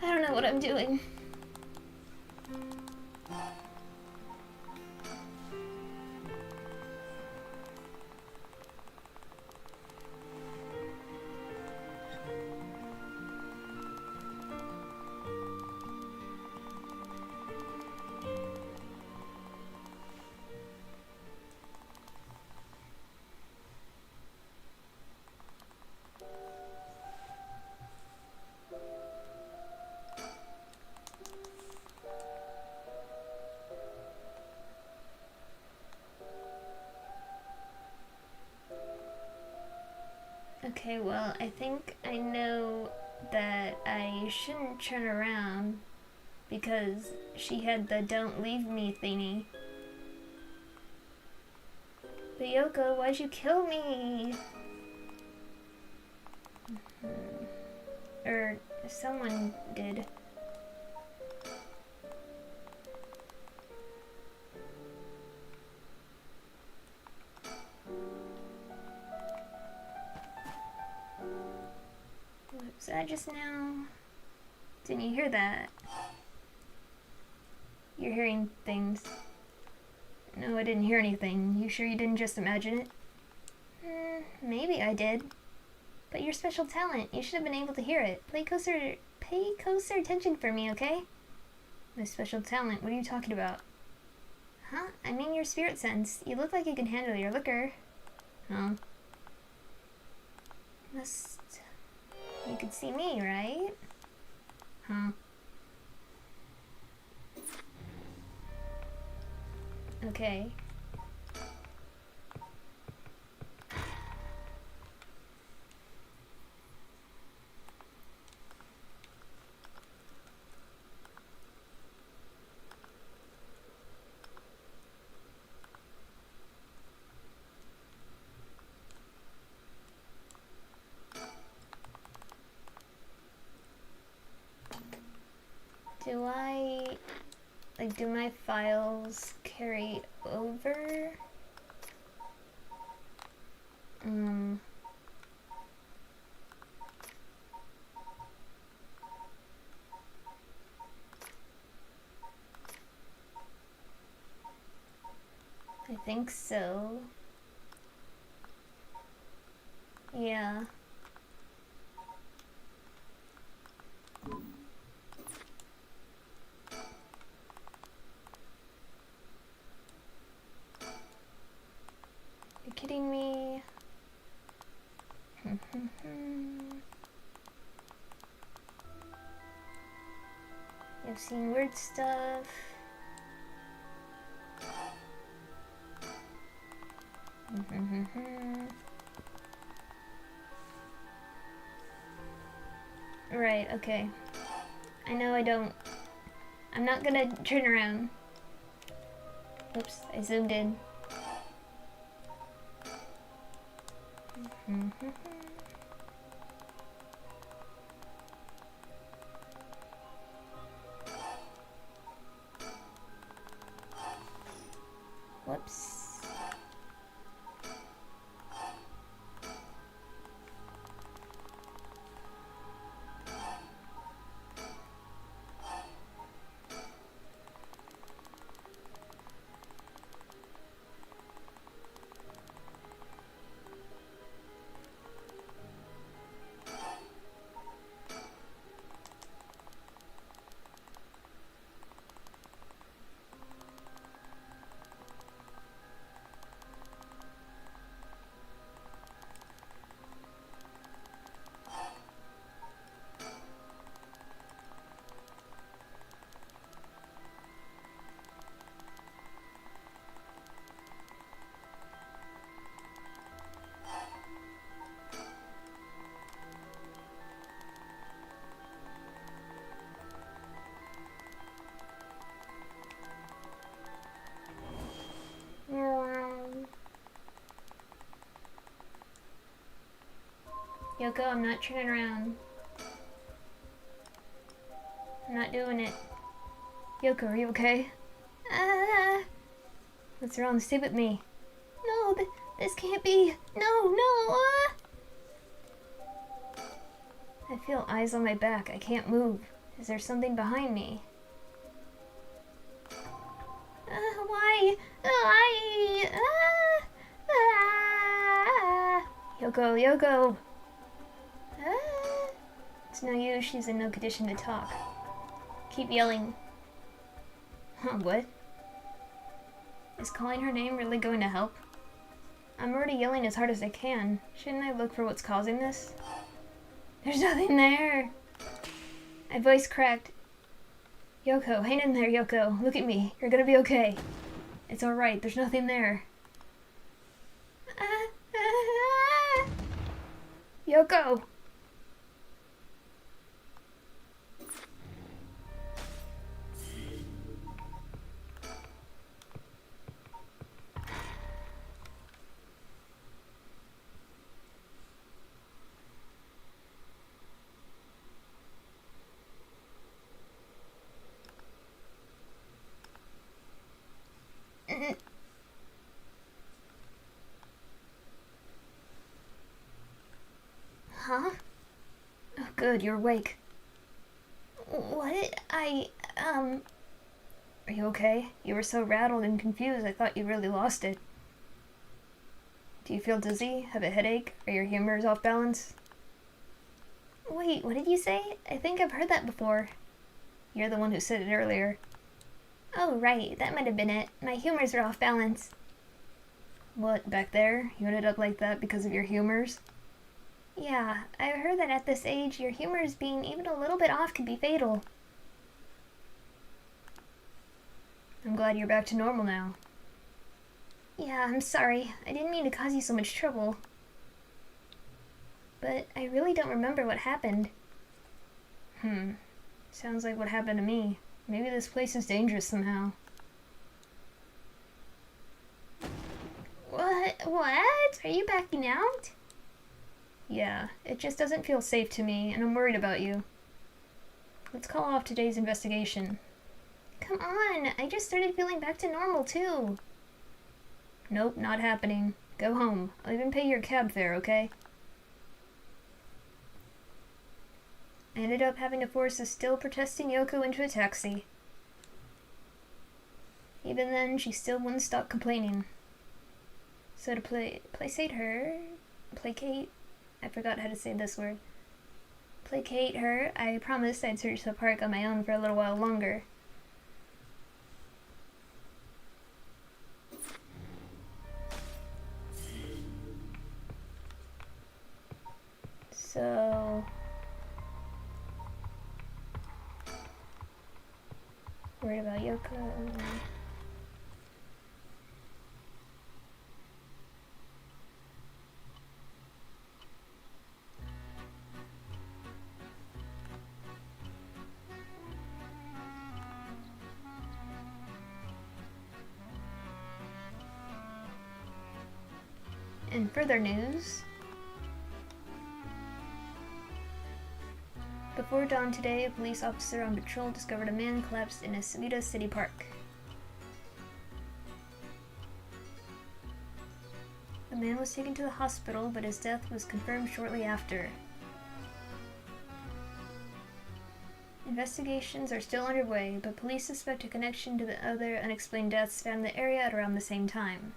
don't know what I'm doing. Okay, well, I think I know that I shouldn't turn around because she had the "don't leave me" thingy. But Yoko, why'd you kill me? Or someone did. Was that just now? Didn't you hear that? You're hearing things. No, I didn't hear anything. You sure you didn't just imagine it? Maybe I did. But your special talent, you should have been able to hear it. Pay closer attention for me, okay? My special talent, what are you talking about? Huh? I mean your spirit sense. You look like you can handle your liquor. Huh? You could see me, right? Huh? Okay. Do my files carry over? I think so. Yeah. You're kidding me. You've seen weird stuff. Right, okay. I know I'm not gonna turn around. Oops, I zoomed in. Whoops. Yoko, I'm not turning around. I'm not doing it. Yoko, are you okay? What's wrong? Stay with me. No, this can't be. No, no! I feel eyes on my back. I can't move. Is there something behind me? Why? Why? Yoko, Yoko! It's no use. She's in no condition to talk. Keep yelling. Huh, what? Is calling her name really going to help? I'm already yelling as hard as I can. Shouldn't I look for what's causing this? There's nothing there! My voice cracked. Yoko, hang in there, Yoko. Look at me. You're gonna be okay. It's alright. There's nothing there. Yoko! Huh? Oh, good, you're awake. What? Are you okay? You were so rattled and confused, I thought you really lost it. Do you feel dizzy? Have a headache? Are your humors off balance? Wait, what did you say? I think I've heard that before. You're the one who said it earlier. Oh, right, that might have been it. My humors are off balance. What, back there? You ended up like that because of your humors? Yeah, I heard that at this age, your humors being even a little bit off can be fatal. I'm glad you're back to normal now. Yeah, I'm sorry. I didn't mean to cause you so much trouble. But I really don't remember what happened. Sounds like what happened to me. Maybe this place is dangerous somehow. What? Are you backing out? Yeah, it just doesn't feel safe to me, and I'm worried about you. Let's call off today's investigation. Come on, I just started feeling back to normal too. Nope, not happening. Go home. I'll even pay your cab fare, okay? I ended up having to force a still protesting Yoko into a taxi. Even then, she still wouldn't stop complaining. So to placate her, I forgot how to say this word. Placate her, I promised I'd search the park on my own for a little while longer. So... worried about Yoko. In further news, before dawn today, a police officer on patrol discovered a man collapsed in a Sumida city park. The man was taken to the hospital, but his death was confirmed shortly after. Investigations are still underway, but police suspect a connection to the other unexplained deaths found in the area at around the same time.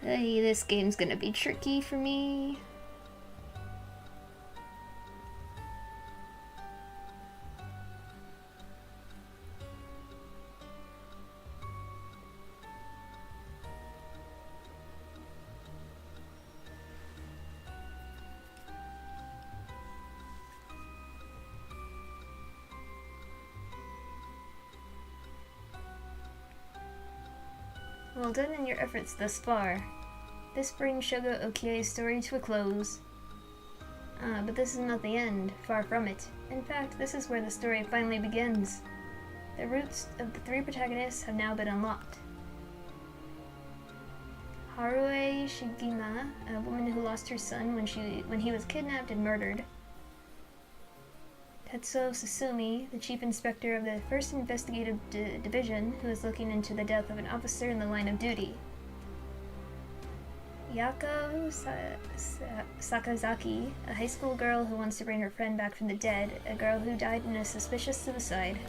Hey, this game's gonna be tricky for me. Well done in your efforts thus far. This brings Shogo Okie's story to a close. But this is not the end, far from it. In fact, this is where the story finally begins. The roots of the three protagonists have now been unlocked. Haruo Shigima, a woman who lost her son when he was kidnapped and murdered. Tetsuo Susumi, the chief inspector of the 1st Investigative Division, who is looking into the death of an officer in the line of duty. Yako Sakazaki, a high school girl who wants to bring her friend back from the dead, a girl who died in a suspicious suicide.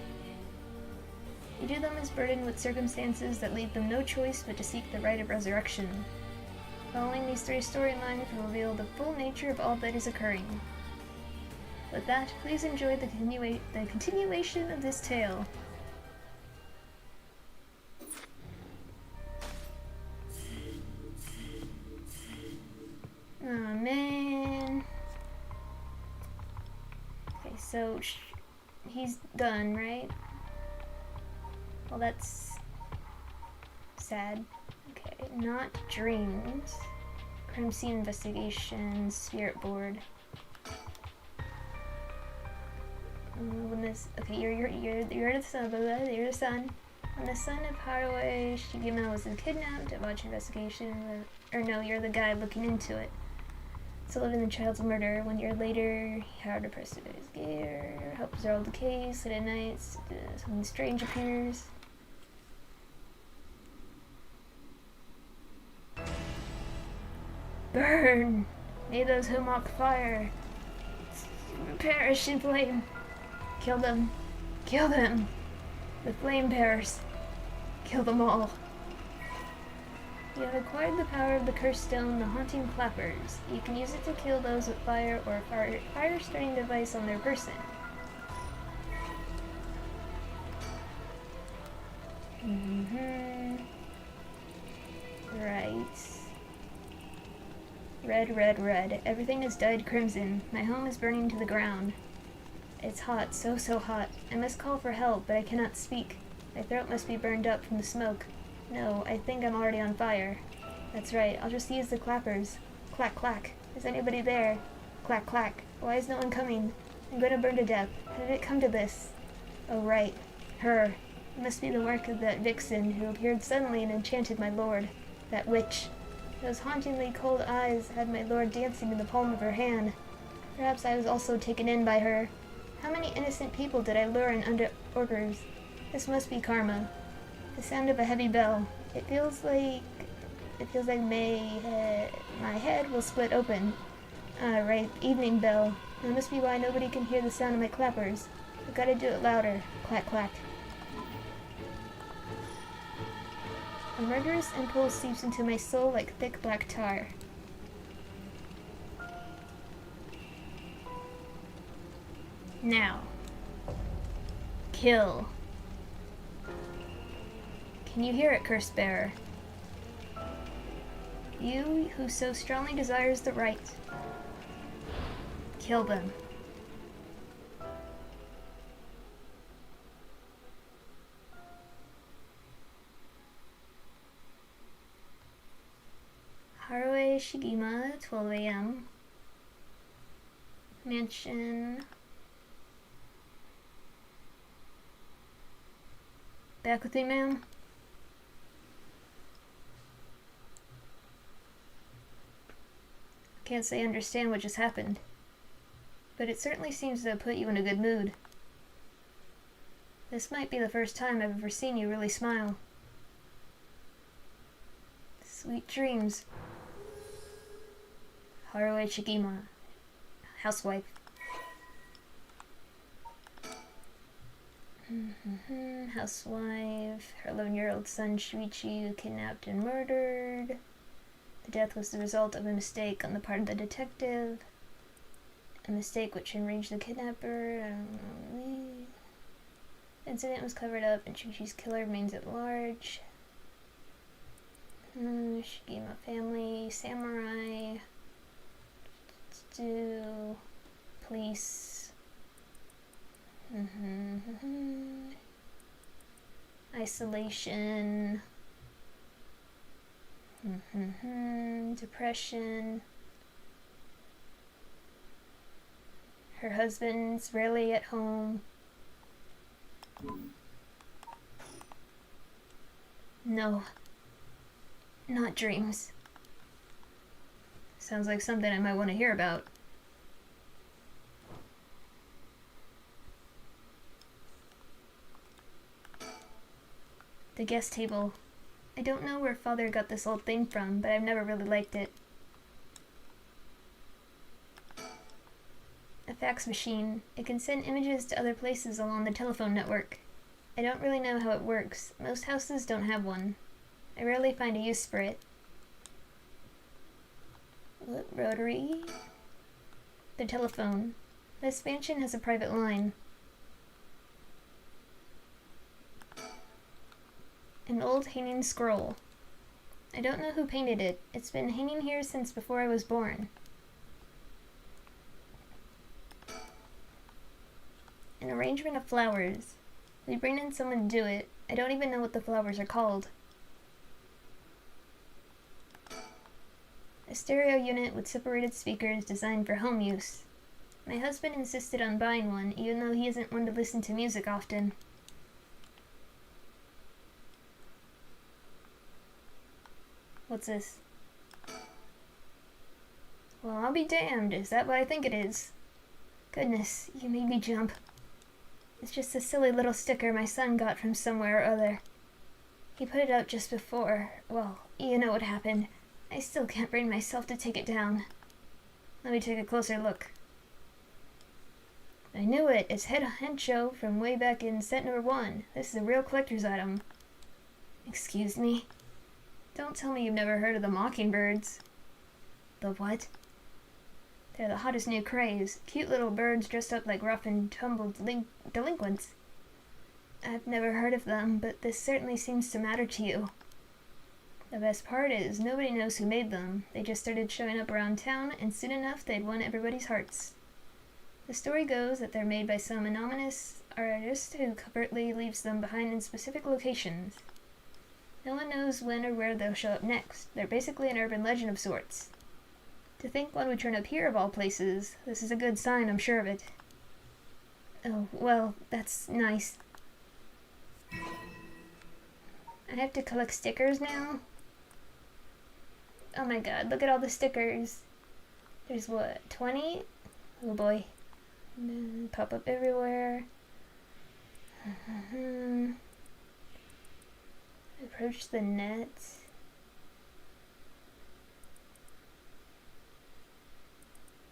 Each of them is burdened with circumstances that leave them no choice but to seek the right of resurrection. Following these three storylines will reveal the full nature of all that is occurring. With that, please enjoy the continuation of this tale. Oh man. Okay, so he's done, right? Well, that's sad. Okay, not dreams. Crime scene investigation, spirit board. Okay, you're the son. You're the son. When the son of Haruo Shigima was kidnapped, a watch investigation. Or no, you're the guy looking into it. Solving the child's murder. 1 year later, he hired a person to his gear, help resolve the case. Late at night, something strange appears. Burn! May those who mock fire perish in flame. Kill them. Kill them. The flame bearers. Kill them all. You have acquired the power of the cursed stone, the haunting clappers. You can use it to kill those with fire or a fire-starting device on their person. Right. Red, red, red. Everything is dyed crimson. My home is burning to the ground. It's hot, so hot. I must call for help, but I cannot speak. My throat must be burned up from the smoke. No, I think I'm already on fire. That's right, I'll just use the clappers. Clack, clack. Is anybody there? Clack, clack. Why is no one coming? I'm going to burn to death. How did it come to this? Oh, right. Her. It must be the work of that vixen who appeared suddenly and enchanted my lord. That witch. Those hauntingly cold eyes had my lord dancing in the palm of her hand. Perhaps I was also taken in by her. How many innocent people did I lure in under orders? This must be karma. The sound of a heavy bell. It feels like my head will split open. Ah, right, evening bell. That must be why nobody can hear the sound of my clappers. I've got to do it louder. Clack, clack. A murderous impulse seeps into my soul like thick black tar. Now. Kill. Can you hear it, curse bearer? You who so strongly desires the right. Kill them. Haruo Shigima, 12 a.m. Mansion. Back with me, ma'am? Can't say I understand what just happened, but it certainly seems to have put you in a good mood. This might be the first time I've ever seen you really smile. Sweet dreams. Haruo Shigima, housewife. Housewife, her 11-year-old son Shuichi kidnapped and murdered. The death was the result of a mistake on the part of the detective. A mistake which enraged the kidnapper. I don't know. The incident was covered up and Shuichi's killer remains at large. Shigima family, samurai, police. Isolation. Depression. Her husband's rarely at home. No. Not dreams. Sounds like something I might want to hear about. The guest table. I don't know where Father got this old thing from, but I've never really liked it. A fax machine. It can send images to other places along the telephone network. I don't really know how it works. Most houses don't have one. I rarely find a use for it. What rotary? The telephone. This mansion has a private line. An old hanging scroll. I don't know who painted it. It's been hanging here since before I was born. An arrangement of flowers. We bring in someone to do it. I don't even know what the flowers are called. A stereo unit with separated speakers designed for home use. My husband insisted on buying one, even though he isn't one to listen to music often. What's this? Well, I'll be damned. Is that what I think it is? Goodness, you made me jump. It's just a silly little sticker my son got from somewhere or other. He put it out just before. Well, you know what happened. I still can't bring myself to take it down. Let me take a closer look. I knew it. It's Honjo from way back in set number 1. This is a real collector's item. Excuse me? Don't tell me you've never heard of the mockingbirds. The what? They're the hottest new craze. Cute little birds dressed up like rough and tumble delinquents. I've never heard of them, but this certainly seems to matter to you. The best part is, nobody knows who made them. They just started showing up around town, and soon enough they'd won everybody's hearts. The story goes that they're made by some anonymous artist who covertly leaves them behind in specific locations. No one knows when or where they'll show up next. They're basically an urban legend of sorts. To think one would turn up here of all places, this is a good sign, I'm sure of it. Oh, well, that's nice. I have to collect stickers now? Oh my god, look at all the stickers. There's what, 20? Oh boy. Pop up everywhere. Approach the net.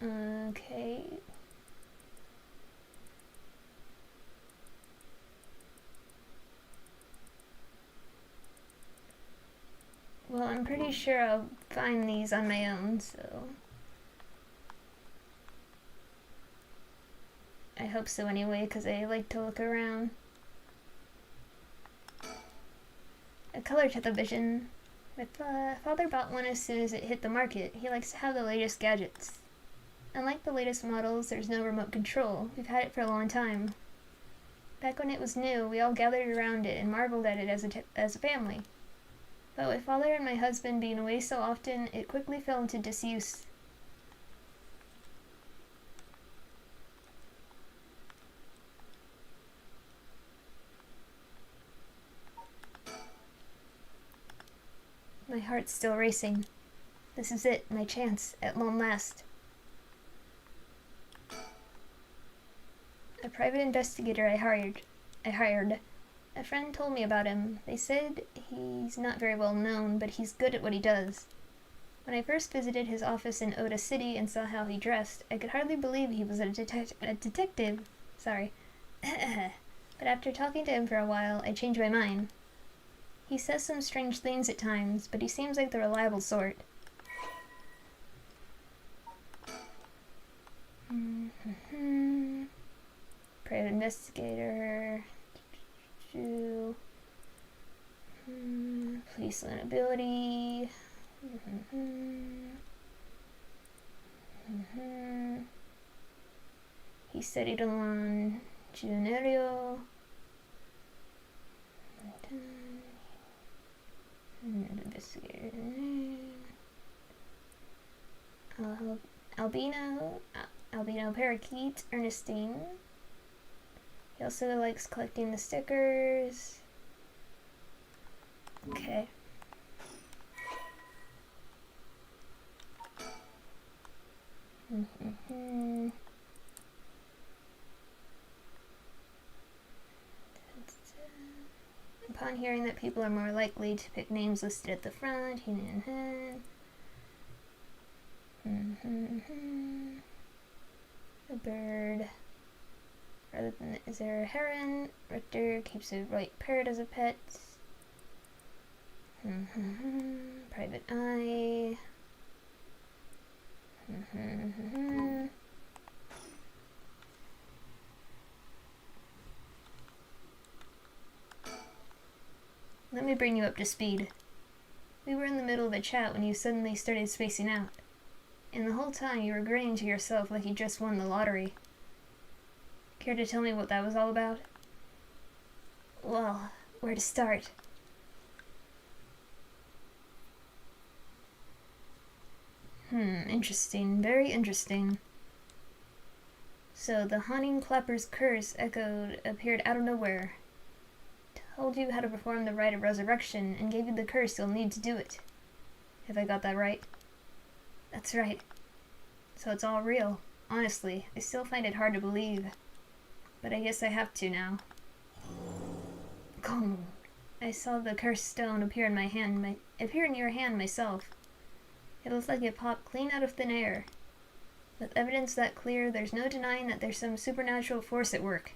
Okay. Well, I'm pretty sure I'll find these on my own, so... I hope so anyway, because I like to look around. A color television. My father bought one as soon as it hit the market. He likes to have the latest gadgets. Unlike the latest models, there's no remote control. We've had it for a long time. Back when it was new, we all gathered around it and marveled at it as a family. But with Father and my husband being away so often, it quickly fell into disuse. My heart's still racing. This is it, my chance, at long last. A private investigator I hired. A friend told me about him. They said he's not very well known, but he's good at what he does. When I first visited his office in Oda City and saw how he dressed, I could hardly believe he was a detective. Sorry. But after talking to him for a while, I changed my mind. He says some strange things at times, but he seems like the reliable sort. Private investigator. Police liability. He studied along Giunerio. Investigator. albino parakeet, Ernestine. He also likes collecting the stickers. Okay. Upon hearing that people are more likely to pick names listed at the front, a bird. Rather than, is there a heron? Richter keeps a white parrot as a pet. Private eye. Let me bring you up to speed. We were in the middle of a chat when you suddenly started spacing out. And the whole time you were grinning to yourself like you just won the lottery. Care to tell me what that was all about? Well, where to start? Interesting. Very interesting. So, the haunting clapper's curse appeared out of nowhere. Told you how to perform the rite of resurrection, and gave you the curse you'll need to do it. Have I got that right? That's right. So it's all real. Honestly, I still find it hard to believe. But I guess I have to now. Gong! I saw the cursed stone appear in your hand myself. It looks like it popped clean out of thin air. With evidence that clear, there's no denying that there's some supernatural force at work.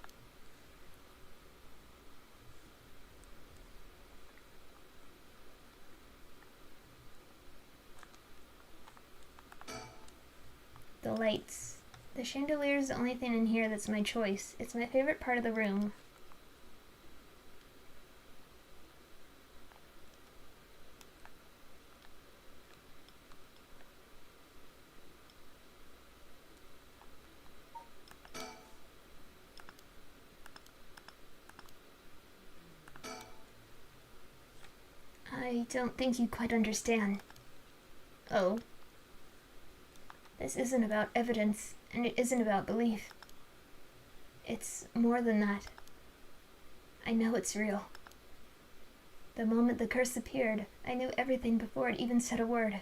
The lights. The chandelier is the only thing in here that's my choice. It's my favorite part of the room. I don't think you quite understand. Oh? This isn't about evidence, and it isn't about belief. It's more than that. I know it's real. The moment the curse appeared, I knew everything before it even said a word.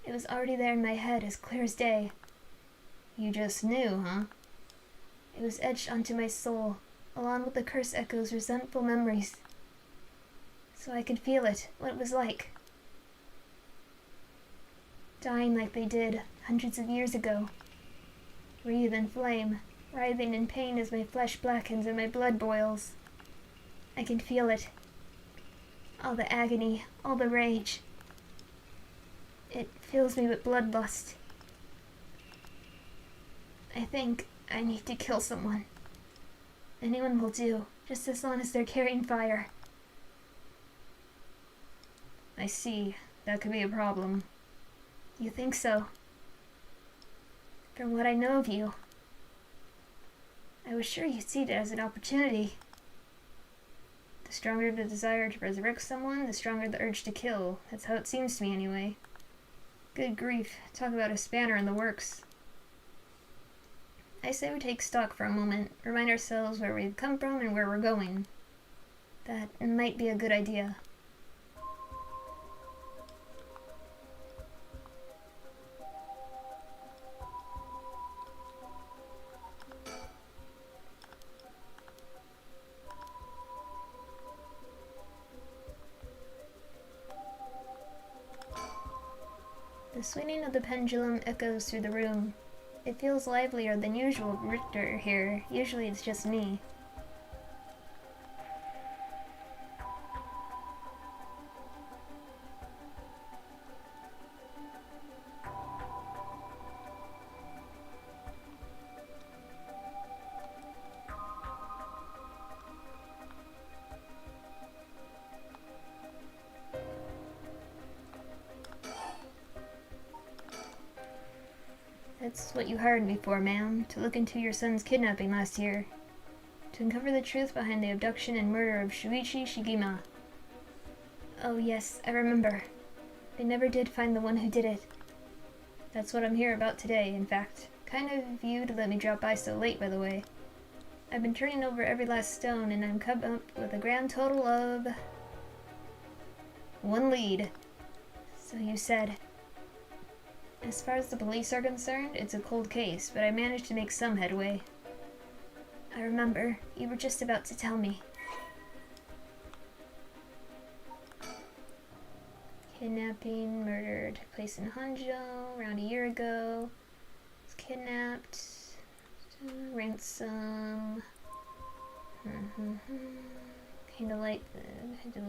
It was already there in my head, as clear as day. You just knew, huh? It was etched onto my soul, along with the curse echoes resentful memories. So I could feel it, what it was like. Dying like they did hundreds of years ago. Wreathed in flame, writhing in pain as my flesh blackens and my blood boils. I can feel it. All the agony, all the rage. It fills me with bloodlust. I think I need to kill someone. Anyone will do, just as long as they're carrying fire. I see. That could be a problem. You think so? From what I know of you, I was sure you'd see it as an opportunity. The stronger the desire to resurrect someone, the stronger the urge to kill. That's how it seems to me, anyway. Good grief, talk about a spanner in the works. I say we take stock for a moment, remind ourselves where we've come from and where we're going. That might be a good idea. The swinging of the pendulum echoes through the room. It feels livelier than usual Richter here. Usually it's just me. That's what you hired me for, ma'am, to look into your son's kidnapping last year. To uncover the truth behind the abduction and murder of Shuichi Shigema. Oh yes, I remember. They never did find the one who did it. That's what I'm here about today, in fact. Kind of you to let me drop by so late, by the way. I've been turning over every last stone, and I'm come up with a grand total of 1 lead. So you said. As far as the police are concerned, it's a cold case, but I managed to make some headway. I remember. You were just about to tell me. Kidnapping, murder took place in Honjo around a year ago. Was kidnapped. Ransom. Kinda like the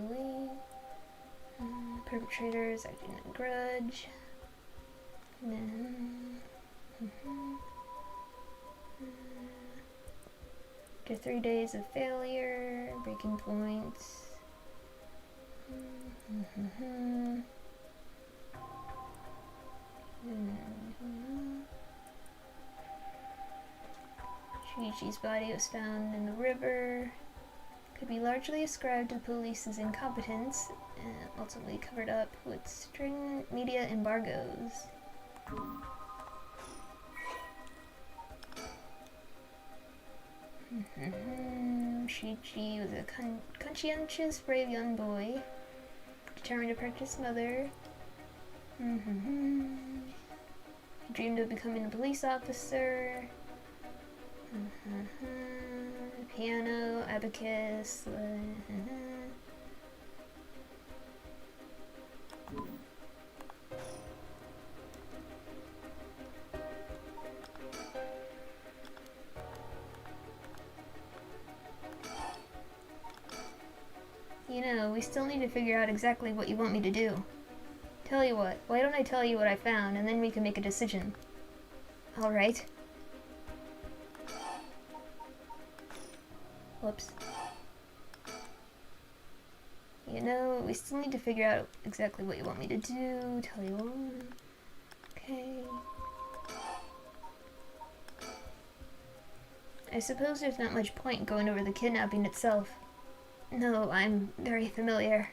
perpetrators acting a grudge. After 3 days of failure, breaking points. Shuichi's body was found in the river. Could be largely ascribed to the police's incompetence and ultimately covered up with stringent media embargoes. Shuichi was a conscientious, brave young boy, determined to protect his mother. He dreamed of becoming a police officer. Piano, abacus. You know, we still need to figure out exactly what you want me to do. Tell you what, why don't I tell you what I found, and then we can make a decision. Alright. Whoops. You know, we still need to figure out exactly what you want me to do. Tell you what. Okay. I suppose there's not much point going over the kidnapping itself. No, I'm very familiar.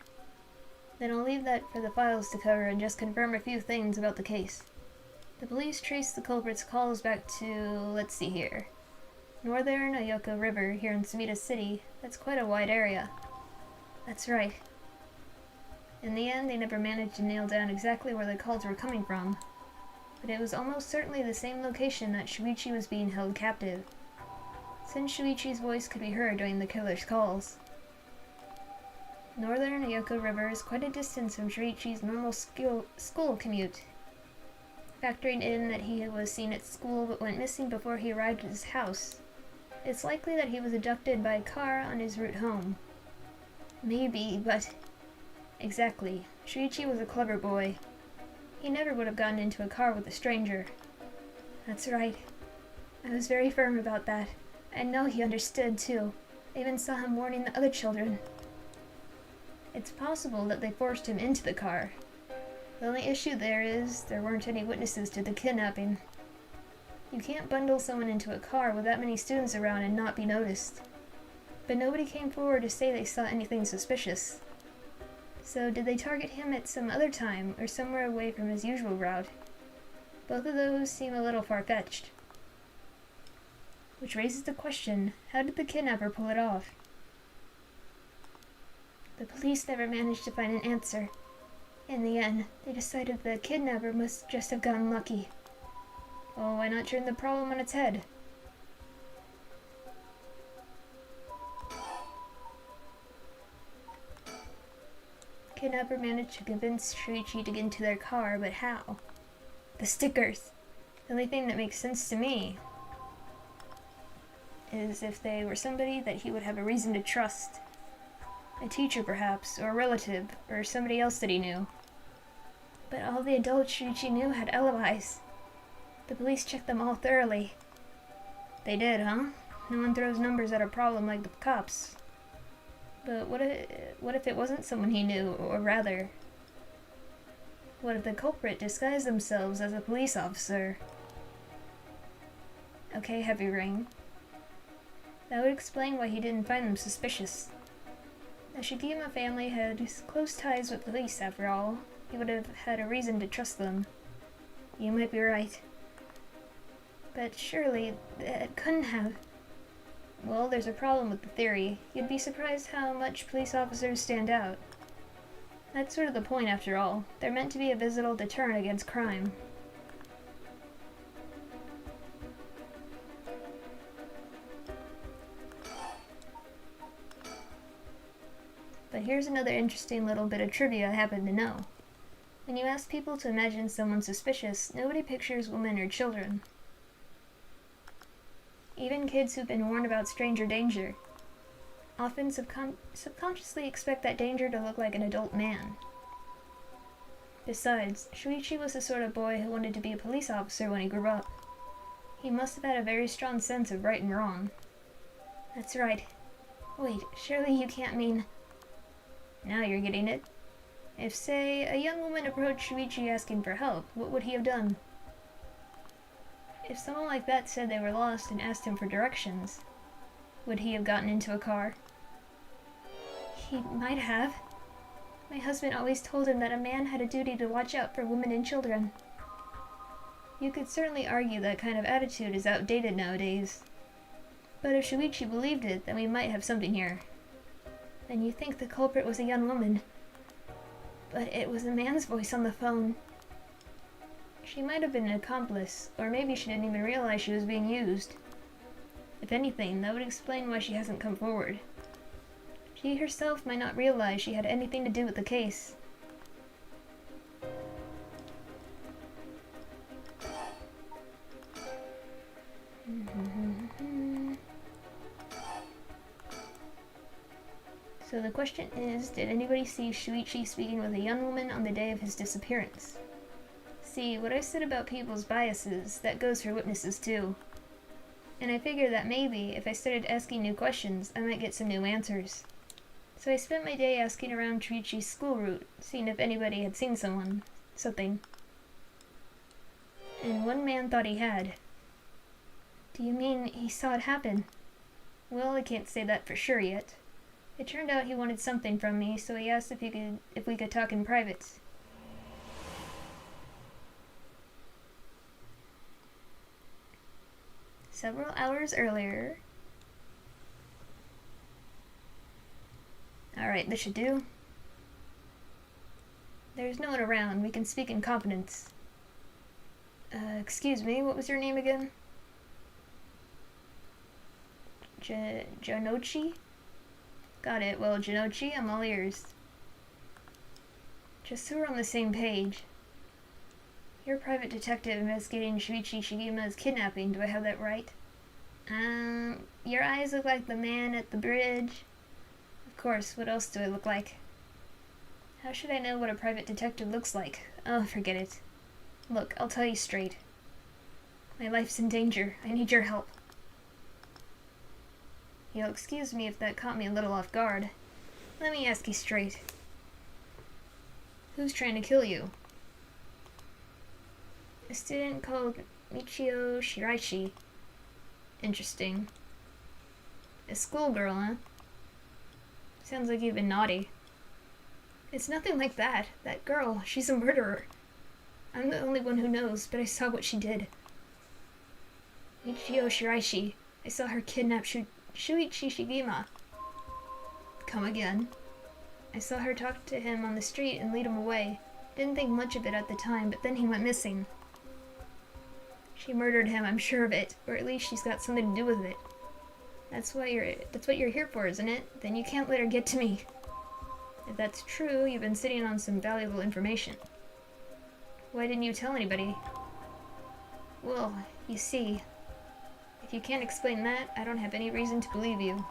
Then I'll leave that for the files to cover and just confirm a few things about the case. The police traced the culprit's calls back to, let's see here, Northern Ayoko River here in Sumida City. That's quite a wide area. That's right. In the end, they never managed to nail down exactly where the calls were coming from, but it was almost certainly the same location that Shuichi was being held captive, since Shuichi's voice could be heard during the killer's calls. Northern Ayoko River is quite a distance from Shuichi's normal school commute. Factoring in that he was seen at school but went missing before he arrived at his house, it's likely that he was abducted by a car on his route home. Maybe, but... Exactly. Shuichi was a clever boy. He never would have gotten into a car with a stranger. That's right. I was very firm about that. I know he understood, too. I even saw him warning the other children. It's possible that they forced him into the car. The only issue there is, there weren't any witnesses to the kidnapping. You can't bundle someone into a car with that many students around and not be noticed. But nobody came forward to say they saw anything suspicious. So did they target him at some other time, or somewhere away from his usual route? Both of those seem a little far-fetched. Which raises the question, how did the kidnapper pull it off? The police never managed to find an answer. In the end, they decided the kidnapper must just have gotten lucky. Oh, why not turn the problem on its head? Kidnapper managed to convince Shuichi to get into their car, but how? The stickers! The only thing that makes sense to me is if they were somebody that he would have a reason to trust. A teacher, perhaps, or a relative, or somebody else that he knew. But all the adults Shuichi knew had alibis. The police checked them all thoroughly. They did, huh? No one throws numbers at a problem like the cops. But what if it wasn't someone he knew, or rather, what if the culprit disguised themselves as a police officer? Okay, Heavy Ring. That would explain why he didn't find them suspicious. The Shigema family had close ties with police, after all. He would have had a reason to trust them. You might be right. But surely it couldn't have. Well, there's a problem with the theory. You'd be surprised how much police officers stand out. That's sort of the point, after all. They're meant to be a visible deterrent against crime. But here's another interesting little bit of trivia I happen to know. When you ask people to imagine someone suspicious, nobody pictures women or children. Even kids who've been warned about stranger danger often subconsciously expect that danger to look like an adult man. Besides, Shuichi was the sort of boy who wanted to be a police officer when he grew up. He must have had a very strong sense of right and wrong. That's right. Wait, surely you can't mean... Now you're getting it. If, say, a young woman approached Shuichi asking for help, what would he have done? If someone like that said they were lost and asked him for directions, would he have gotten into a car? He might have. My husband always told him that a man had a duty to watch out for women and children. You could certainly argue that kind of attitude is outdated nowadays. But if Shuichi believed it, then we might have something here. Then you think the culprit was a young woman. But it was a man's voice on the phone. She might have been an accomplice, or maybe she didn't even realize she was being used. If anything, that would explain why she hasn't come forward. She herself might not realize she had anything to do with the case. So the question is, did anybody see Shuichi speaking with a young woman on the day of his disappearance? See, what I said about people's biases, that goes for witnesses too. And I figured that maybe, if I started asking new questions, I might get some new answers. So I spent my day asking around Shuichi's school route, seeing if anybody had seen something. And one man thought he had. Do you mean he saw it happen? Well, I can't say that for sure yet. It turned out he wanted something from me, so he asked if we could talk in private. Several hours earlier. Alright, this should do. There's no one around. We can speak in confidence. Excuse me, what was your name again? Janochi? Got it. Well, Janochi, I'm all ears. Just so we're on the same page. You're a private detective investigating Shuichi Shigima's kidnapping. Do I have that right? Your eyes look like the man at the bridge. Of course, what else do I look like? How should I know what a private detective looks like? Oh, forget it. Look, I'll tell you straight. My life's in danger. I need your help. You'll excuse me if that caught me a little off guard. Let me ask you straight. Who's trying to kill you? A student called Michio Shiraishi. Interesting. A schoolgirl, huh? Sounds like you've been naughty. It's nothing like that. That girl, she's a murderer. I'm the only one who knows, but I saw what she did. Michio Shiraishi. I saw her kidnap Shuichi Shigima. Come again. I saw her talk to him on the street and lead him away. Didn't think much of it at the time, but then he went missing. She murdered him, I'm sure of it, or at least she's got something to do with it. That's what you're here for, isn't it? Then you can't let her get to me. If that's true, you've been sitting on some valuable information. Why didn't you tell anybody? Well, you see, if you can't explain that, I don't have any reason to believe you.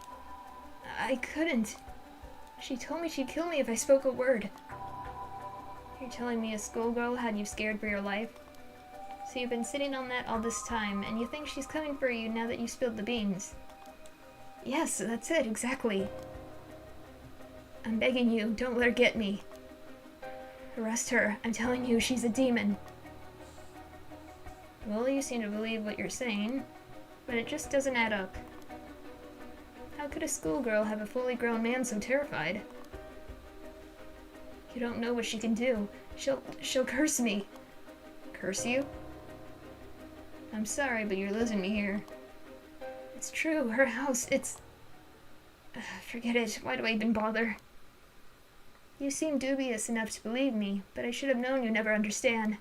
I couldn't. She told me she'd kill me if I spoke a word. You're telling me a schoolgirl had you scared for your life? So you've been sitting on that all this time, and you think she's coming for you now that you spilled the beans? Yes, that's it, exactly. I'm begging you, don't let her get me. Arrest her. I'm telling you, she's a demon. Well, you seem to believe what you're saying, but it just doesn't add up. How could a schoolgirl have a fully grown man so terrified? You don't know what she can do. She'll curse me. Curse you? I'm sorry, but you're losing me here. It's true, her house, it's... forget it, why do I even bother? You seem dubious enough to believe me, but I should have known you'd never understand.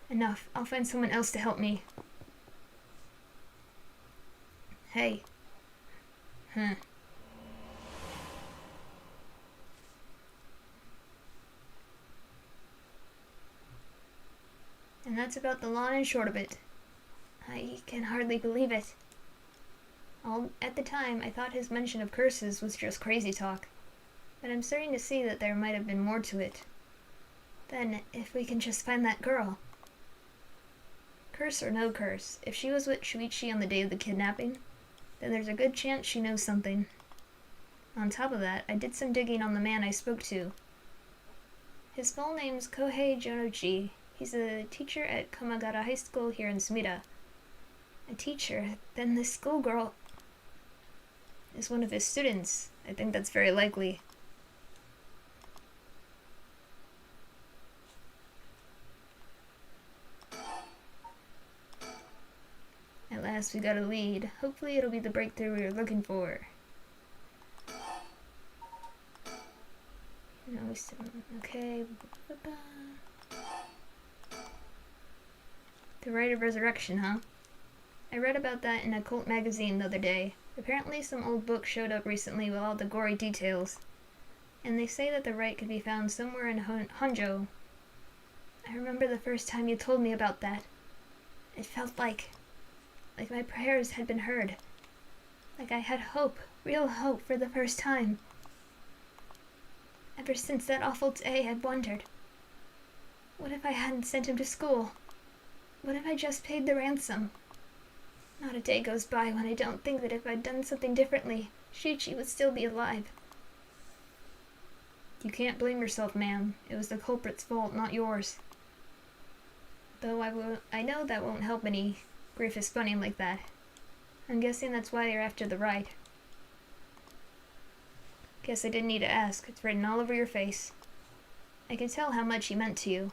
Enough, I'll find someone else to help me. Hey. Huh. And that's about the long and short of it. I can hardly believe it. At the time, I thought his mention of curses was just crazy talk, but I'm starting to see that there might have been more to it. Then, if we can just find that girl. Curse or no curse, if she was with Shuichi on the day of the kidnapping, then there's a good chance she knows something. On top of that, I did some digging on the man I spoke to. His full name's Kohei Jonochi. He's a teacher at Komagara High School here in Sumida. A teacher? Then this schoolgirl is one of his students. I think that's very likely. At last we got a lead. Hopefully it'll be the breakthrough we were looking for. No, we still... okay. The Rite of Resurrection, huh? I read about that in a cult magazine the other day. Apparently some old book showed up recently with all the gory details. And they say that the rite could be found somewhere in Honjo. I remember the first time you told me about that. It felt like my prayers had been heard. Like I had hope, real hope for the first time. Ever since that awful day, I've wondered. What if I hadn't sent him to school? What if I just paid the ransom? Not a day goes by when I don't think that if I'd done something differently, Shuichi would still be alive. You can't blame yourself, ma'am. It was the culprit's fault, not yours. Though I know that won't help any. Griff is funny like that. I'm guessing that's why you're after the ride. Guess I didn't need to ask. It's written all over your face. I can tell how much he meant to you.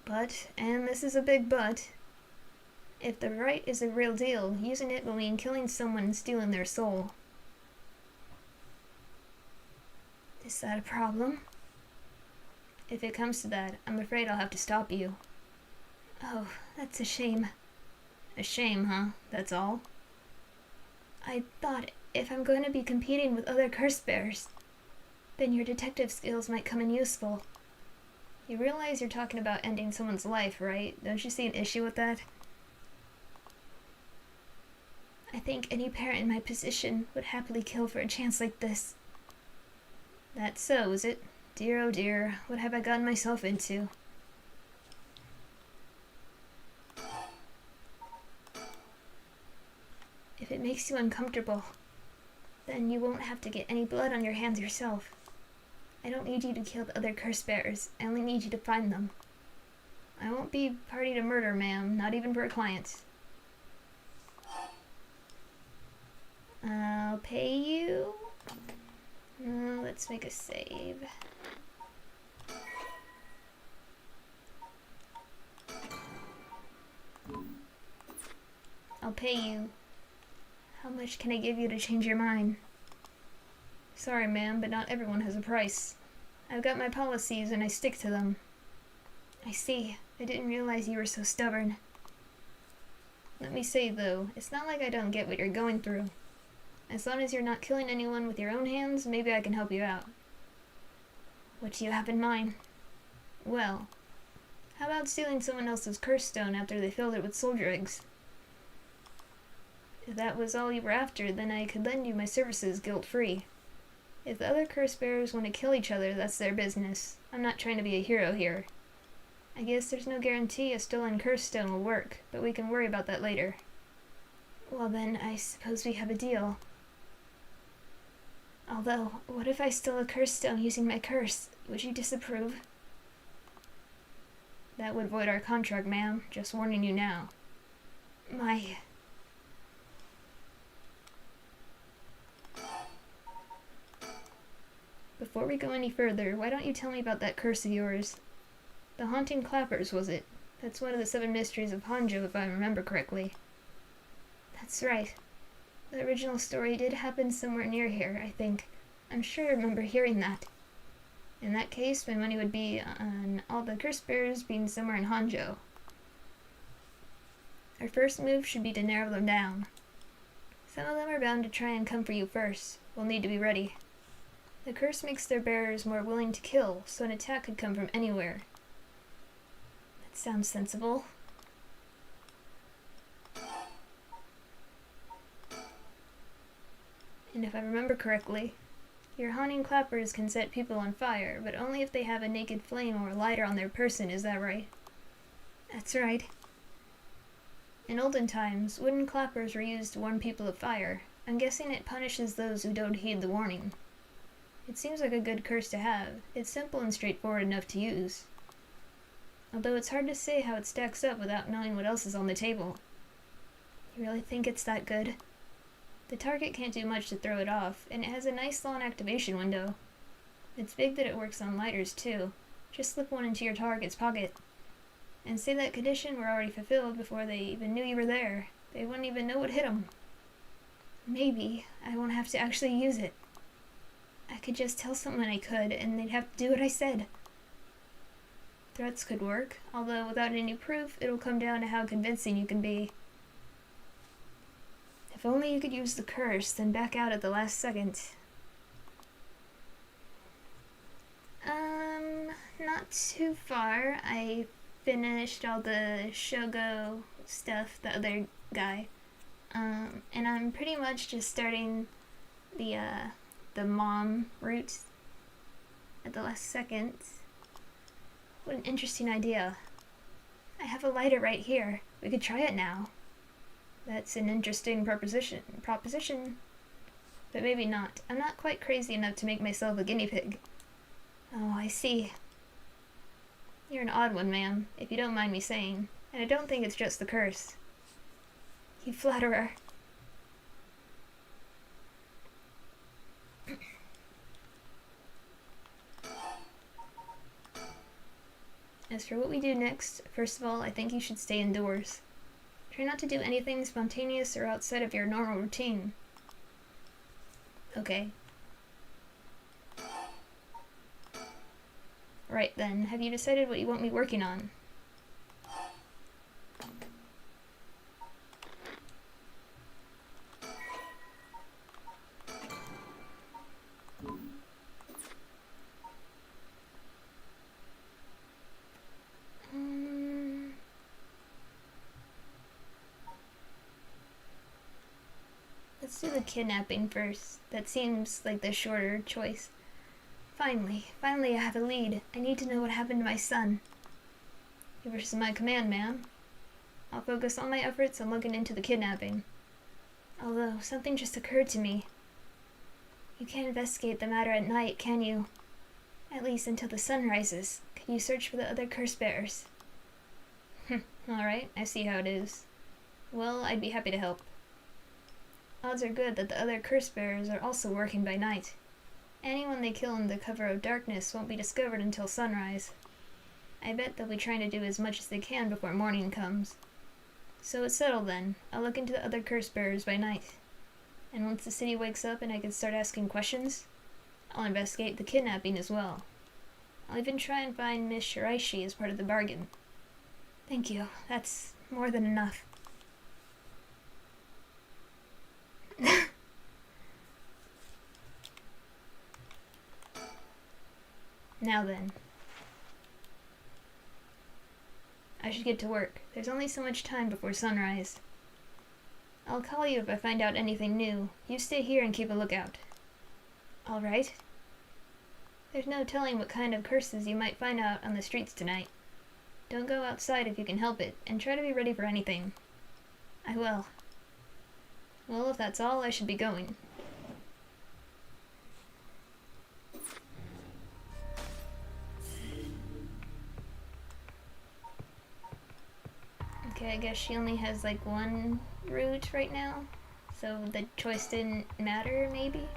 But, and this is a big but, if the rite is a real deal, using it will mean killing someone and stealing their soul. Is that a problem? If it comes to that, I'm afraid I'll have to stop you. Oh, that's a shame. A shame, huh? That's all? I thought if I'm going to be competing with other curse bearers, then your detective skills might come in useful. You realize you're talking about ending someone's life, right? Don't you see an issue with that? I think any parent in my position would happily kill for a chance like this. That's so, is it? Dear, oh dear, what have I gotten myself into? If it makes you uncomfortable, then you won't have to get any blood on your hands yourself. I don't need you to kill the other curse bearers. I only need you to find them. I won't be party to murder, ma'am, not even for a client. I'll pay you. Let's make a save. I'll pay you. How much can I give you to change your mind? Sorry, ma'am, but not everyone has a price. I've got my policies and I stick to them. I see. I didn't realize you were so stubborn. Let me say, though, it's not like I don't get what you're going through. As long as you're not killing anyone with your own hands, maybe I can help you out. What do you have in mind? Well, how about stealing someone else's curse stone after they filled it with soldier eggs? If that was all you were after, then I could lend you my services guilt-free. If the other curse bearers want to kill each other, that's their business. I'm not trying to be a hero here. I guess there's no guarantee a stolen curse stone will work, but we can worry about that later. Well then, I suppose we have a deal. Although, what if I stole a curse stone using my curse? Would you disapprove? That would void our contract, ma'am. Just warning you now. My... Before we go any further, why don't you tell me about that curse of yours? The haunting clappers, was it? That's one of the 7 mysteries of Honjo, if I remember correctly. That's right. The original story did happen somewhere near here, I think. I'm sure I remember hearing that. In that case, my money would be on all the curse bearers being somewhere in Honjo. Our first move should be to narrow them down. Some of them are bound to try and come for you first. We'll need to be ready. The curse makes their bearers more willing to kill, so an attack could come from anywhere. That sounds sensible. And if I remember correctly, your haunting clappers can set people on fire, but only if they have a naked flame or a lighter on their person, is that right? That's right. In olden times, wooden clappers were used to warn people of fire. I'm guessing it punishes those who don't heed the warning. It seems like a good curse to have. It's simple and straightforward enough to use. Although it's hard to say how it stacks up without knowing what else is on the table. You really think it's that good? The target can't do much to throw it off, and it has a nice long activation window. It's big that it works on lighters, too. Just slip one into your target's pocket. And say that condition were already fulfilled before they even knew you were there. They wouldn't even know what hit them. Maybe I won't have to actually use it. I could just tell someone I could, and they'd have to do what I said. Threats could work, although without any proof, it'll come down to how convincing you can be. If only you could use the curse, then back out at the last second. Not too far. I finished all the Shogo stuff, the other guy. And I'm pretty much just starting the mom route at the last second. What an interesting idea. I have a lighter right here. We could try it now. That's an interesting proposition, but maybe not. I'm not quite crazy enough to make myself a guinea pig. Oh, I see. You're an odd one, ma'am, if you don't mind me saying, and I don't think it's just the curse. You flatterer. As for what we do next, first of all, I think you should stay indoors. Try not to do anything spontaneous or outside of your normal routine. Okay. Right then, have you decided what you want me working on? Let's do the kidnapping first. That seems like the shorter choice. Finally I have a lead. I need to know what happened to my son. Yours is my command, ma'am. I'll focus all my efforts on looking into the kidnapping. Although, something just occurred to me. You can't investigate the matter at night, can you? At least until the sun rises. Can you search for the other curse bearers? Alright, I see how it is. Well, I'd be happy to help. Odds are good that the other curse bearers are also working by night. Anyone they kill in the cover of darkness won't be discovered until sunrise. I bet they'll be trying to do as much as they can before morning comes. So it's settled then. I'll look into the other curse bearers by night. And once the city wakes up and I can start asking questions, I'll investigate the kidnapping as well. I'll even try and find Miss Shiraishi as part of the bargain. Thank you. That's more than enough. Now then. I should get to work. There's only so much time before sunrise. I'll call you if I find out anything new. You stay here and keep a lookout. All right. There's no telling what kind of curses you might find out on the streets tonight. Don't go outside if you can help it, and try to be ready for anything. I will. Well, if that's all, I should be going. Okay, I guess she only has like one route right now, so the choice didn't matter, maybe?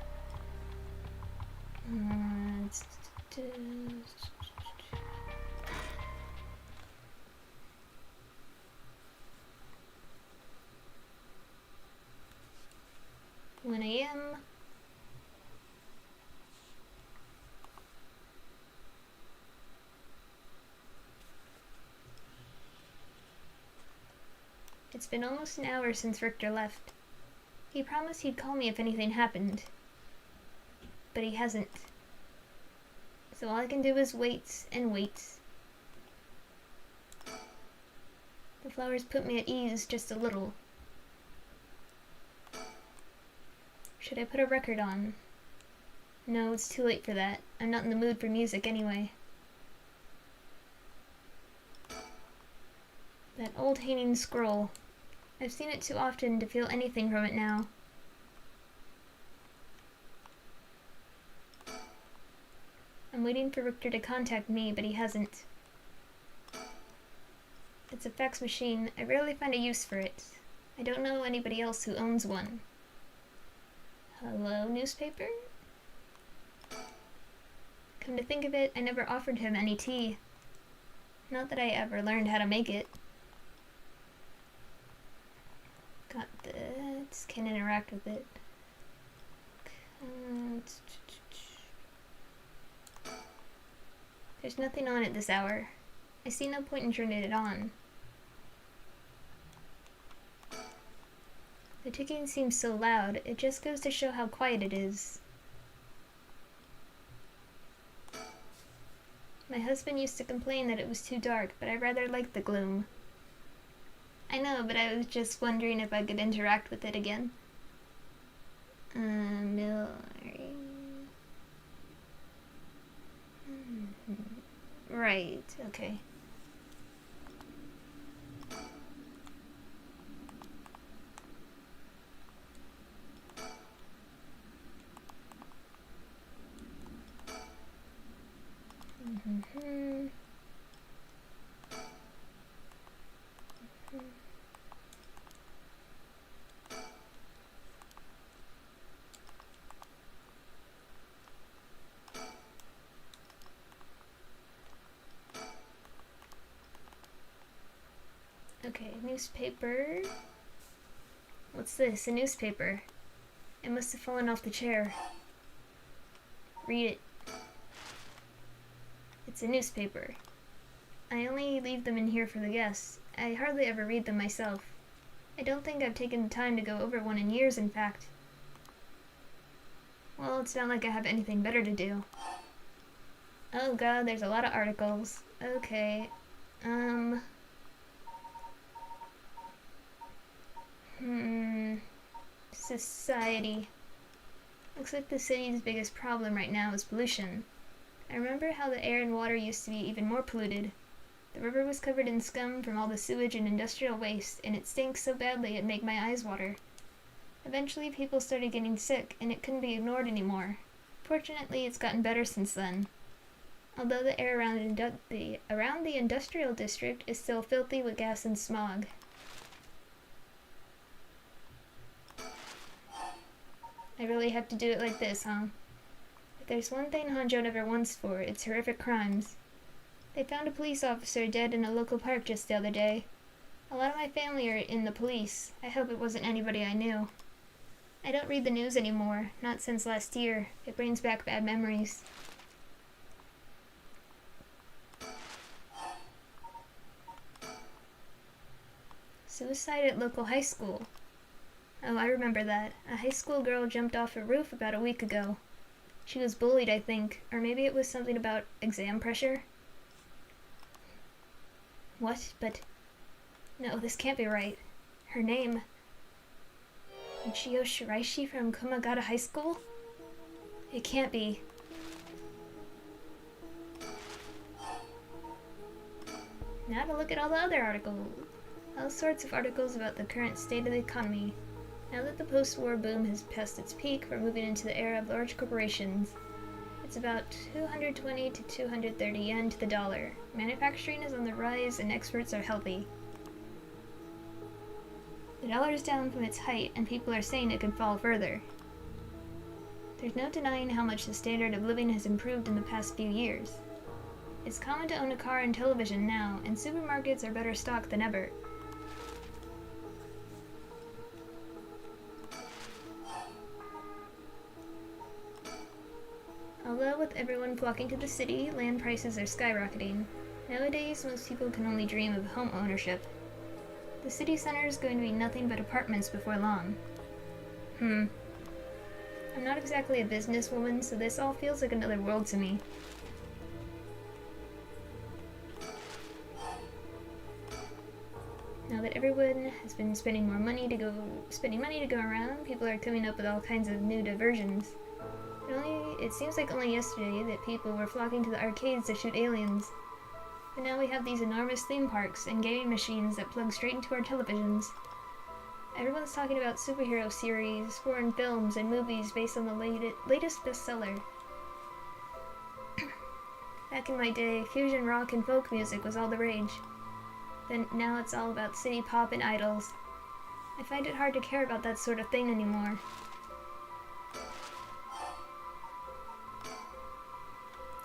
It's been almost an hour since Richter left. He promised he'd call me if anything happened. But he hasn't. So all I can do is wait and wait. The flowers put me at ease just a little. Should I put a record on? No, it's too late for that. I'm not in the mood for music anyway. That old hanging scroll. I've seen it too often to feel anything from it now. I'm waiting for Richter to contact me, but he hasn't. It's a fax machine. I rarely find a use for it. I don't know anybody else who owns one. Hello, newspaper? Come to think of it, I never offered him any tea. Not that I ever learned how to make it. Got this. Can't interact with it. There's nothing on it this hour. I see no point in turning it on. The ticking seems so loud, it just goes to show how quiet it is. My husband used to complain that it was too dark, but I rather liked the gloom. I know, but I was just wondering if I could interact with it again. Right, okay. Okay, newspaper. What's this? A newspaper. It must have fallen off the chair. Read it. It's a newspaper. I only leave them in here for the guests. I hardly ever read them myself. I don't think I've taken the time to go over one in years, in fact. Well, it's not like I have anything better to do. Oh god, there's a lot of articles. Okay. Society. Looks like the city's biggest problem right now is pollution. I remember how the air and water used to be even more polluted. The river was covered in scum from all the sewage and industrial waste, and it stinks so badly it'd make my eyes water. Eventually people started getting sick, and it couldn't be ignored anymore. Fortunately, it's gotten better since then. Although the air around the industrial district is still filthy with gas and smog. I really have to do it like this, huh? If there's one thing Honjo never wants for, it's horrific crimes. They found a police officer dead in a local park just the other day. A lot of my family are in the police. I hope it wasn't anybody I knew. I don't read the news anymore, not since last year. It brings back bad memories. Suicide at local high school. Oh, I remember that. A high school girl jumped off a roof about a week ago. She was bullied, I think, or maybe it was something about exam pressure. What? But... no, this can't be right. Her name... Michio Shiraishi from Kumagata High School? It can't be. Now to look at all the other articles. All sorts of articles about the current state of the economy. Now that the post-war boom has passed its peak, we're moving into the era of large corporations. It's about 220 to 230 yen to the dollar. Manufacturing is on the rise and exports are healthy. The dollar is down from its height, and people are saying it could fall further. There's no denying how much the standard of living has improved in the past few years. It's common to own a car and television now, and supermarkets are better stocked than ever. Although with everyone flocking to the city, land prices are skyrocketing. Nowadays, most people can only dream of home ownership. The city center is going to be nothing but apartments before long. I'm not exactly a businesswoman, so this all feels like another world to me. Now that everyone has been spending money to go around, people are coming up with all kinds of new diversions. It seems like only yesterday that people were flocking to the arcades to shoot aliens. But now we have these enormous theme parks and gaming machines that plug straight into our televisions. Everyone's talking about superhero series, foreign films, and movies based on the latest bestseller. Back in my day, fusion rock and folk music was all the rage. Then now it's all about city pop and idols. I find it hard to care about that sort of thing anymore.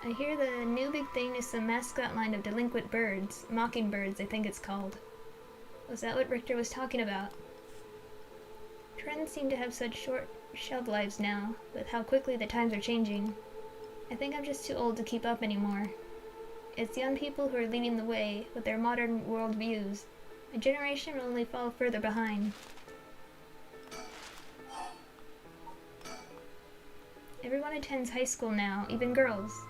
I hear the new big thing is some mascot line of delinquent birds, mockingbirds I think it's called. Was that what Richter was talking about? Trends seem to have such short shelf lives now, with how quickly the times are changing. I think I'm just too old to keep up anymore. It's young people who are leading the way with their modern world views. My generation will only fall further behind. Everyone attends high school now, even girls.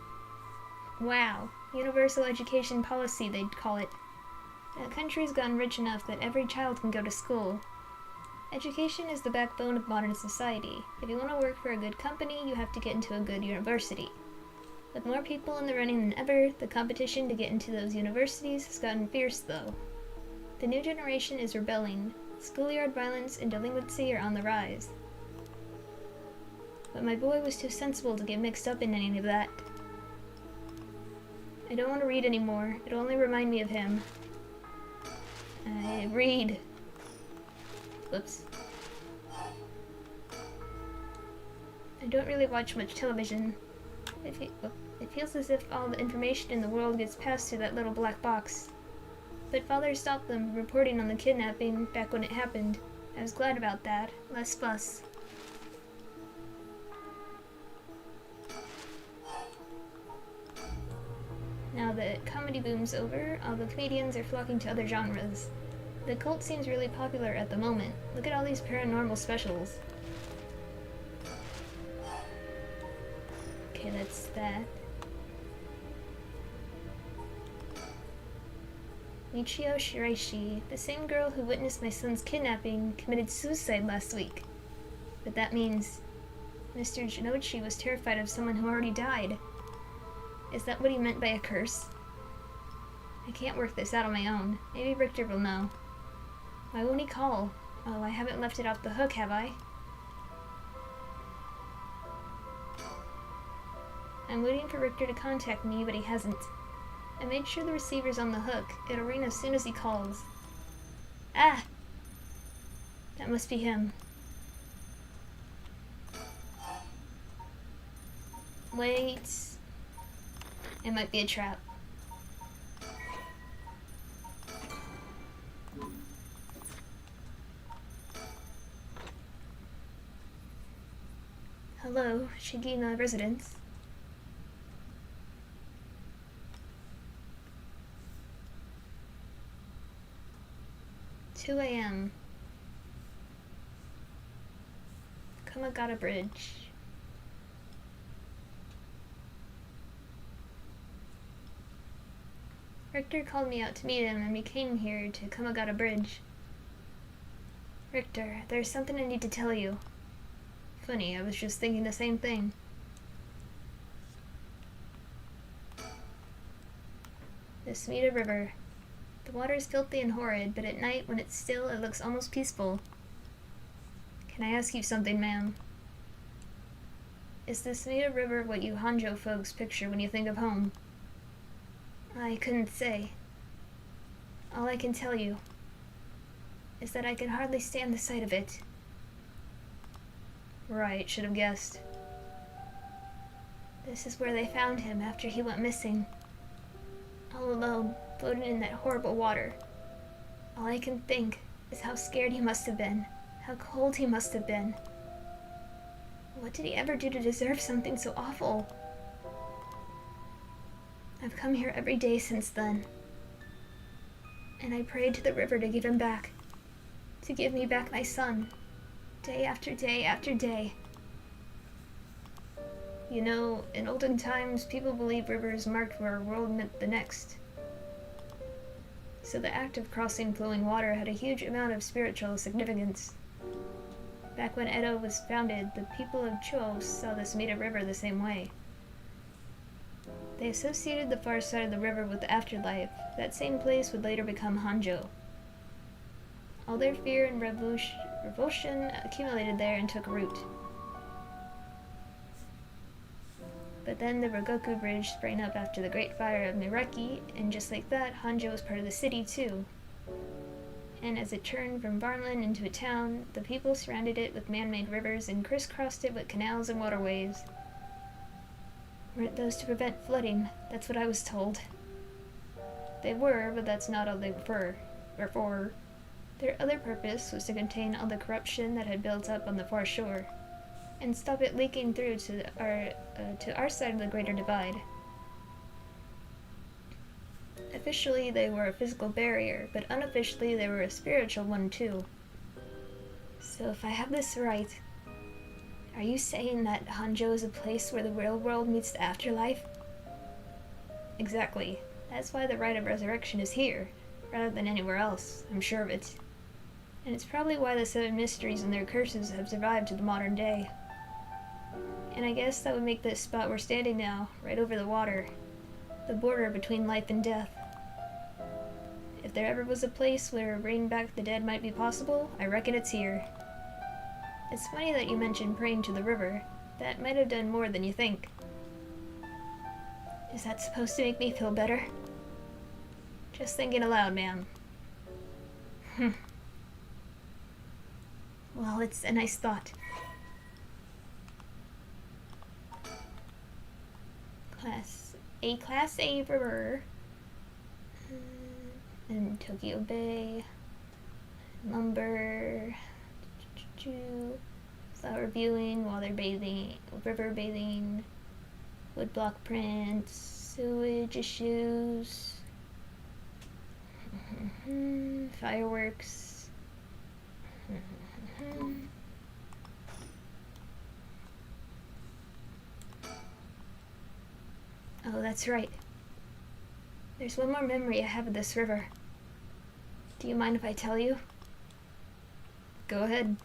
Wow, universal education policy they'd call it. The country's gotten rich enough that every child can go to school. Education is the backbone of modern society. If you want to work for a good company, you have to get into a good university. With more people in the running than ever, the competition to get into those universities has gotten fierce, though. The new generation is rebelling. Schoolyard violence and delinquency are on the rise. But my boy was too sensible to get mixed up in any of that. I don't want to read anymore. It'll only remind me of him. I read. Whoops. I don't really watch much television. It feels as if all the information in the world gets passed through that little black box. But Father stopped them from reporting on the kidnapping back when it happened. I was glad about that. Less fuss. Now that comedy boom's over, all the comedians are flocking to other genres. The cult seems really popular at the moment. Look at all these paranormal specials. Okay, that's that. Michio Shiraishi, the same girl who witnessed my son's kidnapping, committed suicide last week. But that means Mr. Jinochi was terrified of someone who already died. Is that what he meant by a curse? I can't work this out on my own. Maybe Richter will know. Why won't he call? Oh, I haven't left it off the hook, have I? I'm waiting for Richter to contact me, but he hasn't. I made sure the receiver's on the hook. It'll ring as soon as he calls. Ah! That must be him. Wait. It might be a trap. Hello, Shigina residence. "2 a.m. Kamagata Bridge. Richter called me out to meet him, and we came here to Kamagata Bridge. Richter, there's something I need to tell you. Funny, I was just thinking the same thing. The Smita River. The water is filthy and horrid, but at night, when it's still, it looks almost peaceful. Can I ask you something, ma'am? Is the Smita River what you Honjo folks picture when you think of home? I couldn't say. All I can tell you is that I can hardly stand the sight of it. Right, should have guessed. This is where they found him after he went missing. All alone, floating in that horrible water. All I can think is how scared he must have been, how cold he must have been. What did he ever do to deserve something so awful? I've come here every day since then. And I prayed to the river to give him back. To give me back my son. Day after day after day. You know, in olden times, people believed rivers marked where a world met the next. So the act of crossing flowing water had a huge amount of spiritual significance. Back when Edo was founded, the people of Cho saw the Sumida River the same way. They associated the far side of the river with the afterlife. That same place would later become Honjo. All their fear and revulsion accumulated there and took root. But then the Rogoku Bridge sprang up after the Great Fire of Miraki, and just like that, Honjo was part of the city too. And as it turned from farmland into a town, the people surrounded it with man-made rivers and crisscrossed it with canals and waterways. Weren't those to prevent flooding? That's what I was told. They were, but that's not all they were for. Their other purpose was to contain all the corruption that had built up on the far shore, and stop it leaking through to our side of the Greater Divide. Officially, they were a physical barrier, but unofficially, they were a spiritual one too. So if I have this right, are you saying that Honjo is a place where the real world meets the afterlife? Exactly. That's why the rite of resurrection is here, rather than anywhere else. I'm sure of it. And it's probably why the seven mysteries and their curses have survived to the modern day. And I guess that would make this spot we're standing now, right over the water, the border between life and death. If there ever was a place where bringing back the dead might be possible, I reckon it's here. It's funny that you mentioned praying to the river. That might have done more than you think. Is that supposed to make me feel better? Just thinking aloud, ma'am. Well, it's a nice thought. Class A river. And Tokyo Bay. Lumber. Flower viewing while they're bathing. River bathing. Woodblock prints. Sewage issues. Fireworks. Oh, that's right. There's one more memory I have of this river. Do you mind if I tell you? Go ahead.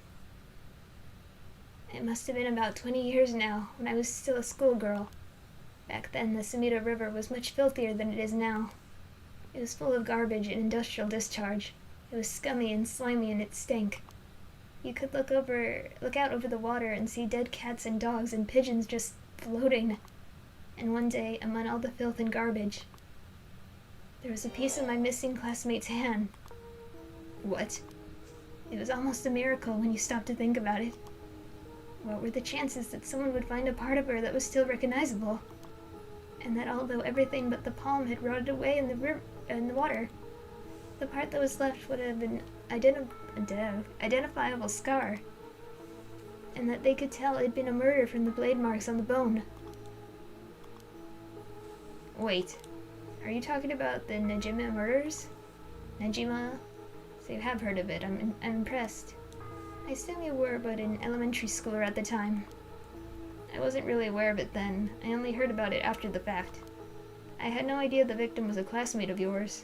It must have been about 20 years now, when I was still a schoolgirl. Back then, the Sumida River was much filthier than it is now. It was full of garbage and industrial discharge. It was scummy and slimy and it stank. You could look out over the water and see dead cats and dogs and pigeons just floating. And one day, among all the filth and garbage, there was a piece of my missing classmate's hand. What? It was almost a miracle when you stop to think about it. What were the chances that someone would find a part of her that was still recognizable? And that although everything but the palm had rotted away in the water, the part that was left would have been identifiable scar, and that they could tell it had been a murder from the blade marks on the bone. Wait, are you talking about the Najima murders? Najima? So you have heard of it. I'm impressed. I assume you were but an elementary schooler at the time. I wasn't really aware of it then. I only heard about it after the fact. I had no idea the victim was a classmate of yours.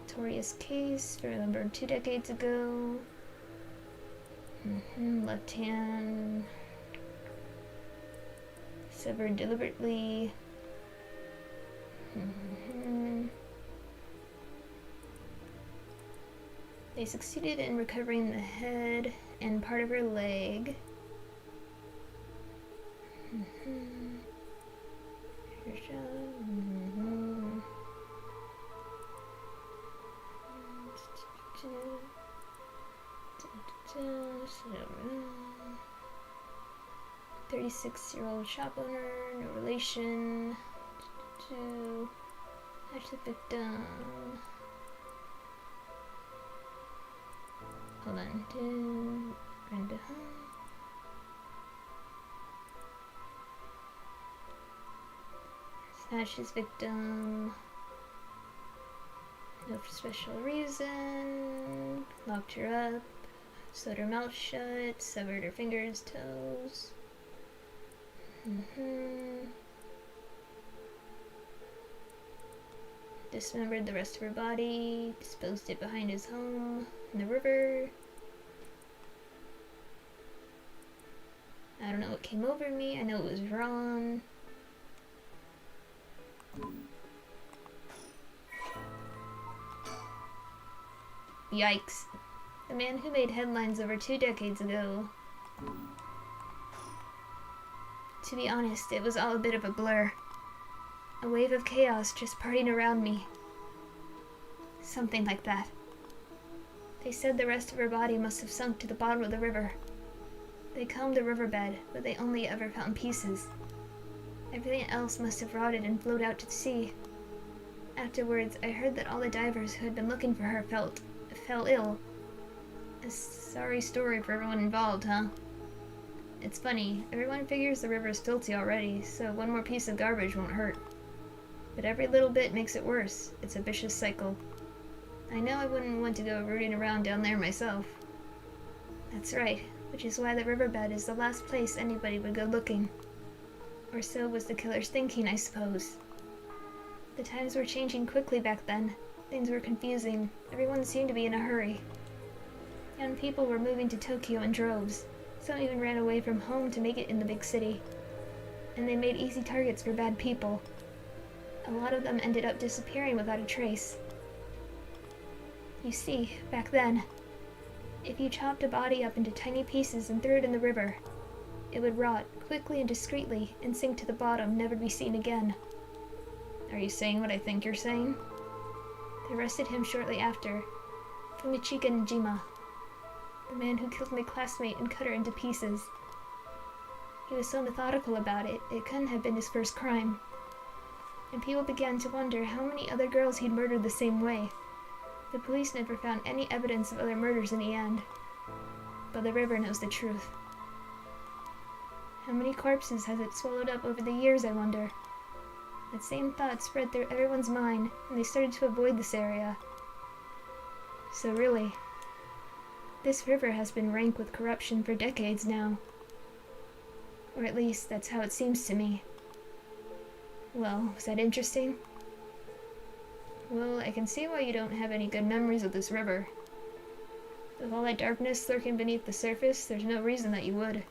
Notorious case remembered 2 decades ago. Left hand severed deliberately. They succeeded in recovering the head and part of her leg. "36-year-old shop owner, no relation to the victim." Hold on. Brenda. Snatched his victim. No special reason. Locked her up. Sewed her mouth shut. Severed her fingers, toes. Dismembered the rest of her body. Disposed it behind his home in the river. I don't know what came over me. I know it was wrong. Yikes. The man who made headlines over 2 decades ago. To be honest, it was all a bit of a blur. A wave of chaos just partying around me. Something like that. They said the rest of her body must have sunk to the bottom of the river. They combed the riverbed, but they only ever found pieces. Everything else must have rotted and flowed out to the sea. Afterwards, I heard that all the divers who had been looking for her fell ill. A sorry story for everyone involved, huh? It's funny, everyone figures the river's filthy already, so one more piece of garbage won't hurt. But every little bit makes it worse. It's a vicious cycle. I know I wouldn't want to go rooting around down there myself. That's right, which is why the riverbed is the last place anybody would go looking. Or so was the killer's thinking, I suppose. The times were changing quickly back then. Things were confusing. Everyone seemed to be in a hurry. Young people were moving to Tokyo in droves. Some even ran away from home to make it in the big city. And they made easy targets for bad people. A lot of them ended up disappearing without a trace. You see, back then, if you chopped a body up into tiny pieces and threw it in the river, it would rot quickly and discreetly and sink to the bottom, never to be seen again. Are you saying what I think you're saying? They arrested him shortly after. Fumichika Najima, the man who killed my classmate and cut her into pieces. He was so methodical about it, it couldn't have been his first crime. And people began to wonder how many other girls he'd murdered the same way. The police never found any evidence of other murders in the end. But the river knows the truth. How many corpses has it swallowed up over the years, I wonder? That same thought spread through everyone's mind, and they started to avoid this area. So really, this river has been rank with corruption for decades now. Or at least, that's how it seems to me. Well, was that interesting? Well, I can see why you don't have any good memories of this river. With all that darkness lurking beneath the surface, there's no reason that you would.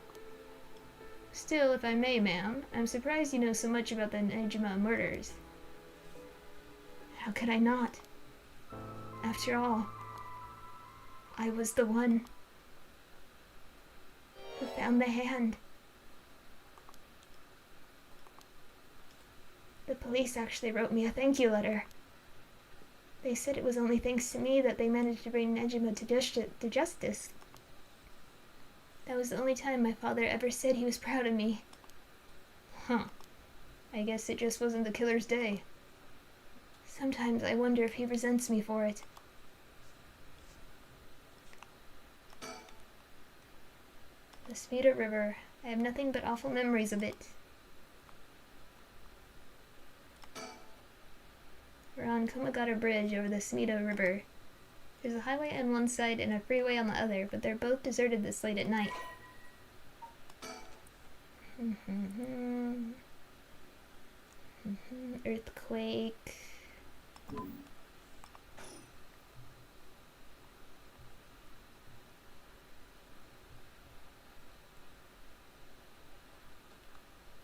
Still, if I may, ma'am, I'm surprised you know so much about the Nejima murders. How could I not? After all, I was the one who found the hand. The police actually wrote me a thank you letter. They said it was only thanks to me that they managed to bring Nejima to justice. That was the only time my father ever said he was proud of me. Huh. I guess it just wasn't the killer's day. Sometimes I wonder if he resents me for it. The Smita River. I have nothing but awful memories of it. We're on Komagata Bridge over the Smita River. There's a highway on one side and a freeway on the other, but they're both deserted this late at night. Earthquake.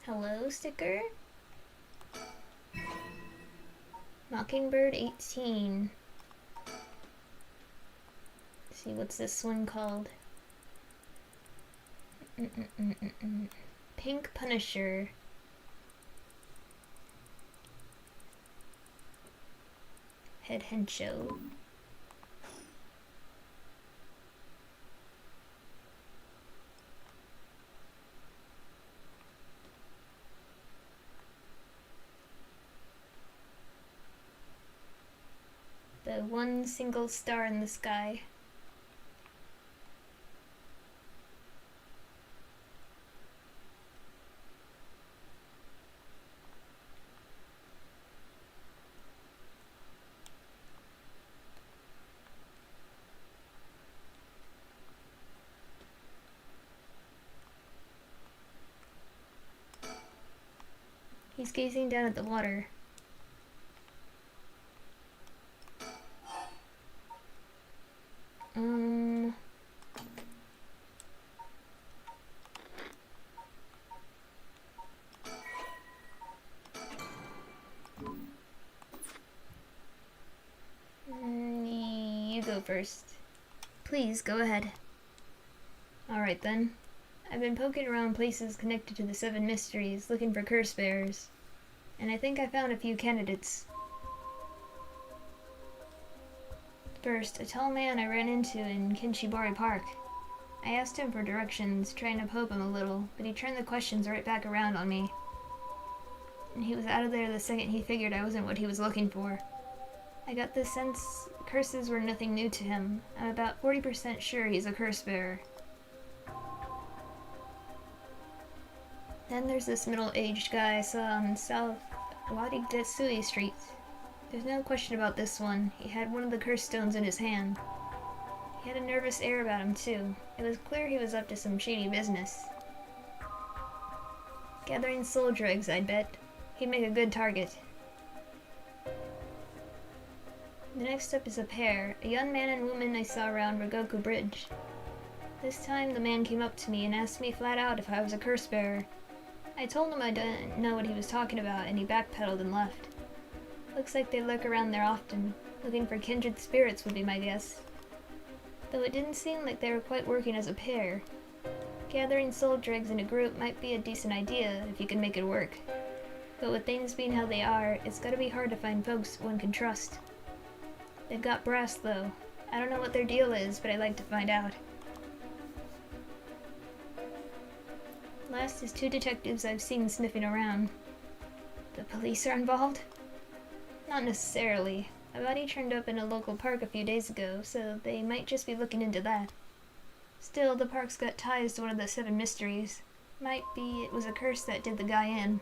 Hello, sticker? Mockingbird 18. Let's see, what's this one called? Pink Punisher. Head Honjo. The one single star in the sky. He's gazing down at the water. You go first. Please, go ahead. Alright then. I've been poking around places connected to the 7 mysteries, looking for curse bearers. And I think I found a few candidates. First, a tall man I ran into in Kinshibari Park. I asked him for directions, trying to poke him a little, but he turned the questions right back around on me. And he was out of there the second he figured I wasn't what he was looking for. I got the sense curses were nothing new to him. I'm about 40% sure he's a curse bearer. Then there's this middle-aged guy I saw on South Wadidetsui Street. There's no question about this one. He had one of the curse stones in his hand. He had a nervous air about him, too. It was clear he was up to some shady business. Gathering soul dregs, I'd bet. He'd make a good target. The next up is a pair, a young man and woman I saw around Ragoku Bridge. This time the man came up to me and asked me flat out if I was a curse bearer. I told him I didn't know what he was talking about, and he backpedaled and left. Looks like they lurk around there often. Looking for kindred spirits would be my guess. Though it didn't seem like they were quite working as a pair. Gathering soul dregs in a group might be a decent idea if you can make it work. But with things being how they are, it's gotta be hard to find folks one can trust. They've got brass, though. I don't know what their deal is, but I'd like to find out. Last is 2 detectives I've seen sniffing around. The police are involved? Not necessarily. A body turned up in a local park a few days ago, so they might just be looking into that. Still, the park's got ties to one of the 7 mysteries. Might be it was a curse that did the guy in.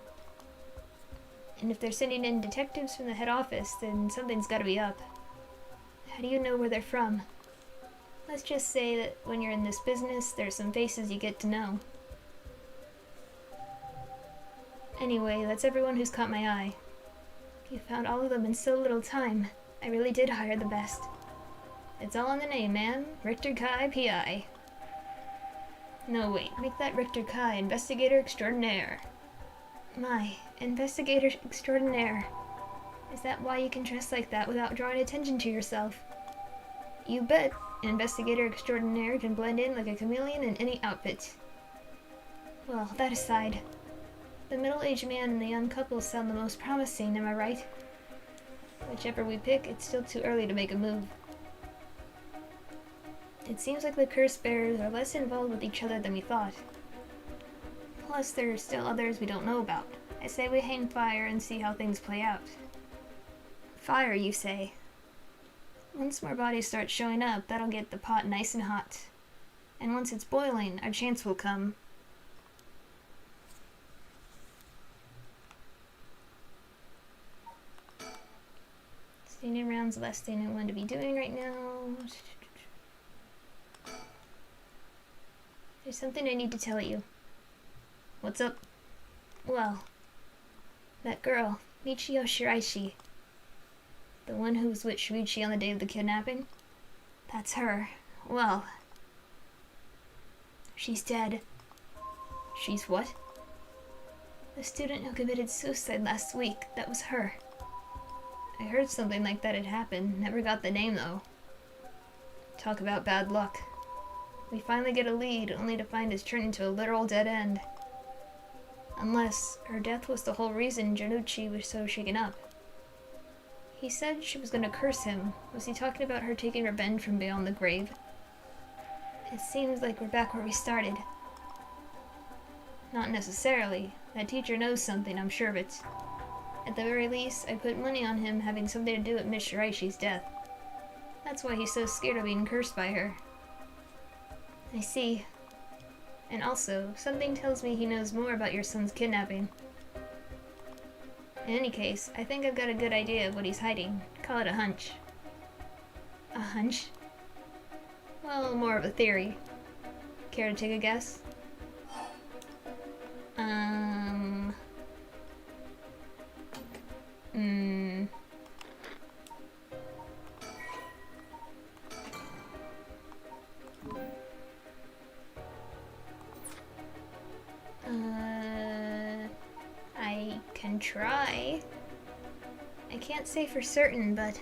And if they're sending in detectives from the head office, then something's gotta be up. How do you know where they're from? Let's just say that when you're in this business, there's some faces you get to know. Anyway, that's everyone who's caught my eye. You found all of them in so little time. I really did hire the best. It's all in the name, ma'am. Richter Kai, P.I. No, wait. Make that Richter Kai Investigator Extraordinaire. My, Investigator Extraordinaire. Is that why you can dress like that without drawing attention to yourself? You bet. An Investigator Extraordinaire can blend in like a chameleon in any outfit. Well, that aside, the middle-aged man and the young couple sound the most promising, am I right? Whichever we pick, it's still too early to make a move. It seems like the curse bearers are less involved with each other than we thought. Plus, there are still others we don't know about. I say we hang fire and see how things play out. Fire, you say? Once more bodies start showing up, that'll get the pot nice and hot. And once it's boiling, our chance will come. Standing around's the last thing I want to be doing right now. There's something I need to tell you. What's up? Well, that girl, Michio Shiraishi. The one who was with Shuichi on the day of the kidnapping? That's her. Well, she's dead. She's what? The student who committed suicide last week, that was her. I heard something like that had happened. Never got the name, though. Talk about bad luck. We finally get a lead, only to find it's turned into a literal dead end. Unless her death was the whole reason Janucci was so shaken up. He said she was going to curse him. Was he talking about her taking revenge from beyond the grave? It seems like we're back where we started. Not necessarily. That teacher knows something, I'm sure of it. At the very least, I put money on him having something to do with Miss Shiraishi's death. That's why he's so scared of being cursed by her. I see. And also, something tells me he knows more about your son's kidnapping. In any case, I think I've got a good idea of what he's hiding. Call it a hunch. A hunch? Well, more of a theory. Care to take a guess? Hmm. I can try. I can't say for certain, but...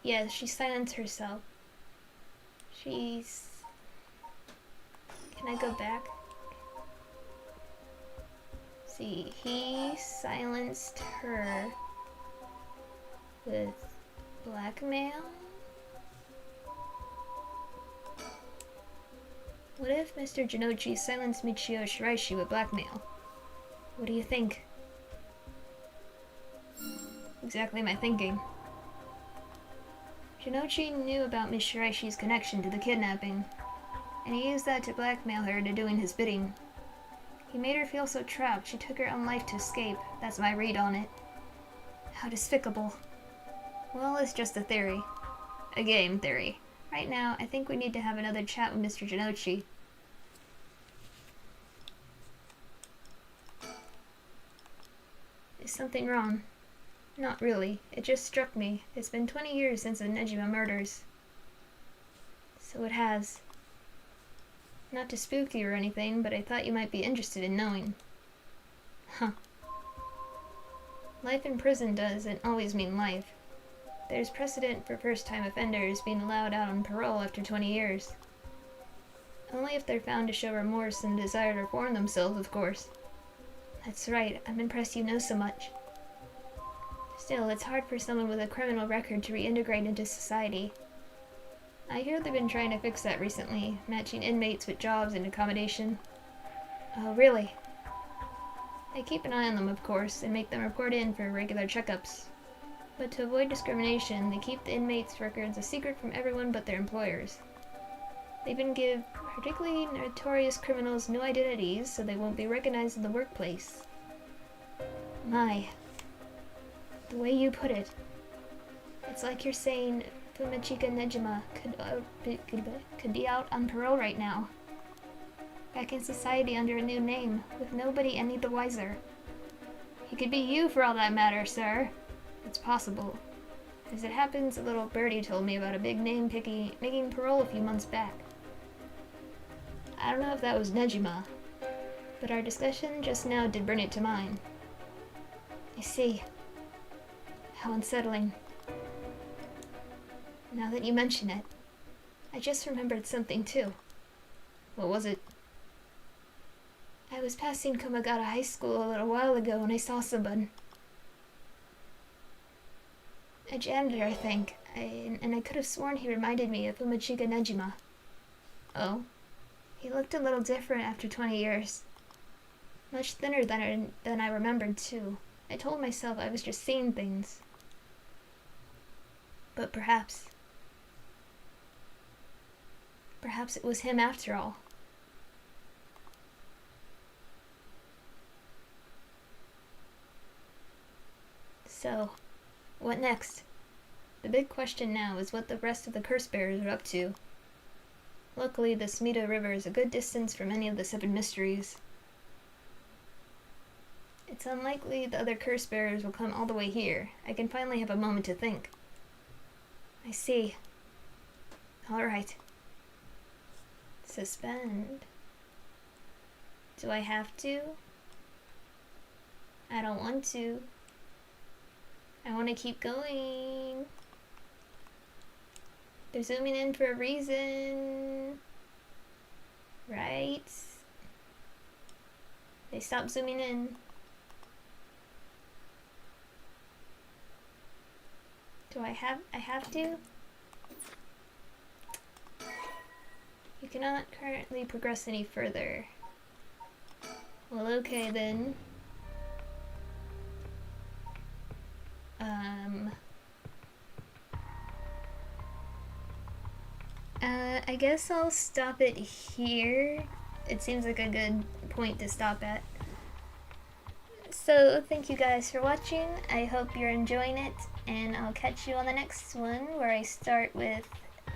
Yes, she silenced herself. She's... Can I go back? See, he silenced her with blackmail? What if Mr. Jinochi silenced Michio Shiraishi with blackmail? What do you think? Exactly my thinking. Jinochi knew about Miss Shiraishi's connection to the kidnapping, and he used that to blackmail her into doing his bidding. He made her feel so trapped she took her own life to escape. That's my read on it. How despicable. Well, it's just a theory. A game theory. Right now, I think we need to have another chat with Mr. Jinochi. Is something wrong? Not really. It just struck me. It's been 20 years since the Nejima murders. So it has. Not to spook you or anything, but I thought you might be interested in knowing. Huh. Life in prison doesn't always mean life. There's precedent for first-time offenders being allowed out on parole after 20 years. Only if they're found to show remorse and desire to reform themselves, of course. That's right, I'm impressed you know so much. Still, it's hard for someone with a criminal record to reintegrate into society. I hear they've been trying to fix that recently, matching inmates with jobs and accommodation. Oh, really? I keep an eye on them, of course, and make them report in for regular checkups. But to avoid discrimination, they keep the inmates' records a secret from everyone but their employers. They even give particularly notorious criminals new identities so they won't be recognized in the workplace. My. The way you put it. It's like you're saying Fumachika Nejima could be out on parole right now. Back in society under a new name, with nobody any the wiser. He could be you for all that matters, sir. It's possible. As it happens, a little birdie told me about a big name making parole a few months back. I don't know if that was Nejima, but our discussion just now did bring it to mind. I see. How unsettling. Now that you mention it, I just remembered something too. What was it? I was passing Komagata High School a little while ago when I saw someone. A janitor, I think, and I could have sworn he reminded me of Fumachika Nejima. Oh? He looked a little different after 20 years. Much thinner than I remembered, too. I told myself I was just seeing things. But perhaps it was him after all. So, what next? The big question now is what the rest of the curse bearers are up to. Luckily, the Smita River is a good distance from any of the 7 mysteries. It's unlikely the other curse bearers will come all the way here. I can finally have a moment to think. I see. Alright. Suspend. Do I have to? I don't want to. I want to keep going. They're zooming in for a reason. Right? They stopped zooming in. Do I have to? You cannot currently progress any further. Well, okay then. I guess I'll stop it here. It seems like a good point to stop at. So thank you guys for watching. I hope you're enjoying it, and I'll catch you on the next one where I start with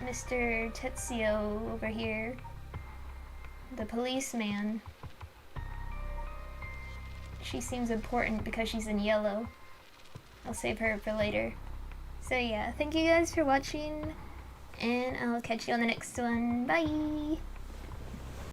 Mr. Tetsuo over here, the policeman. She seems important because she's in yellow. I'll save her for later. So yeah, thank you guys for watching, and I'll catch you on the next one. Bye!